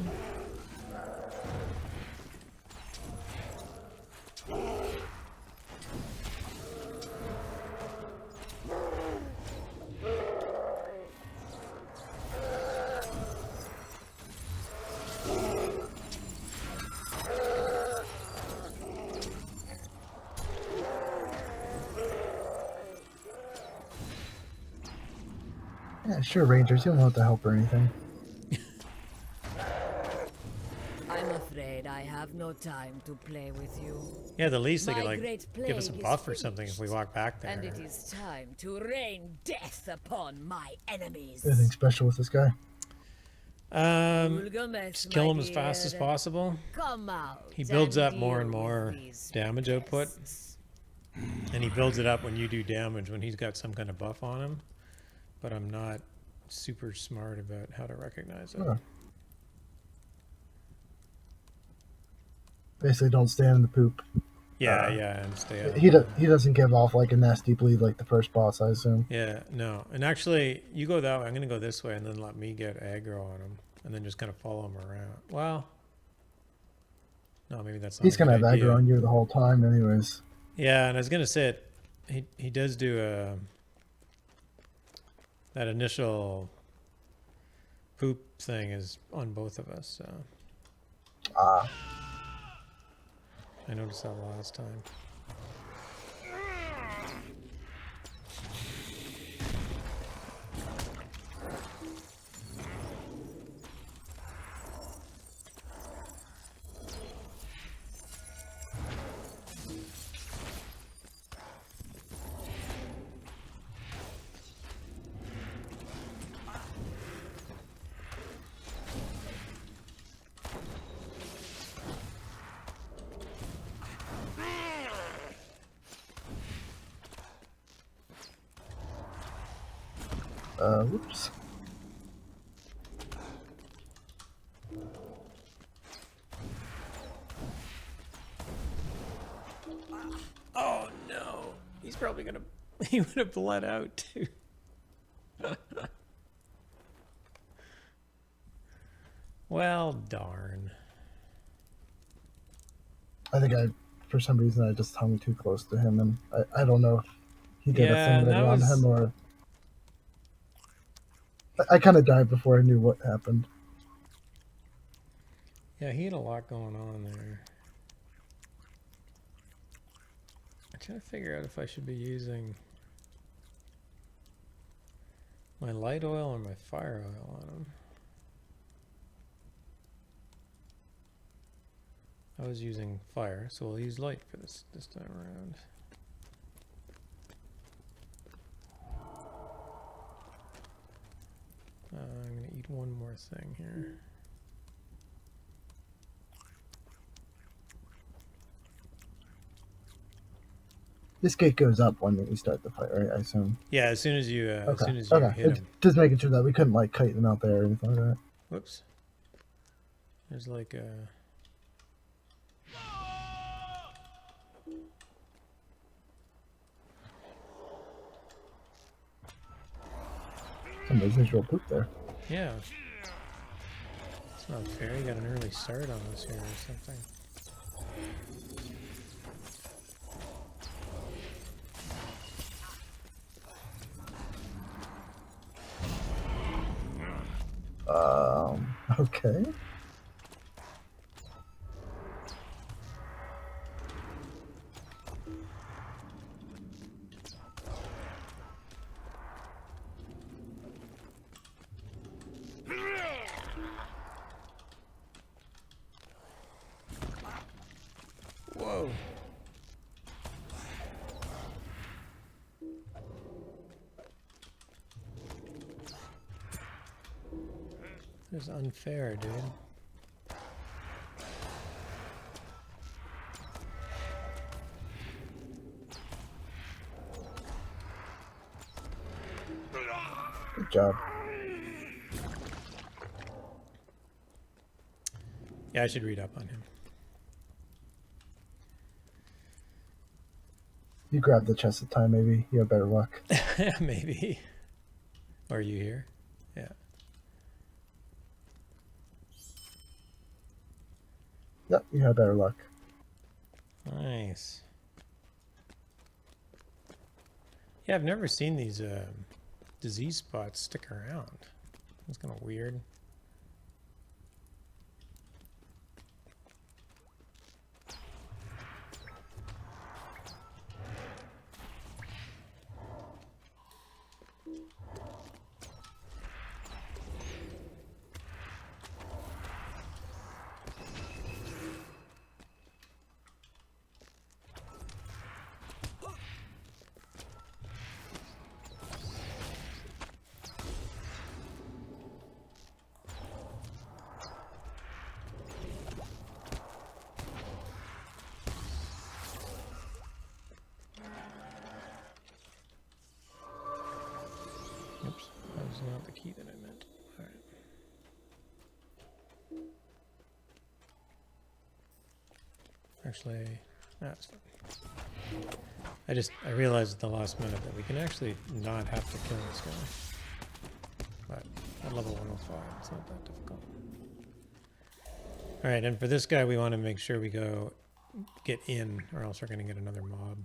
Yeah, sure, Rangers. You don't have to help or anything. I'm afraid I have no time to play with you. Yeah, the least they My could like great give us a plague is buff or something if we finished, walk back there. And it is time to rain death upon my enemies. Anything special with this guy? Just kill him as fast as possible. Come out. He builds and up more and deal with more these damage output, pests. and he builds it up when you do damage when he's got some kind of buff on him. But I'm not super smart about how to recognize it. Huh. Basically, don't stand in the poop. Yeah, and stay out. He doesn't give off like a nasty bleed like the first boss, I assume. Yeah, no. And actually, you go that way. I'm going to go this way and then let me get aggro on him. And then just kind of follow him around. Well, no, maybe that's not He's a gonna good have idea. aggro on you the whole time, anyways. Yeah, and I was going to say he does do that initial poop thing is on both of us. So. I noticed that last time. Whoops. Oh no, he's probably gonna. He would have bled out too. Well, darn. I think for some reason, I just hung too close to him, and I don't know if he did a Yeah, thing and that later on was... him, or I kind of died before I knew what happened. Yeah, he had a lot going on there. I'm trying to figure out if I should be using my light oil or my fire oil on him. I was using fire, so we'll use light for this time around. I'm gonna eat one more thing here. This gate goes up when you start the fight, right? I assume. Yeah, as soon as you Okay. hit It's him. just making sure that we couldn't like kite them out there or anything like that. Whoops. There's like a... Some visual poop there. Yeah. It's not fair. You got an early start on this here or something. Okay. Whoa. This is unfair, dude. Good job. Yeah, I should read up on him. You grab the chest of time, maybe. You have better luck. Maybe. Are you here? Yeah. Yep, you have better luck. Nice. Yeah, I've never seen these disease spots stick around. It's kind of weird. Oops, that was not the key that I meant. All right. Actually, that's fine. I realized at the last minute that we can actually not have to kill this guy. But at level 105, it's not that difficult. All right, and for this guy, we want to make sure we go get in, or else we're going to get another mob.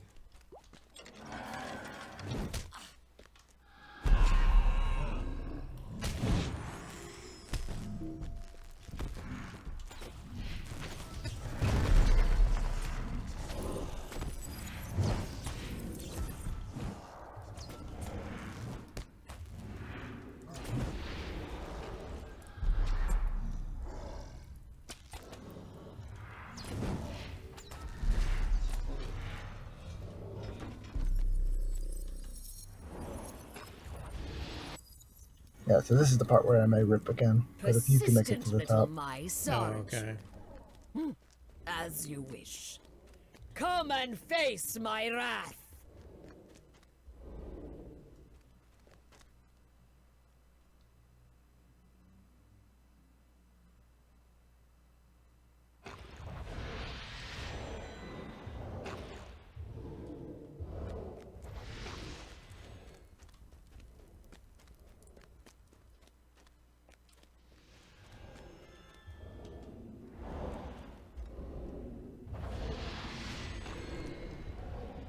Yeah, so this is the part where I may rip again. But if you can make it to the top. My Oh, okay. As you wish. Come and face my wrath.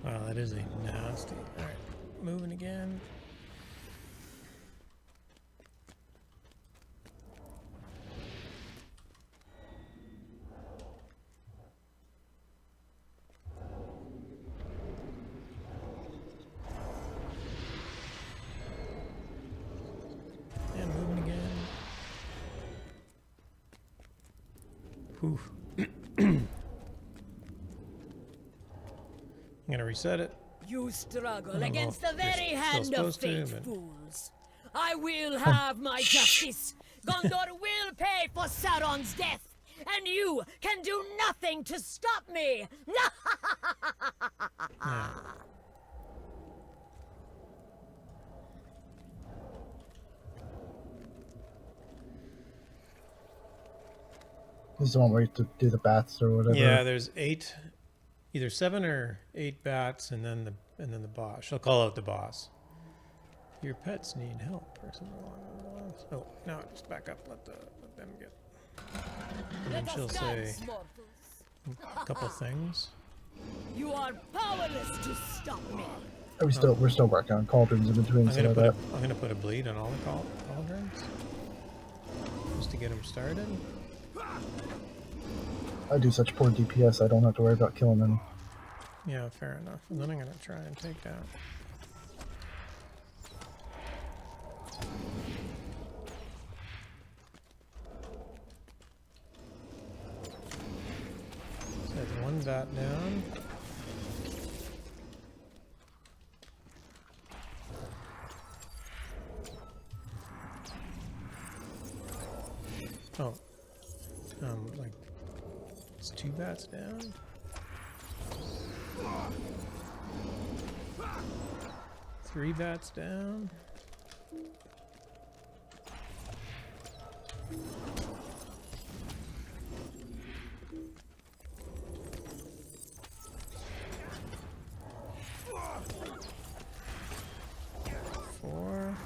Wow, that is a nasty. Alright, moving again. And moving again. Poof. I'm gonna reset it. You struggle know against if the very you're hand still of supposed to, fate, but- fools. I will have my justice. Gondor will pay for Sauron's death, and you can do nothing to stop me. Yeah. This is the one where you have to do the bats or whatever. Yeah, there's 8, either 7 or 8 bats, and then the boss. She'll call out the boss. Your pets need help, or something along those lines. Oh, no, just back up. Let them get. And then she'll say a couple things. You are powerless to stop me. We're still working on cauldrons in between some of that. I'm gonna put a bleed on all the cauldrons, just to get them started. I do such poor DPS, I don't have to worry about killing them. Yeah, fair enough. And then I'm gonna try and take down. So that's one bat down. Oh, like it's 2 bats down. Three bats down. Four.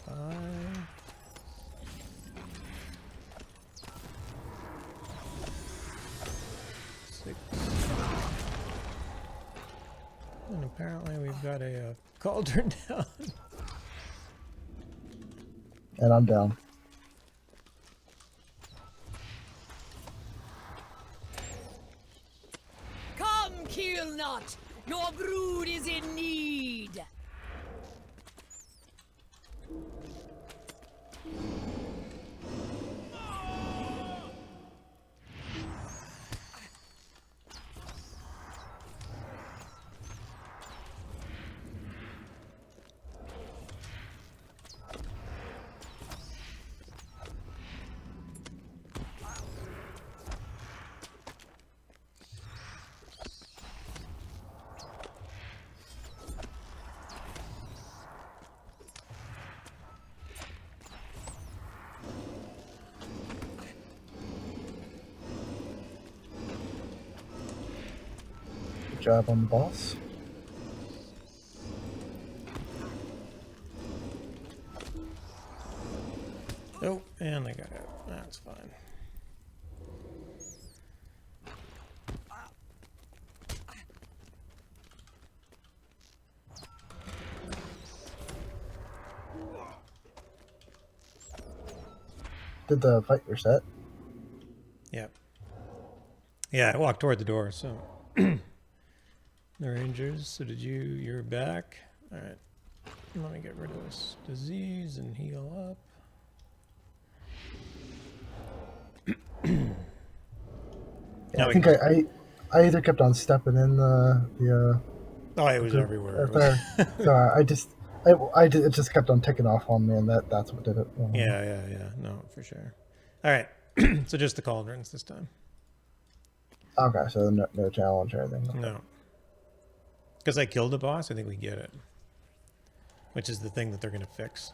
Five. Six. And apparently we've got a cauldron down. And I'm down. Come, kill not. Your brood is in need. Good job on the boss. Oh, and they got out. That's fine. Did the fight reset? Yep. Yeah, I walked toward the door, so. The Rangers, so did you? You're back. Alright. Let me get rid of this disease and heal up. Yeah, I think I either kept on stepping in the Oh, it was everywhere. It was so it just kept on ticking off on me, and that's what did it. yeah. No, for sure. Alright. So just the cauldrons this time. Okay, so no challenge or anything. No. Because I killed the boss, I think we get it. Which is the thing that they're going to fix.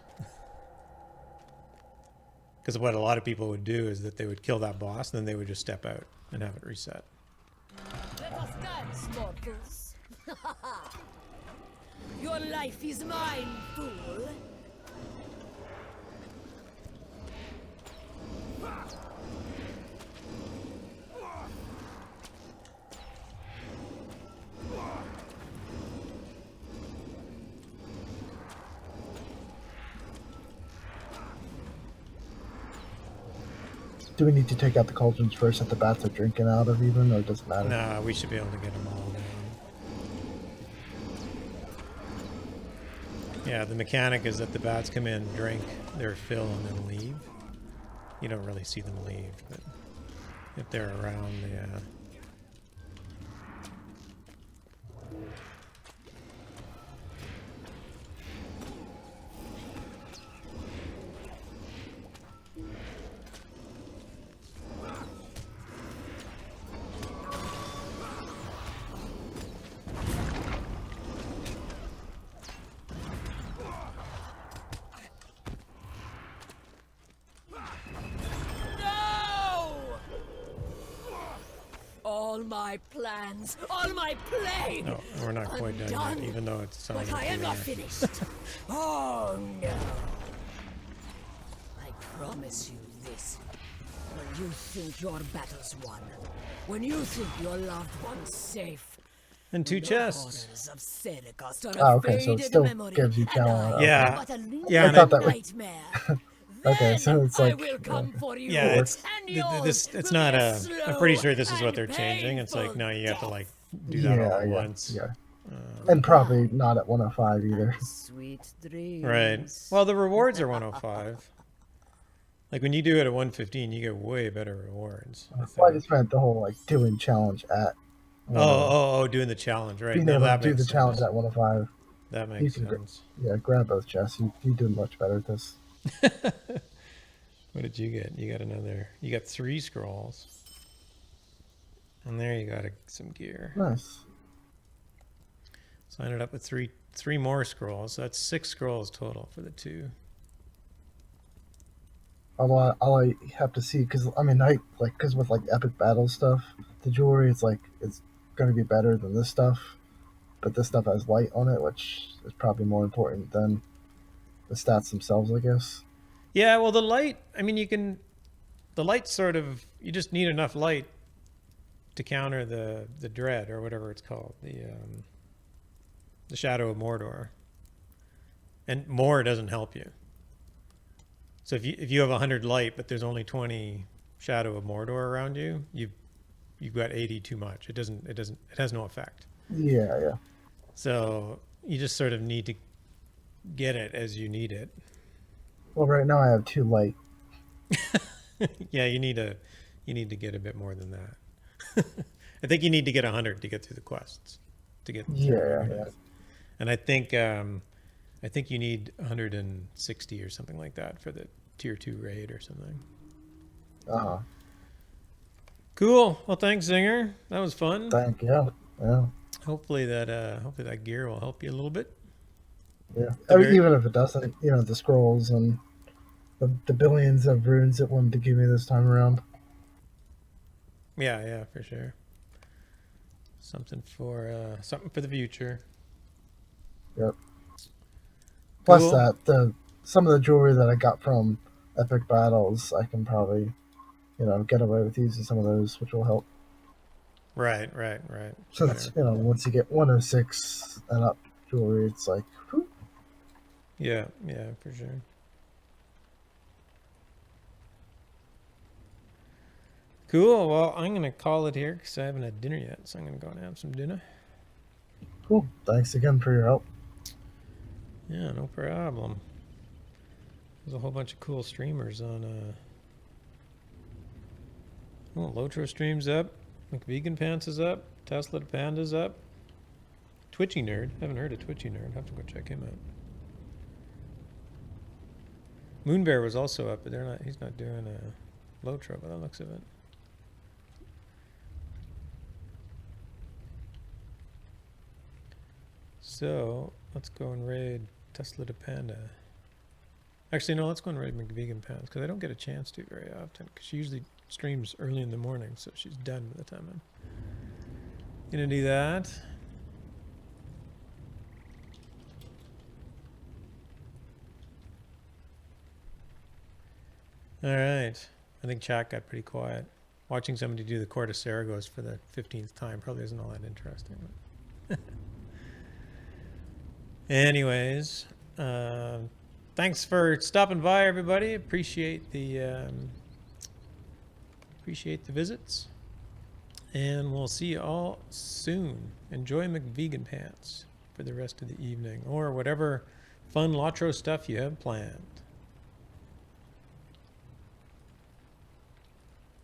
Because what a lot of people would do is that they would kill that boss, and then they would just step out and have it reset. Let us dance, mortals. Your life is mine, fool. Do we need to take out the cauldrons first that the bats are drinking out of even, or does it matter? Nah, we should be able to get them all down. Yeah, the mechanic is that the bats come in, drink their fill, and then leave. You don't really see them leave, but if they're around, yeah. All my plans, all my plague. No, we're not quite done yet, even though it's sounding. But I am not finished. Oh no! I promise you this. When you think your battle's won, when you think your loved one's safe, and 2 chests. Of Seneca start Oh, okay, so it still gives you challenge. Yeah, yeah. I thought that nightmare. Okay, so it's like yeah, it's not a. I'm pretty sure this is what they're changing. It's like no, you have to like do that all at once. Yeah, and probably not at 105 either. Sweet dreams. Right. Well, the rewards are 105. Like when you do it at 115, you get way better rewards. Well, I just meant the whole like doing challenge at. Doing the challenge, right? Being No, able that to do makes the challenge sense. at 105. That makes sense. Yeah, grab both chests. You do much better at this. What did you get? You got another. You got 3 scrolls. And there you got some gear. Nice. Sign it up with three more scrolls. So that's 6 scrolls total for the 2. All I have to see, because I mean, because with like epic battle stuff, the jewelry it's going to be better than this stuff, but this stuff has light on it, which is probably more important than the stats themselves, I guess. Yeah, well, the light. I mean, the light sort of. You just need enough light to counter the dread or whatever it's called, the Shadow of Mordor. And more doesn't help you. So if you have 100 light, but there's only 20 Shadow of Mordor around you, you've got 80 too much. It has no effect. Yeah. So you just sort of need to get it as you need it. Well, right now I have 2 light. Yeah, you need to get a bit more than that. I think you need to get 100 to get through the quests. To get yeah. And I think you need 160 or something like that for the tier 2 raid or something. Uh-huh. Cool. Well, thanks, Zinger. That was fun. Thank you. Yeah. Hopefully that gear will help you a little bit. Yeah. Even if it doesn't, the scrolls and the billions of runes it wanted to give me this time around. Yeah, for sure. Something for the future. Yep. Plus Cool. that some of the jewelry that I got from epic battles, I can probably, get away with using some of those, which will help. Right. Since once you get 106 and up jewelry, it's like, whew. Yeah, for sure. Cool. Well, I'm gonna call it here because I haven't had dinner yet, so I'm gonna go and have some dinner. Cool. Thanks again for your help. Yeah, no problem. There's a whole bunch of cool streamers on. LotRO streams up. McVegan Pants is up. Tesla Panda's up. Twitchy Nerd. Haven't heard of Twitchy Nerd. Have to go check him out. Moonbear was also up, but he's not doing a LotRO by the looks of it. So let's go and raid Tesla to Panda. Actually, no, let's go and raid McVegan Pants because I don't get a chance to very often because she usually streams early in the morning, so she's done by the time I'm gonna do that. All right. I think chat got pretty quiet. Watching somebody do the Court of Saragos for the 15th time probably isn't all that interesting. Anyways, thanks for stopping by, everybody. Appreciate the Appreciate the visits. And we'll see you all soon. Enjoy McVegan Pants for the rest of the evening, or whatever fun LotRO stuff you have planned.